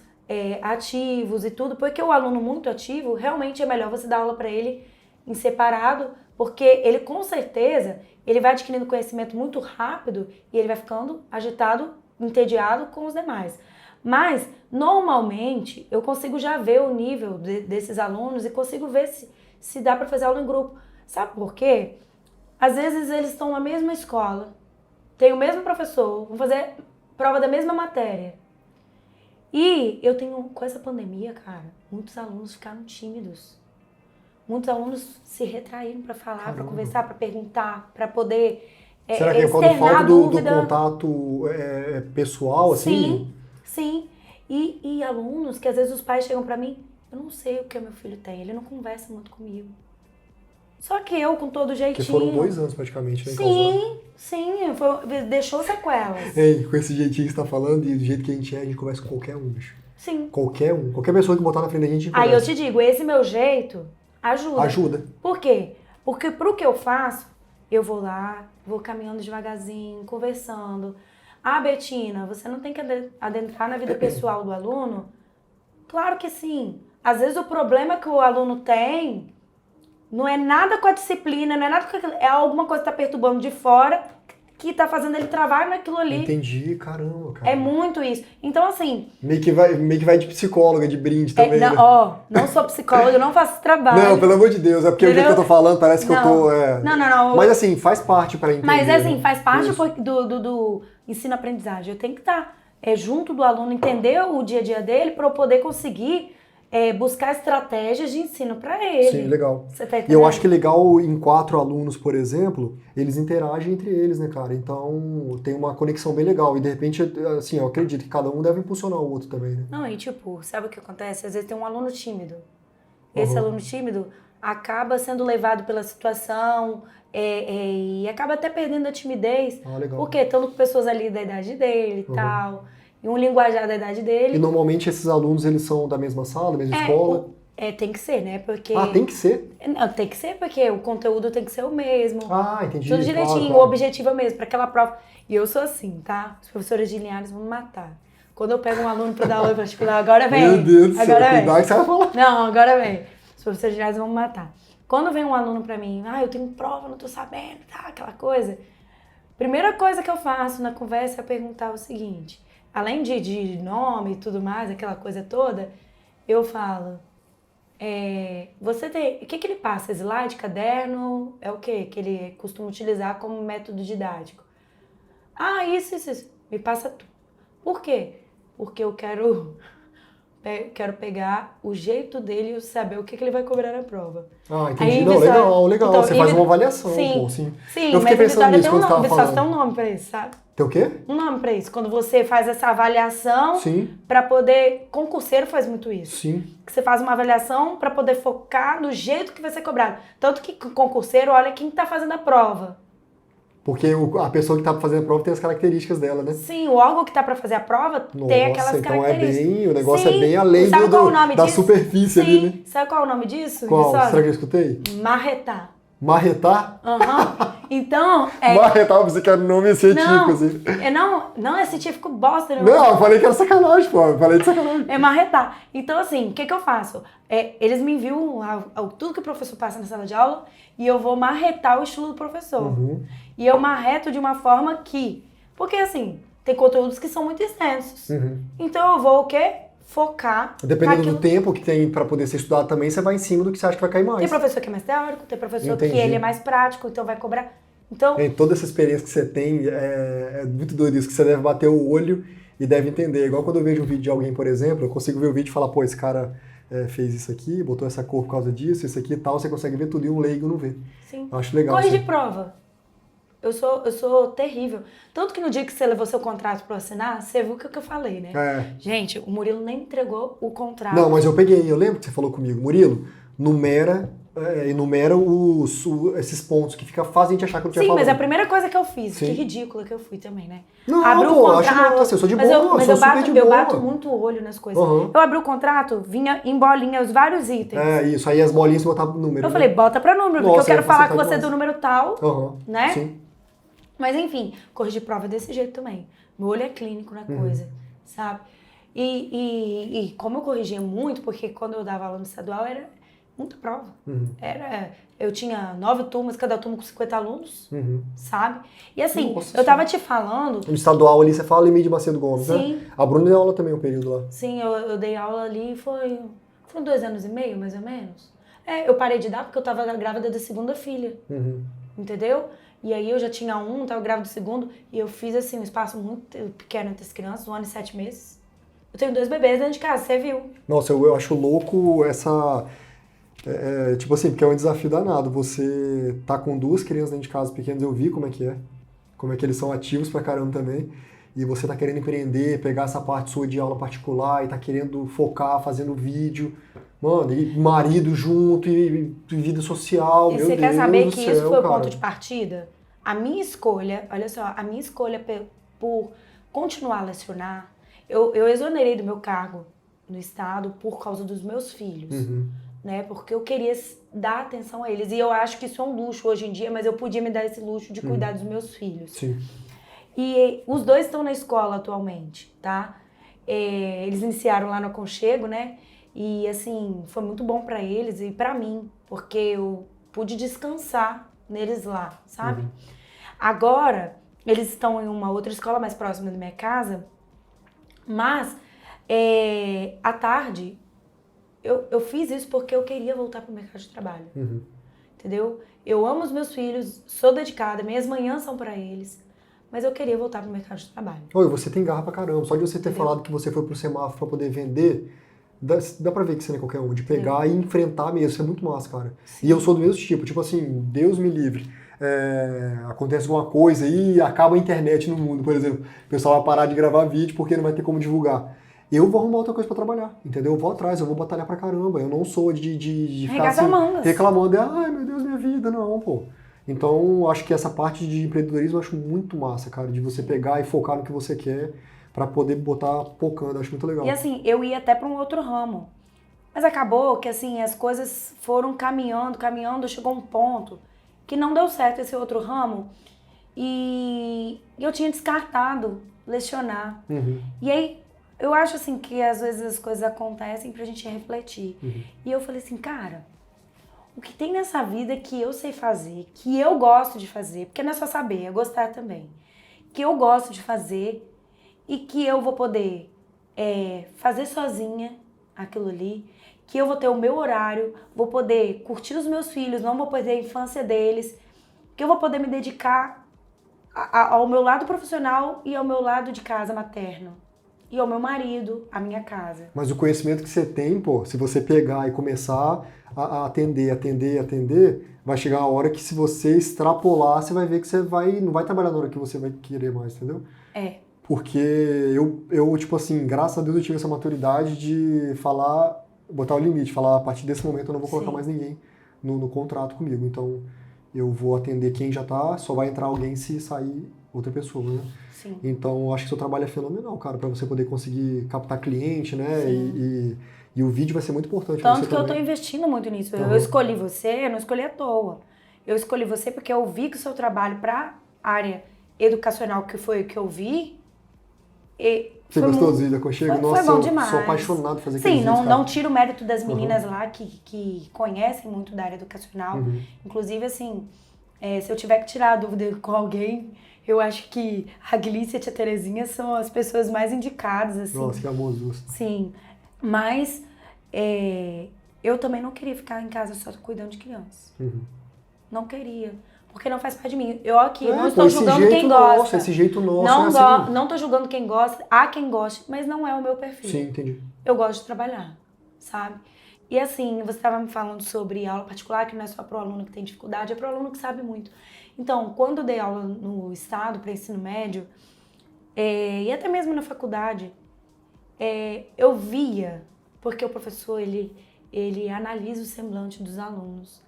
ativos e tudo, porque o aluno muito ativo, realmente é melhor você dar aula para ele em separado, Porque ele, com certeza, ele vai adquirindo conhecimento muito rápido e ele vai ficando agitado, entediado com os demais. Mas, normalmente, eu consigo já ver o nível desses alunos e consigo ver se dá para fazer aula em grupo. Sabe por quê? Às vezes eles estão na mesma escola, tem o mesmo professor, vão fazer prova da mesma matéria. E eu tenho, com essa pandemia, cara, muitos alunos ficaram tímidos. Muitos alunos se retraíram para falar, para conversar, para perguntar, para poder será que é por causa da falta do contato pessoal, assim? Sim. E alunos que às vezes os pais chegam para mim, eu não sei o que o meu filho tem, ele não conversa muito comigo. Só que eu, com todo jeitinho... Que foram 2 anos praticamente, né? Sim, deixou sequelas. Ei, com esse jeitinho que você tá falando e do jeito que a gente conversa com qualquer um, bicho. Sim. Qualquer um. Qualquer pessoa que botar na frente da gente conversa. Aí eu te digo, esse meu jeito ajuda. Por quê? Porque pro que eu faço, eu vou lá, vou caminhando devagarzinho, conversando. Ah, Betina, você não tem que adentrar na vida pessoal do aluno? Claro que sim. Às vezes o problema que o aluno tem não é nada com a disciplina, não é nada com aquilo, é alguma coisa que tá perturbando de fora que tá fazendo ele travar naquilo ali. Entendi, caramba, cara. É muito isso. Então, assim... Meio que vai de psicóloga, de brinde também, né? Não sou psicóloga, não faço esse trabalho. Não, pelo amor de Deus, é porque o jeito que eu tô falando parece que eu tô... Não. Mas assim, faz parte pra entender. Mas assim, faz parte do ensino-aprendizagem. Eu tenho que estar junto do aluno, entender o dia a dia dele para eu poder conseguir... buscar estratégias de ensino para ele. Sim, legal. Você tá entendendo? E eu acho que é legal em 4 alunos, por exemplo, eles interagem entre eles, né, cara? Então tem uma conexão bem legal. E de repente, assim, eu acredito que cada um deve impulsionar o outro também, né? Não, e tipo, sabe o que acontece? Às vezes tem um aluno tímido. Esse aluno tímido acaba sendo levado pela situação e acaba até perdendo a timidez. Legal. Porque estão com pessoas ali da idade dele e tal. E um linguajar da idade dele. E normalmente esses alunos, eles são da mesma sala, da mesma escola? Tem que ser, né? Porque... tem que ser? Não, tem que ser porque o conteúdo tem que ser o mesmo. Entendi. Tudo direitinho, claro. O objetivo é o mesmo, para aquela prova. E eu sou assim, tá? Os professores de Linhares vão me matar. Quando eu pego um aluno para dar aula particular, agora vem. Meu Deus do céu, cuidado que você vai falar. Não, agora vem. Os professores de Linhares vão me matar. Quando vem um aluno para mim, eu tenho prova, não tô sabendo, tá? Aquela coisa. Primeira coisa que eu faço na conversa é perguntar o seguinte... Além de nome e tudo mais, aquela coisa toda, eu falo, você tem, o que ele passa? Slide, caderno, é o quê? Que ele costuma utilizar como método didático. Isso. Me passa tudo. Por quê? Porque eu quero pegar o jeito dele e saber o que ele vai cobrar na prova. Entendi. Aí, Legal. Então, você faz uma avaliação, sim, pô, sim. Sim, eu fiquei pensando nisso quando você estava falando. Tem um nome pra isso, sabe? Tem o quê? Um nome pra isso. Quando você faz essa avaliação pra poder... Concurseiro faz muito isso. Sim. Que você faz uma avaliação pra poder focar no jeito que vai ser cobrado. Tanto que concurseiro olha quem tá fazendo a prova. Porque a pessoa que tá fazendo a prova tem as características dela, né? Sim, o órgão que tá pra fazer a prova tem aquelas características. O negócio é bem além da superfície ali, né? Sabe qual é o nome disso? Qual? Será que eu escutei? Marretar. Marretar? Então... Marretar, eu pensei que era um nome científico, assim. Não é científico bosta. Não, eu falei que era sacanagem, pô. Eu falei de sacanagem. É marretar. Então, assim, o que eu faço? Eles me enviam tudo que o professor passa na sala de aula e eu vou marretar o estilo do professor. E eu marreto de uma forma que... Porque, assim, tem conteúdos que são muito extensos. Então, eu vou o quê? Focar. Dependendo do tempo que tem para poder ser estudado também, você vai em cima do que você acha que vai cair mais. Tem professor que é mais teórico, tem professor que ele é mais prático, então vai cobrar. Então... Toda essa experiência que você tem, é muito doido isso, que você deve bater o olho e deve entender. Igual quando eu vejo um vídeo de alguém, por exemplo, eu consigo ver o vídeo e falar, pô, esse cara fez isso aqui, botou essa cor por causa disso, isso aqui e tal, você consegue ver tudo e um leigo não vê. Sim. Eu acho legal. Corrigir prova. Eu sou terrível. Tanto que no dia que você levou seu contrato para assinar, você viu o que eu falei, né? Gente, o Murilo nem entregou o contrato. Não, mas eu peguei, eu lembro que você falou comigo. Murilo, enumera esses pontos que fazem a gente achar que eu tinha falado. Sim, mas a primeira coisa que eu fiz, que ridícula que eu fui também, né? Não, abri o contrato, eu sou de boa, mas eu sou super de boa. Eu bato muito o olho nas coisas. Eu abri o contrato, vinha em bolinha os vários itens. Isso, aí as bolinhas botavam número. Eu falei, bota pra número, porque eu quero falar com você do número tal, né? Sim. Mas enfim, corrigir prova é desse jeito também. Meu olho é clínico na coisa, sabe? E como eu corrigia muito, porque quando eu dava aula no estadual, muita prova. Eu tinha 9 turmas, cada turma com 50 alunos, sabe? E assim, Nossa, eu tava te falando... No estadual ali, você fala Emílio de Macedo Gomes, sim, né? A Bruna deu aula também um período lá. Sim, eu dei aula ali, foram 2 anos e meio, mais ou menos. Eu parei de dar porque eu tava grávida da segunda filha, entendeu? E aí eu já tinha tava grávida do segundo, e eu fiz assim, um espaço muito pequeno entre as crianças, 1 ano e 7 meses. Eu tenho 2 bebês dentro de casa, você viu? Nossa, eu acho louco essa... tipo assim, porque é um desafio danado. Você tá com 2 crianças dentro de casa pequenas, eu vi como é que é. Como é que eles são ativos pra caramba também. E você tá querendo empreender, pegar essa parte sua de aula particular e tá querendo focar, fazendo vídeo. Mano, e marido junto, e vida social, E meu você Deus quer saber do que céu, isso foi o cara. ponto de partida? A minha escolha, olha só, a minha escolha por continuar a lecionar, eu exonerei do meu cargo no estado por causa dos meus filhos, né? Porque eu queria dar atenção a eles. E eu acho que isso é um luxo hoje em dia, mas eu podia me dar esse luxo de cuidar dos meus filhos. Sim. E os 2 estão na escola atualmente, tá? Eles iniciaram lá no Aconchego, né? E assim, foi muito bom pra eles e pra mim, porque eu pude descansar neles lá, sabe? Agora, eles estão em uma outra escola mais próxima da minha casa, mas à tarde eu fiz isso porque eu queria voltar pro mercado de trabalho, entendeu? Eu amo os meus filhos, sou dedicada, minhas manhãs são pra eles, mas eu queria voltar pro mercado de trabalho. Oi, você tem garra pra caramba. Só de você ter falado que você foi pro semáforo pra poder vender, dá pra ver que você não é qualquer um. De pegar e enfrentar mesmo. Isso é muito massa, cara. Sim. E eu sou do mesmo tipo assim, Deus me livre. Acontece alguma coisa e acaba a internet no mundo, por exemplo. O pessoal vai parar de gravar vídeo porque não vai ter como divulgar. Eu vou arrumar outra coisa pra trabalhar, entendeu? Eu vou atrás, eu vou batalhar pra caramba. Eu não sou de ficar assim, reclamando. Ai, meu Deus, minha vida. Não, pô. Então, acho que essa parte de empreendedorismo eu acho muito massa, cara, de você pegar e focar no que você quer pra poder botar focando, acho muito legal. E assim, eu ia até para um outro ramo. Mas acabou que assim, as coisas foram caminhando, chegou um ponto que não deu certo esse outro ramo e eu tinha descartado lecionar. E aí, eu acho assim que às vezes as coisas acontecem pra gente refletir. E eu falei assim, cara, o que tem nessa vida que eu sei fazer, que eu gosto de fazer, porque não é só saber, é gostar também, que eu gosto de fazer e que eu vou poder fazer sozinha aquilo ali, que eu vou ter o meu horário, vou poder curtir os meus filhos, não vou perder a infância deles, que eu vou poder me dedicar ao meu lado profissional e ao meu lado de casa materno. E ao meu marido, à minha casa. Mas o conhecimento que você tem, pô, se você pegar e começar a atender, vai chegar a hora que se você extrapolar, você vai ver que você não vai trabalhar na hora que você vai querer mais, entendeu? Porque eu, tipo assim, graças a Deus eu tive essa maturidade de falar, botar o limite, falar a partir desse momento eu não vou colocar mais ninguém no contrato comigo. Então eu vou atender quem já tá, só vai entrar alguém se sair outra pessoa, né? Sim. Então eu acho que seu trabalho é fenomenal, cara, para você poder conseguir captar cliente, né? E o vídeo vai ser muito importante. Tanto que também. eu tô investindo muito nisso. Eu escolhi você, eu não escolhi à toa. Eu escolhi você porque eu vi que o seu trabalho para área educacional, que foi o que eu vi, Você gostou do vídeo Aconchego? Nossa, foi bom demais. Eu sou apaixonado por fazer aqueles vídeos, cara. Não tiro o mérito das meninas lá que conhecem muito da área educacional. Inclusive, assim, se eu tiver que tirar a dúvida com alguém, eu acho que a Glícia e a Tia Terezinha são as pessoas mais indicadas, assim. Nossa, que amor. Sim, mas eu também não queria ficar em casa só cuidando de crianças. Não queria. Porque não faz parte de mim. Eu aqui não estou julgando quem gosta. Esse jeito nosso não estou julgando quem gosta. Há quem goste, mas não é o meu perfil. Sim, entendi. Eu gosto de trabalhar, sabe? E assim, você estava me falando sobre aula particular, que não é só para o aluno que tem dificuldade, é para o aluno que sabe muito. Então, quando eu dei aula no estado para ensino médio, e até mesmo na faculdade, eu via, porque o professor, ele analisa o semblante dos alunos.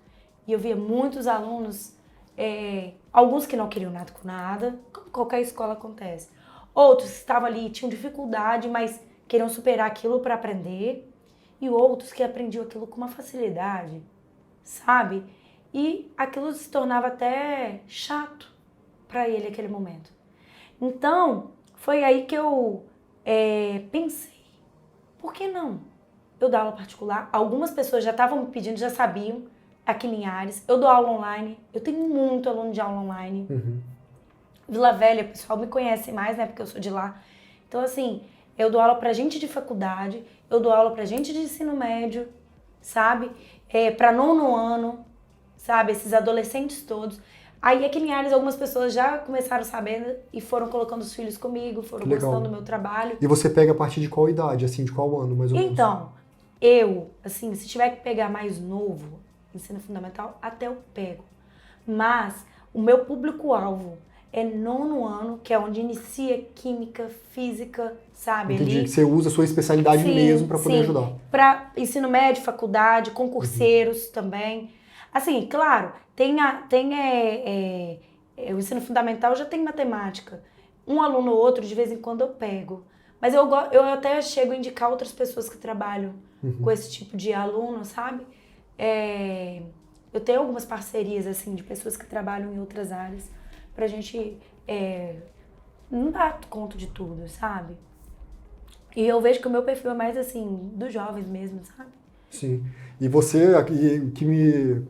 E eu via muitos alunos, alguns que não queriam nada com nada, como qualquer escola acontece. Outros estavam ali, tinham dificuldade, mas queriam superar aquilo para aprender. E outros que aprendiam aquilo com uma facilidade, sabe? E aquilo se tornava até chato para ele naquele momento. Então, foi aí que eu pensei, por que não? eu dou aula particular. Algumas pessoas já estavam me pedindo, já sabiam, aqui em Linhares. Eu dou aula online. Eu tenho muito aluno de aula online. Vila Velha, o pessoal me conhece mais, né? Porque eu sou de lá. Então, assim, eu dou aula pra gente de faculdade, eu dou aula pra gente de ensino médio, sabe? Pra 9º ano, sabe? Esses adolescentes todos. Aí aqui em Linhares algumas pessoas já começaram sabendo e foram colocando os filhos comigo, foram gostando do meu trabalho. E você pega a partir de qual idade, assim, de qual ano, mais ou menos? Então, eu, assim, se tiver que pegar mais novo, ensino fundamental, até eu pego. Mas o meu público-alvo é 9º ano, que é onde inicia química, física, sabe? Entendi, Ali. que você usa a sua especialidade mesmo para poder ajudar. Para ensino médio, faculdade, concurseiros também. Assim, claro, o ensino fundamental já tem matemática. Um aluno ou outro, de vez em quando, eu pego. Mas eu até chego a indicar outras pessoas que trabalham com esse tipo de aluno, sabe? Eu tenho algumas parcerias, assim, de pessoas que trabalham em outras áreas pra gente não dar conta de tudo, sabe? E eu vejo que o meu perfil é mais, assim, dos jovens mesmo, sabe? Sim. E você, o que me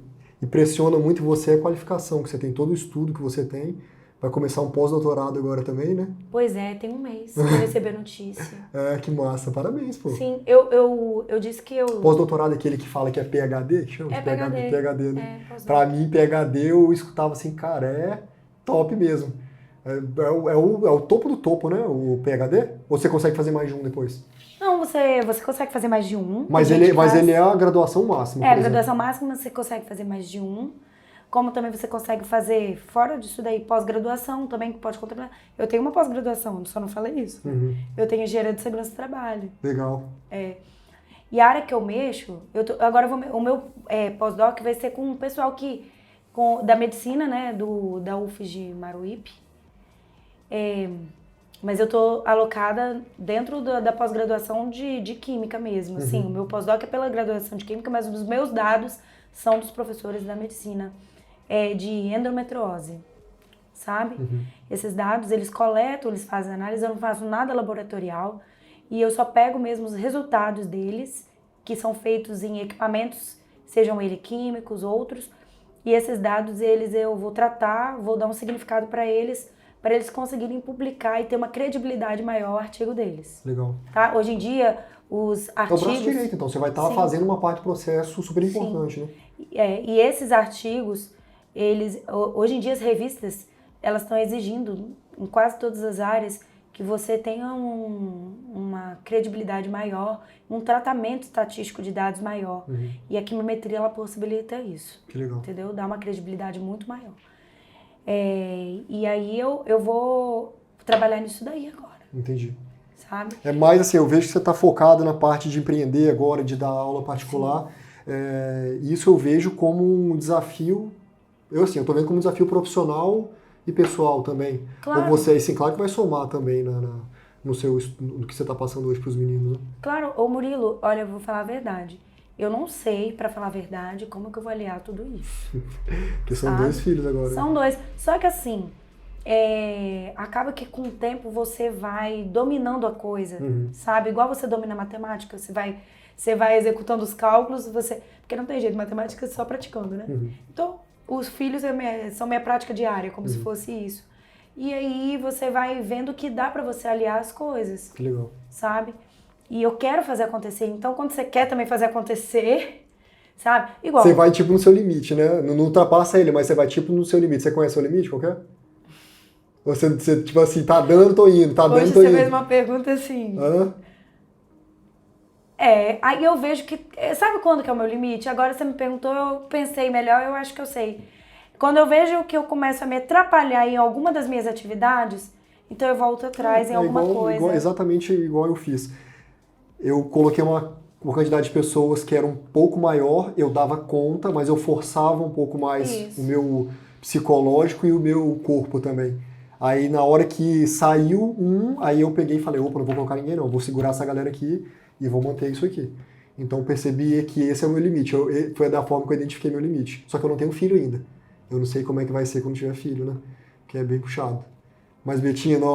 impressiona muito em você é a qualificação, que você tem todo o estudo que você tem. Vai começar um pós-doutorado agora também, né? Pois é, tem um mês que eu recebi a notícia. Que massa. Parabéns, pô. Sim, eu disse que eu... Pós-doutorado é aquele que fala que é PhD, que chama? É PhD. PhD, né? Pra mim, PhD, eu escutava assim, cara, é top mesmo. É o topo do topo, né? O PhD? Ou você consegue fazer mais de um depois? Não, você consegue fazer mais de um. Mas ele é a graduação máxima, a graduação máxima você consegue fazer mais de um. Como também você consegue fazer, fora disso daí, pós-graduação também, que pode contemplar. Eu tenho uma pós-graduação, só não falei isso. Eu tenho engenharia de segurança do trabalho. Legal. E a área que eu mexo, o meu pós-doc vai ser com o pessoal da medicina, né, da UFG Maruípe. Mas eu tô alocada dentro da pós-graduação de química mesmo. Assim, o meu pós-doc é pela graduação de química, mas os meus dados são dos professores da medicina de endometriose, sabe? Esses dados, eles coletam, eles fazem análise, eu não faço nada laboratorial e eu só pego mesmo os resultados deles, que são feitos em equipamentos, sejam eles químicos, outros, e esses dados, eu vou tratar, vou dar um significado para eles conseguirem publicar e ter uma credibilidade maior ao artigo deles. Legal. Tá? Hoje em dia, os artigos... É o braço direito, então. Você vai estar fazendo uma parte do processo super importante, né? E esses artigos, hoje em dia as revistas, elas estão exigindo, em quase todas as áreas, que você tenha uma credibilidade maior, um tratamento estatístico de dados maior. E a quimiometria, ela possibilita isso. Que legal. Entendeu? Dá uma credibilidade muito maior. E aí eu vou trabalhar nisso daí agora. Entendi. Sabe? É mais assim, eu vejo que você está focado na parte de empreender agora, de dar aula particular. Isso eu vejo como um desafio, eu estou vendo como um desafio profissional e pessoal também. Claro. Ou você, assim, claro que vai somar também no que você está passando hoje para os meninos, né? Claro. Ô Murilo, olha, eu vou falar a verdade. Eu não sei, pra falar a verdade, como que eu vou aliar tudo isso. Porque são 2 filhos agora. São 2. Só que assim, acaba que com o tempo você vai dominando a coisa, sabe? Igual você domina a matemática, você vai executando os cálculos, porque não tem jeito, matemática é só praticando, né? Então, os filhos são minha prática diária, como se fosse isso. E aí você vai vendo que dá pra você aliar as coisas. Que legal. Sabe? E eu quero fazer acontecer. Então, quando você quer também fazer acontecer, sabe? Igual. Você vai tipo no seu limite, né? Não ultrapassa ele, mas você vai tipo no seu limite. Você conhece o seu limite qualquer? Ou você tipo assim, tá dando, tô indo, tá dando, tô indo. Hoje você fez uma pergunta assim. Aí eu vejo que... Sabe quando que é o meu limite? Agora você me perguntou, eu pensei melhor, eu acho que eu sei. Quando eu vejo que eu começo a me atrapalhar em alguma das minhas atividades, então eu volto atrás em alguma coisa. Exatamente igual eu fiz. Eu coloquei uma quantidade de pessoas que era um pouco maior, eu dava conta, mas eu forçava um pouco mais o meu psicológico e o meu corpo também. Aí na hora que saiu aí eu peguei e falei, opa, não vou colocar ninguém não, vou segurar essa galera aqui e vou manter isso aqui. Então eu percebi que esse é o meu limite, foi da forma que eu identifiquei meu limite. Só que eu não tenho filho ainda. Eu não sei como é que vai ser quando tiver filho, né? Que é bem puxado. Mas Betina,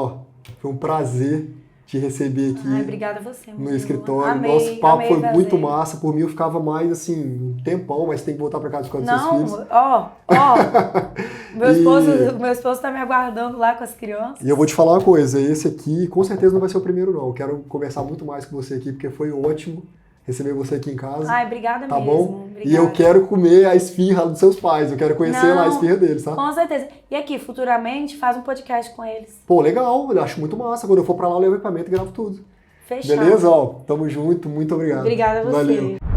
foi um prazer te receber aqui. Ai, obrigada a você, no escritório. Amei, Nosso papo foi prazer. muito massa. Por mim eu ficava mais assim, um tempão, mas tem que voltar pra casa de seus filhos. Não, ó, meu esposo tá me aguardando lá com as crianças. E eu vou te falar uma coisa, esse aqui com certeza não vai ser o primeiro não. Eu quero conversar muito mais com você aqui, porque foi ótimo receber você aqui em casa. Ai, obrigada tá mesmo. Bom? Obrigada. E eu quero comer a esfirra dos seus pais, eu quero conhecer lá a esfirra deles, tá? Com certeza. E aqui, futuramente, faz um podcast com eles. Pô, legal, eu acho muito massa. Quando eu for pra lá, eu levo equipamento e gravo tudo. Fechado. Beleza? Ó, tamo junto, muito obrigado. Obrigada a você. Valeu.